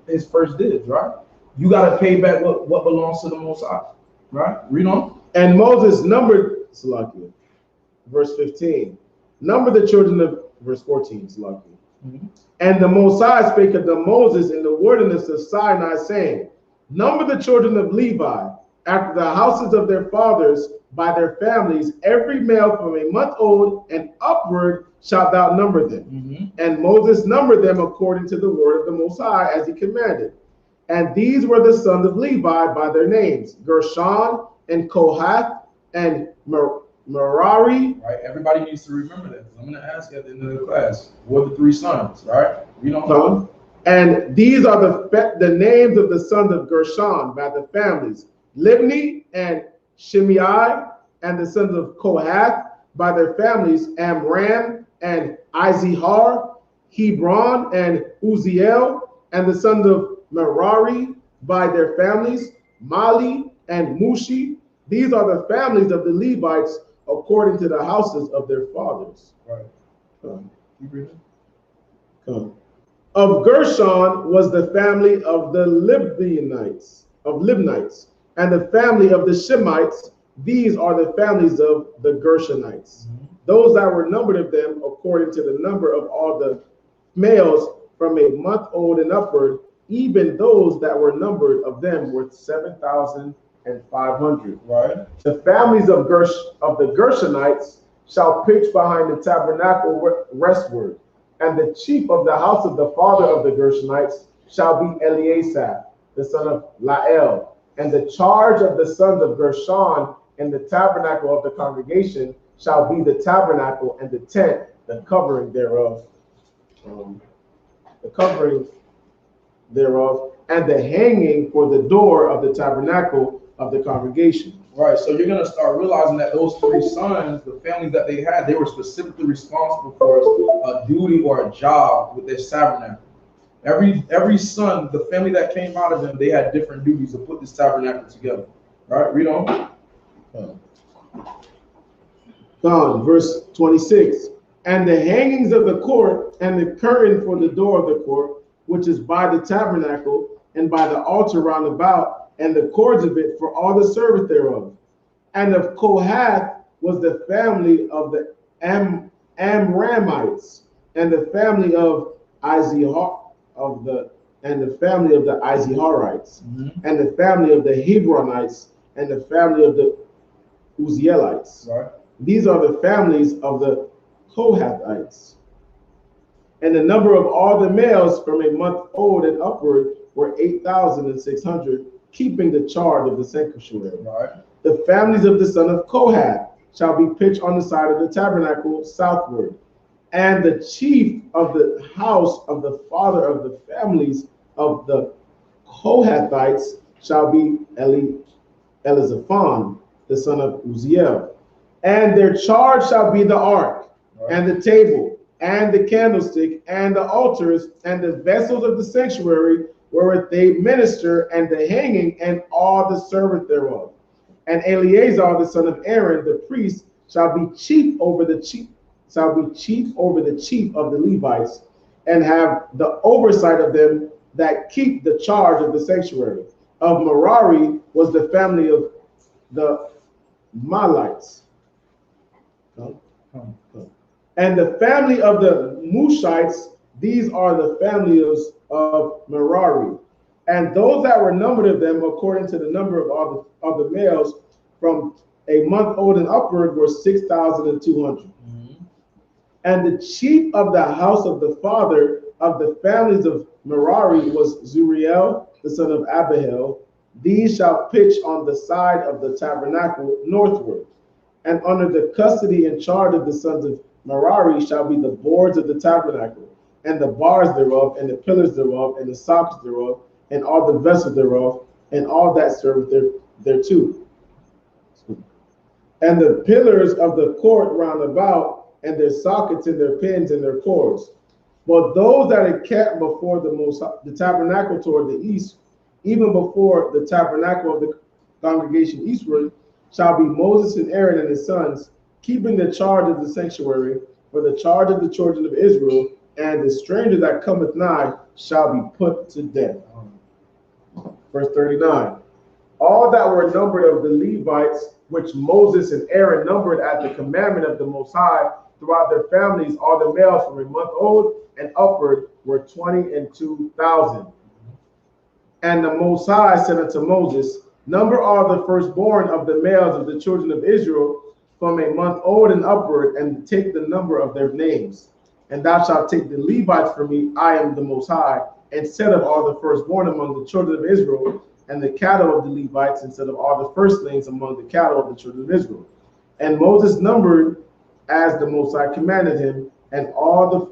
his first dibs. Right. You got to pay back what belongs to the Most High. Right. Read on. And Moses numbered Salakia. verse 15. Number the children of, verse 14, it's lucky. Mhm. And the Most High spake unto Moses in the wilderness of Sinai, saying, Number the children of Levi, after the houses of their fathers, by their families, every male from a month old and upward shalt thou number them. Mhm. And Moses numbered them according to the word of the Most High, as he commanded. And these were the sons of Levi by their names, Gershon and Kohath and Merari. Right? Everybody needs to remember that. I'm going to ask you at the end of the class, what are the three sons, right? We don't know. And these are the names of the sons of Gershon by the families, Libni and Shimei, and the sons of Kohath by their families, Amram and Izihar, Hebron and Uziel, and the sons of Merari by their families, Mali and Mushi. These are the families of the Levites according to the houses of their fathers. Right. Keep reading. Of Gershon was the family of the Libnites, and the family of the Shemites. These are the families of the Gershonites. Mhm. Those that were numbered of them, according to the number of all the males from a month old and upward, even those that were numbered of them were 7,500. Right. The families of the Gershonites shall pitch behind the tabernacle westward, and the chief of the house of the father of the Gershonites shall be Eleazar, the son of Lael. And the charge of the sons of Gershon in the tabernacle of the congregation shall be the tabernacle and the tent, the covering thereof. And the hanging for the door of the tabernacle of the congregation. Right. So you're going to start realizing that those three sons, the families that they had, they were specifically responsible for a duty or a job with this tabernacle. Every son, the family that came out of them, they had different duties to put this tabernacle together. Right? Read on. Verse 26. And the hangings of the court and the curtain for the door of the court, which is by the tabernacle and by the altar round about, and the cords of it for all the service thereof. And of Kohath was the family of the Amramites, and the family of Izihar and the family of the Iziharites, and the family of the Hebronites, and the family of the Uzielites. Right. These are the families of the Kohathites. And the number of all the males from a month old and upward were 8,600, keeping the charge of the sanctuary. Right. The families of the son of Kohath shall be pitched on the side of the tabernacle southward. And the chief of the house of the father of the families of the Kohathites shall be Elizaphan, the son of Uziel. And their charge shall be the ark, and the table, and the candlestick, and the altars, and the vessels of the sanctuary, wherewith they minister, and the hanging, and all the service thereof. And Eleazar, the son of Aaron, the priest, shall be chief over the chief of the Levites, and have the oversight of them that keep the charge of the sanctuary. Of Merari was the family of the Malites. And the family of the Mushites, these are the families of Merari. And those that were numbered of them, according to the number of all the males, from a month old and upward, were 6,200. And the chief of the house of the father of the families of Merari was Zuriel, the son of Abihail. These shall pitch on the side of the tabernacle northward. And under the custody and charge of the sons of Merari shall be the boards of the tabernacle, and the bars thereof, and the pillars thereof, and the sockets thereof, and all the vessels thereof, and all that serve thereto. And the pillars of the court round about, and their sockets and their pins and their cords. But those that are kept before the tabernacle toward the east, even before the tabernacle of the congregation eastward, shall be Moses and Aaron and his sons, keeping the charge of the sanctuary for the charge of the children of Israel, and the stranger that cometh nigh shall be put to death. Verse 39. All that were numbered of the Levites which Moses and Aaron numbered at the commandment of the Most High throughout their families, all the males from a month old and upward were 22,000. And the Most High said unto Moses, number all the firstborn of the males of the children of Israel from a month old and upward, and take the number of their names. And thou shalt take the Levites for me, I am the Most High, instead of all the firstborn among the children of Israel, and the cattle of the Levites instead of all the firstlings among the cattle of the children of Israel. And Moses numbered as the Most High commanded him, and all the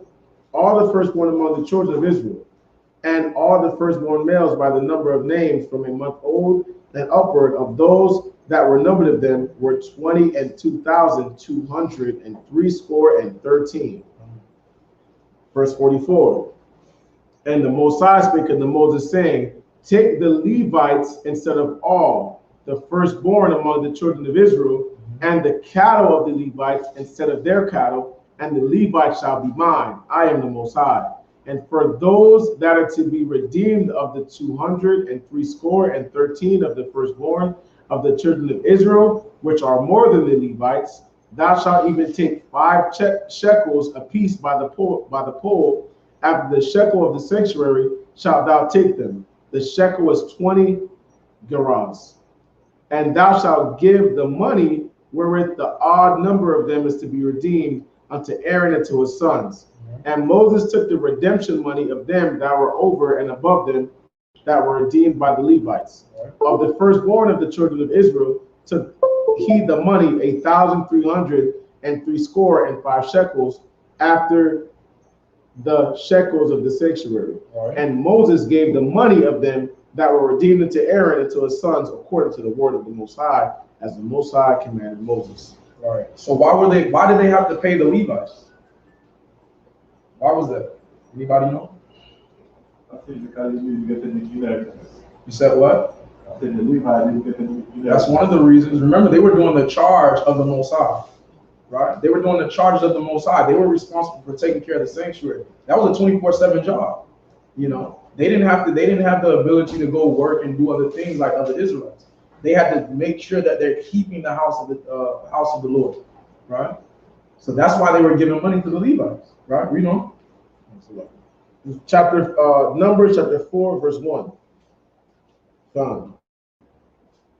firstborn among the children of Israel, and all the firstborn males by the number of names from a month old and upward of those that were numbered of them were 22,213. Verse 44. And the Most High spake unto Moses, saying, take the Levites instead of all the firstborn among the children of Israel, and the cattle of the Levites instead of their cattle, and the Levites shall be mine. I am the Most High. And for those that are to be redeemed of the 213 of the firstborn of the children of Israel, which are more than the Levites, thou shalt even take 5 shekels apiece by the pole. After the shekel of the sanctuary shalt thou take them. The shekel was 20 gerahs. And thou shalt give the money wherewith the odd number of them is to be redeemed unto Aaron and to his sons. And Moses took the redemption money of them that were over and above them that were redeemed by the Levites. Of the firstborn of the children of Israel took he the money 1,365 shekels after the shekels of the sanctuary. And Moses gave the money of them that were redeemed unto Aaron and to his sons according to the word of the Most High, as the Most High commanded Moses. All right. So why did they have to pay the Levites? Why was that? Anybody know? I think because you need to get the inheritance. You said what? I think the Levi didn't get the inheritance. That's one of the reasons. Remember, they were doing the charge of the Most High, right? They were doing the charges of the Most High. They were responsible for taking care of the sanctuary. That was a 24/7 job. You know, they didn't have the ability to go work and do other things like other Israelites. They had to make sure that they're keeping the house of the Lord, right? So that's why they were giving money to the Levites, right? We know. Numbers chapter 4, verse 1. Done.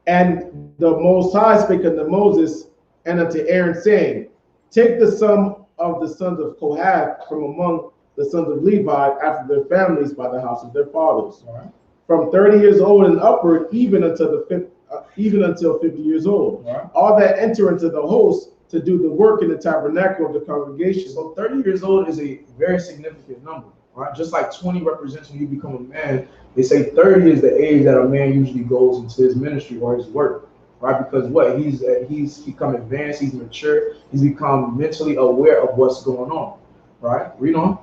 And the Most High spake unto Moses and unto Aaron, saying, take the sum of the sons of Kohath from among the sons of Levi after their families by the house of their fathers, from 30 years old and upward, even until 50 years old. All that enter into the host to do the work in the tabernacle of the congregation. So 30 years old is a very significant number, right? Just like 20 represents when you become a man, they say 30 is the age that a man usually goes into his ministry or his work, right? Because what? He's become advanced, he's mature, he's become mentally aware of what's going on, right? Read on.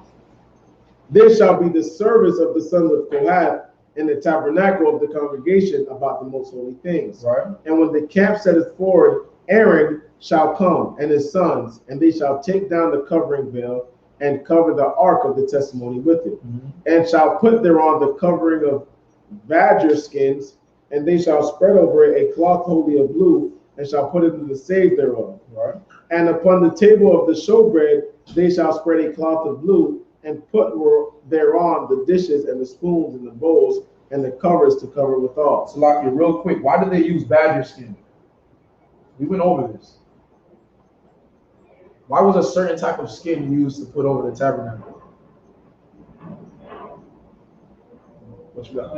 This shall be the service of the sons of Kohath in the tabernacle of the congregation about the most holy things. Right. And when the camp setteth forward, Aaron shall come and his sons, and they shall take down the covering veil and cover the ark of the testimony with it, and shall put thereon the covering of badger skins, and they shall spread over it a cloth wholly of blue, and shall put it in the save thereof. Right. And upon the table of the showbread they shall spread a cloth of blue, and put thereon the dishes and the spoons and the bowls and the covers to cover withal. So, like, real quick, why did they use badger skin? We went over this. Why was a certain type of skin used to put over the tabernacle? What you got?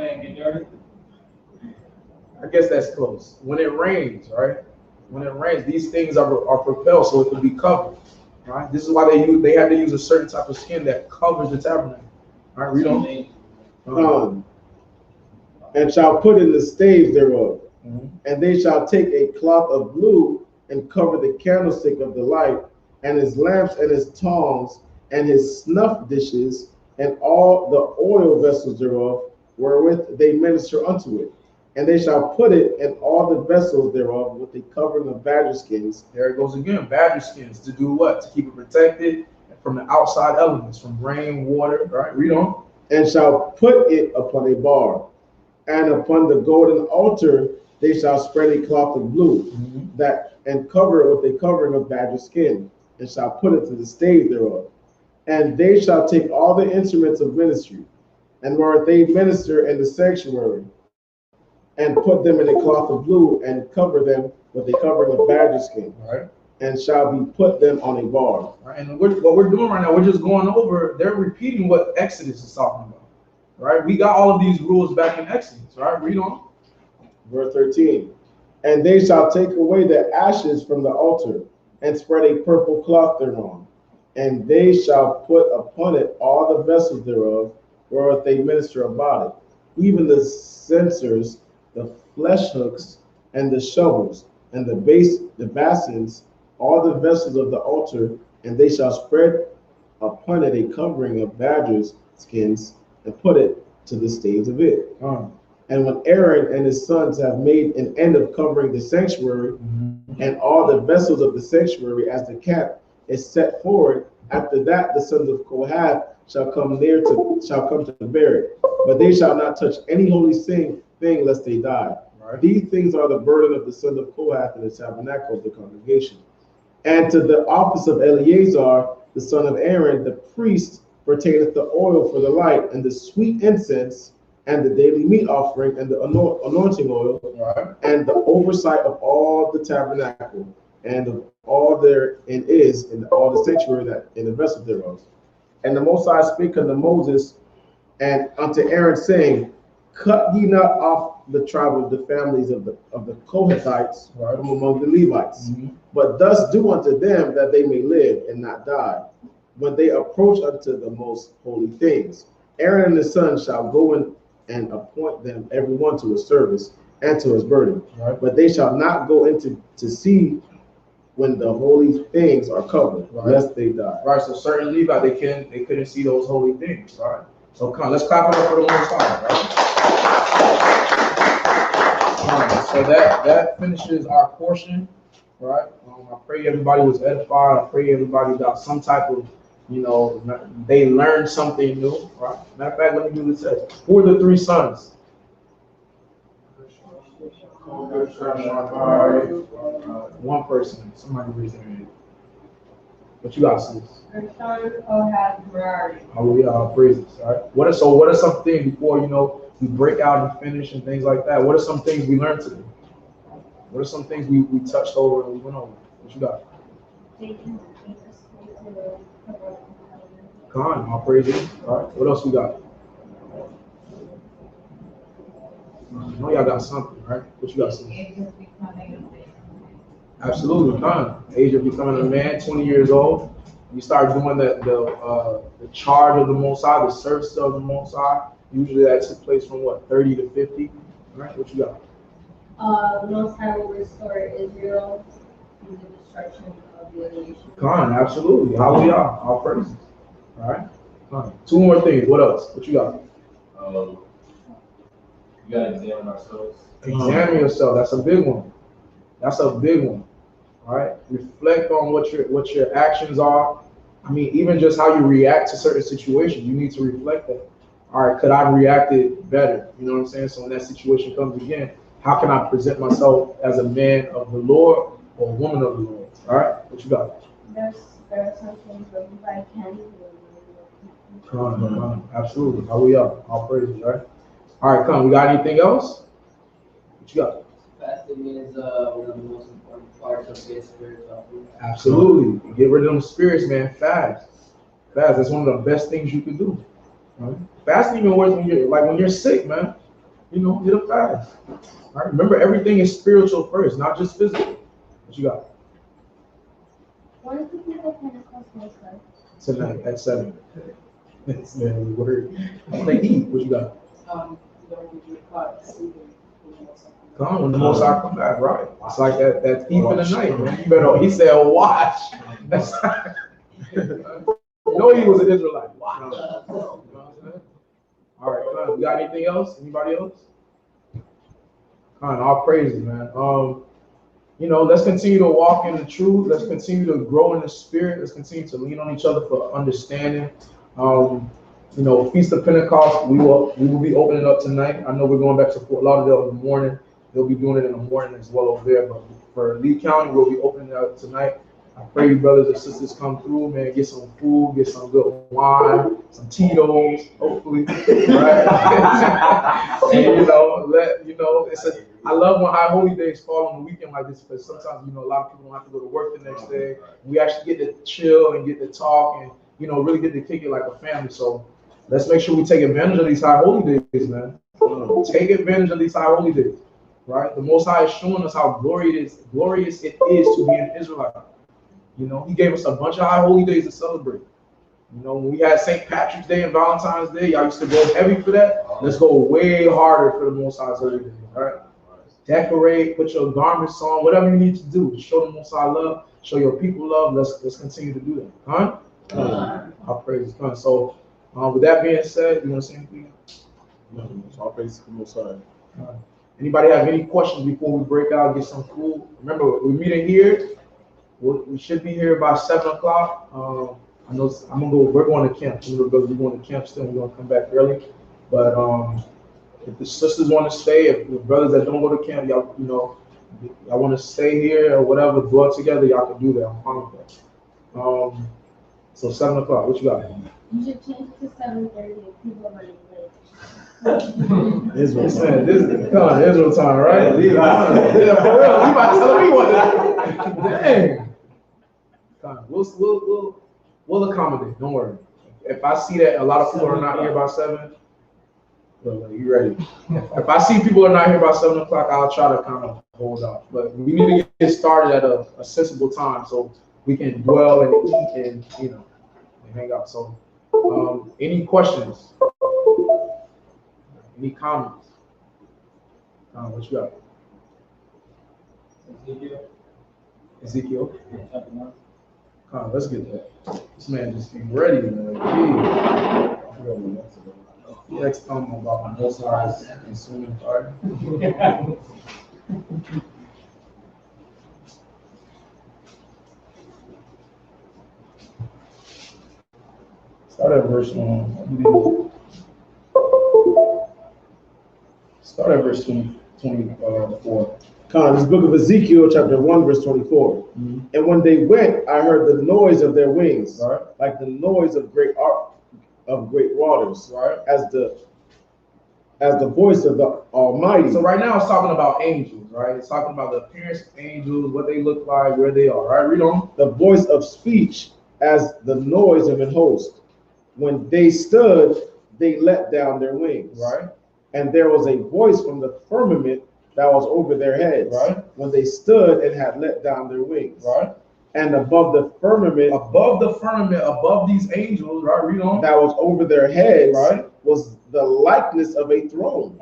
I guess that's close. When it rains, right? When it rains, these things are propelled so it can be covered. Right? This is why they had to use a certain type of skin that covers the tabernacle. All right, read on. And shall put in the staves thereof, and they shall take a cloth of blue and cover the candlestick of the light, and his lamps and his tongs and his snuff dishes and all the oil vessels thereof, wherewith they minister unto it. And they shall put it in all the vessels thereof with a covering of badger skins. There it goes again, badger skins. To do what? To keep it protected from the outside elements, from rain, water. Right? Read on. And shall put it upon a bar, and upon the golden altar they shall spread a cloth of blue, that and cover it with a covering of badger skin, and shall put it to the stave thereof. And they shall take all the instruments of ministry, and where they minister in the sanctuary, and put them in a cloth of blue, and cover them with a covering of badger skin, Right. and shall be put them on a bar. Right. And what we're doing right now, we're just going over, they're repeating what Exodus is talking about. Right? We got all of these rules back in Exodus, right? Read on. Verse 13. And they shall take away the ashes from the altar, and spread a purple cloth thereon. And they shall put upon it all the vessels thereof, whereof they minister about it, even the censers, the flesh hooks, and the shovels, and the basins, all the vessels of the altar, and they shall spread upon it a covering of badgers' skins, and put it to the staves of it. And when Aaron and his sons have made an end of covering the sanctuary, and all the vessels of the sanctuary as the cap is set forward, after that the sons of Kohath shall come to bear it. But they shall not touch any holy thing lest they die. Right. These things are the burden of the sons of Kohath in the tabernacle of the congregation. And to the office of Eleazar, the son of Aaron, the priest, pertaineth the oil for the light, and the sweet incense, and the daily meat offering, and the anointing oil, right, and the oversight of all the tabernacle, and of all therein is in all the sanctuary that in the vessel thereof. And the Most High spake unto Moses and unto Aaron, saying, cut ye not off the tribe of the families of the Kohathites, right, from among the Levites, but thus do unto them that they may live and not die, when they approach unto the most holy things. Aaron and his sons shall go in and appoint them every one to his service and to his burden. Right. But they shall not go into to see when the holy things are covered, right, lest they die. Right. So certain Levi, they couldn't see those holy things. Right. So come on, let's clap it up for the Most High. Right. So that finishes our portion. Right. I pray everybody was edified. I pray everybody got some type of, they learned something new, right? Matter of fact, let me do this. Who are the three sons? One person. Somebody raise their hand. What you got, sis? Hallelujah, all praises. All right. What are some things before we break out and finish and things like that? What are some things we learned today? What are some things we touched over and we went over? What you got? Come on, all praises. All right. What else we got? I know y'all got something, right? What you got? Something? Absolutely, come on. Age of becoming a man, 20 years old. You start doing the charge of the Most High, the service of the Most High. Usually that took place from 30 to 50. All right, what you got? The Most High will restore Israel through the destruction of the other nations. Come on, absolutely. Hallelujah. All praises. All right. Come on. Two more things. What else? What you got? You gotta examine ourselves. Examine yourself. That's a big one. That's a big one. All right. Reflect on what your actions are. I mean, even just how you react to certain situations, you need to reflect that. All right, could I have reacted better? You know what I'm saying? So when that situation comes again, how can I present myself as a man of the Lord or a woman of the Lord? All right, what you got? There are some things where you can do. Come on. Absolutely. Hallelujah. All praises, right? All right, come. We got anything else? What you got? Fasting is one of the most important parts of getting spiritual. Absolutely. Get rid of them spirits, man. Fast. That's one of the best things you can do. Right? Fasting even works when you're sick, man. Get a fast. All right. Remember, everything is spiritual first, not just physical. What you got? What is the people Pentecost like? Tonight at 7. That's the word. They eat. What you got? Come on, when the Most High come back, right? It's like that thief in the night, man. You better. He said, "Watch." That's he was an Israelite. Watch. All right, come on. We got anything else? Anybody else? Come on, all praises, man. Let's continue to walk in the truth. Let's continue to grow in the spirit. Let's continue to lean on each other for understanding. Feast of Pentecost, we will be opening up tonight. I know we're going back to Fort Lauderdale in the morning. they'll be doing it in the morning as well over there. But for Lee County, we'll be opening up tonight. I pray you brothers and sisters come through, man. Get some food, get some good wine, some Tito's, hopefully, right? And I love when high holy days fall on the weekend like this, because sometimes a lot of people don't have to go to work the next day. We actually get to chill and get to talk and really get to kick it like a family. So let's make sure we take advantage of these high holy days, man. Take advantage of these high holy days, right? The Most High is showing us how glorious it is to be an Israelite. He gave us a bunch of high holy days to celebrate. When we had St. Patrick's Day and Valentine's Day, y'all used to go heavy for that. Let's go way harder for the Most High's holy day, all right? Decorate, put your garments on, whatever you need to do to show the Most High love, show your people love. Let's continue to do that, huh? Our praise, huh? So, with that being said, you want to say anything? Our praise to the Most High. Anybody have any questions before we break out, get some food? Remember, we're meeting here. We should be here by 7 o'clock. I know we're going to camp. We're going to camp still. We're going to come back early. But if the sisters want to stay, if the brothers that don't go to camp, y'all want to stay here or whatever, dwell together, y'all can do that. I'm fine with that. So 7 o'clock, what you got? You should change it to 7:30 if people are running late. Israel time, right? Yeah, for real. You about to tell me what? Dang. We'll accommodate. Don't worry. If I see that a lot of people are not here by 7, you ready? If I see people are not here by 7 o'clock, I'll try to kind of hold out. But we need to get started at a sensible time so we can dwell and eat and and hang out. So, any questions? Any comments? What you got? Ezekiel. Let's get that. This man just be ready, man. Next time about my Most High's consuming fire. Start at verse 1. Start at verse 24. This book of Ezekiel, chapter 1, verse 24. Mm-hmm. And when they went, I heard the noise of their wings, right, like the noise of great waters, right, as the voice of the Almighty. So right now it's talking about angels, right? It's talking about the appearance of angels, what they look like, where they are, right? Read on. The voice of speech as the noise of an host. When they stood, they let down their wings, right? And there was a voice from the firmament that was over their heads, right, when they stood and had let down their wings, right? And above the firmament, above these angels, right? Read on. That was over their heads, right, was the likeness of a throne,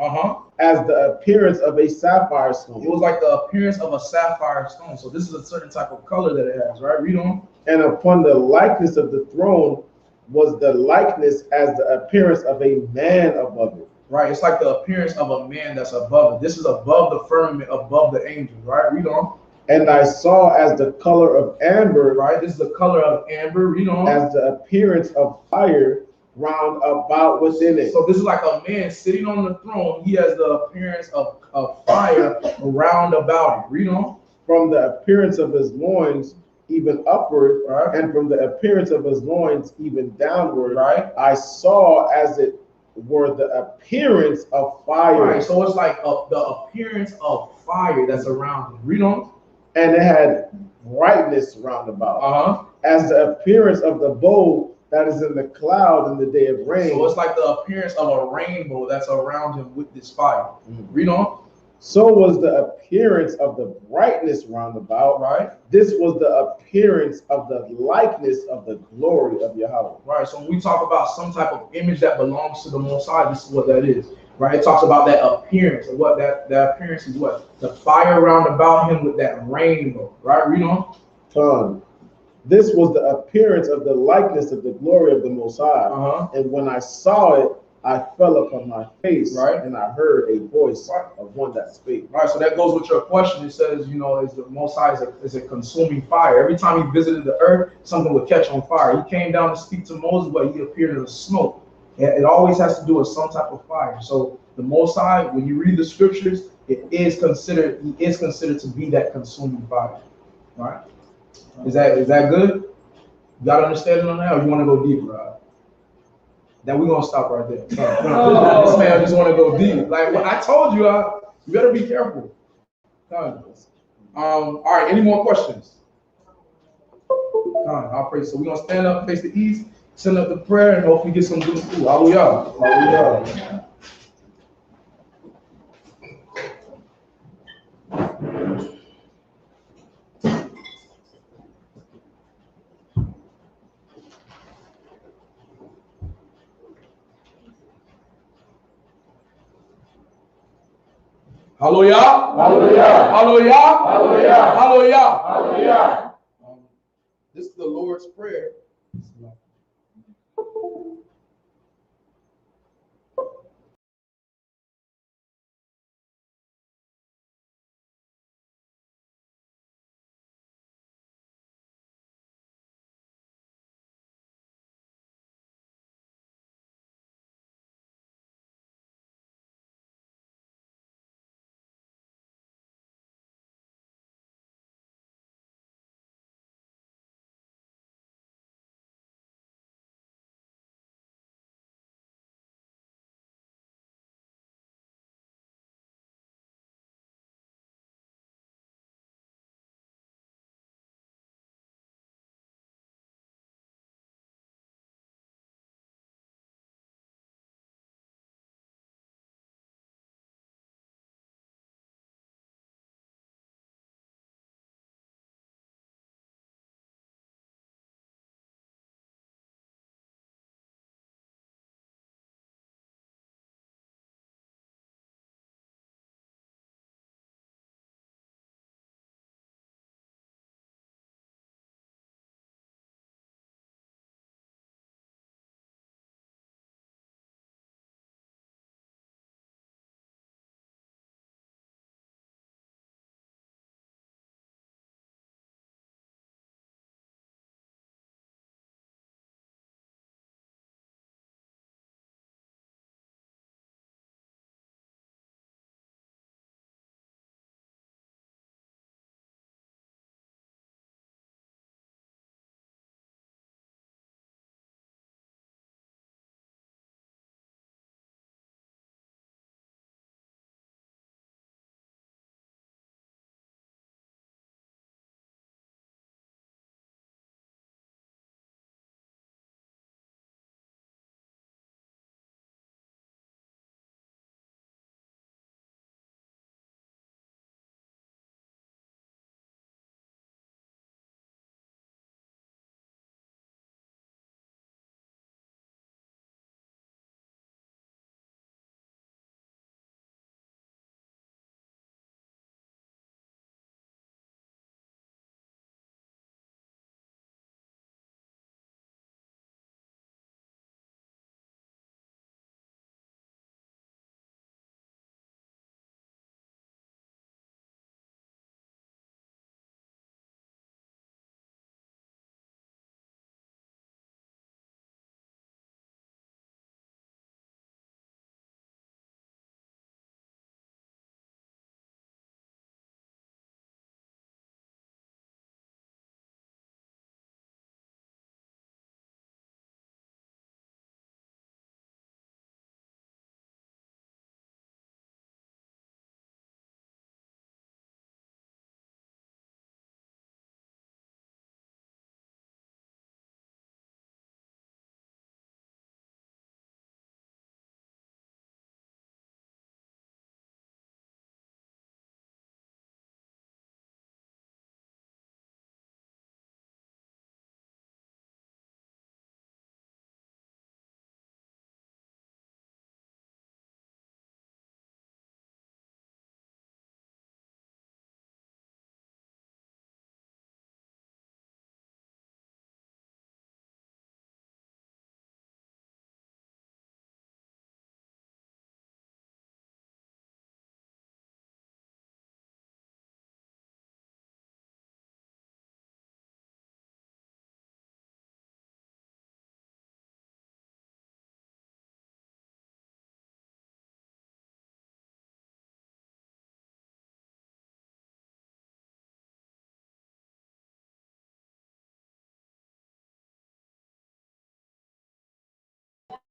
as the appearance of a sapphire stone. It was like the appearance of a sapphire stone. So this is a certain type of color that it has, right? Read on. And upon the likeness of the throne was the likeness as the appearance of a man above it. Right, it's like the appearance of a man that's above it. This is above the firmament, above the angels, right? Read on. And I saw as the color of amber, right? This is the color of amber. Read on. As the appearance of fire round about within it. So this is like a man sitting on the throne. He has the appearance of fire round about it. Read on. From the appearance of his loins even upward, right, and from the appearance of his loins even downward, right, I saw as it were the appearance of fire. Right, so it's like the appearance of fire that's around him. Read on. And it had brightness round about, as the appearance of the bow that is in the cloud in the day of rain. So it's like the appearance of a rainbow that's around him with this fire. Read on. So was the appearance of the brightness round about, right? This was the appearance of the likeness of the glory of Yahweh. Right, so when we talk about some type of image that belongs to the Most High, this is what that is, right? It talks about that appearance, and what that appearance is what? The fire round about him with that rainbow, right? Read on. This was the appearance of the likeness of the glory of the Most High. And when I saw it, I fell upon my face, right, and I heard a voice of one that spake. Right, so that goes with your question. It says, is the Most High is a consuming fire. Every time he visited the earth, something would catch on fire. He came down to speak to Moses, but he appeared in the smoke. It always has to do with some type of fire. So the Most High, when you read the scriptures, he is considered to be that consuming fire. Right? Is that good? You got understanding on that, or you want to go deeper? That we're gonna stop right there. No. This man just want to go deep. Like what I told you, you better be careful. All right, any more questions? I'll pray. So we're gonna stand up, face the east, send up the prayer, and hopefully get some good food. Hallelujah. Hallelujah. Hallelujah. Hallelujah. Hallelujah. Hallelujah. Hallelujah. Hallelujah. This is the Lord's Prayer.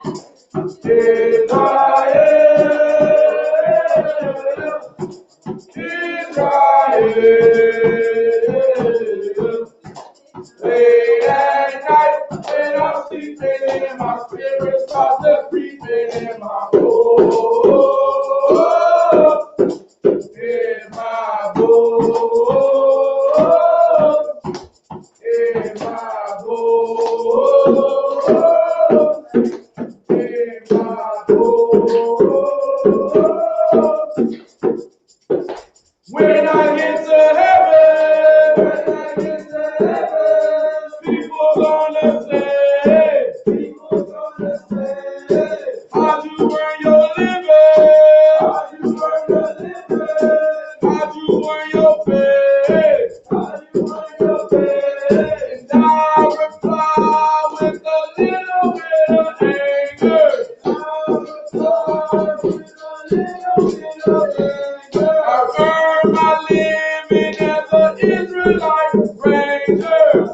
Late at night, when I'm sleeping and my spirit starts to creeping in my boat. In my boat. In my boat. In my boat. When I get to heaven, people gonna say, how'd you earn your living? How'd you earn your living? How'd you earn your pay? How'd you earn your pay? And I reply with a little bit of anger. I reply with a little bit of anger. I earned my living as an Israelite ranger.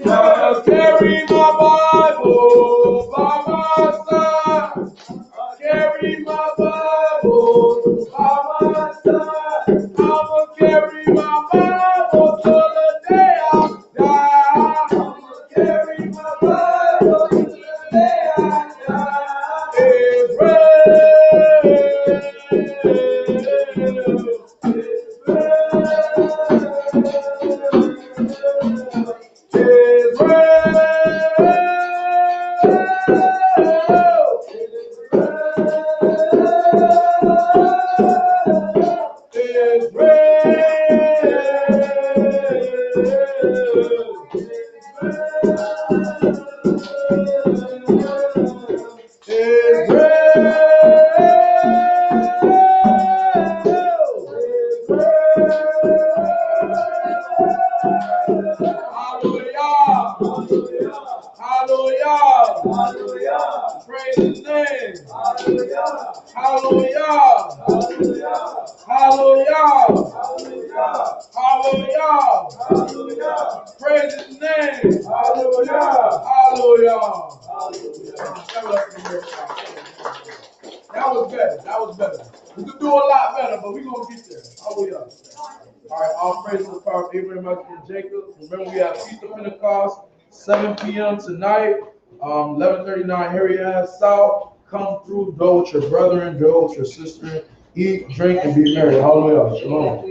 I carry my Bible by my side. I carry my Bible by my side. I'ma carry my Bible till the day I die. I'ma carry my Bible till the day I die. Hallelujah. Praise his name. Hallelujah. Hallelujah. Hallelujah. Praise his name. Hallelujah. That was better. We could do a lot better, but we're going to get there. Hallelujah. All right, all praise to the power of Abraham, Isaac, and Jacob. Remember, we have Feast of Pentecost, 7 p.m. tonight, 1139 Harry Ave South. Come through, go with your brethren, go with your sister, eat, drink, and be merry. Hallelujah. Shalom.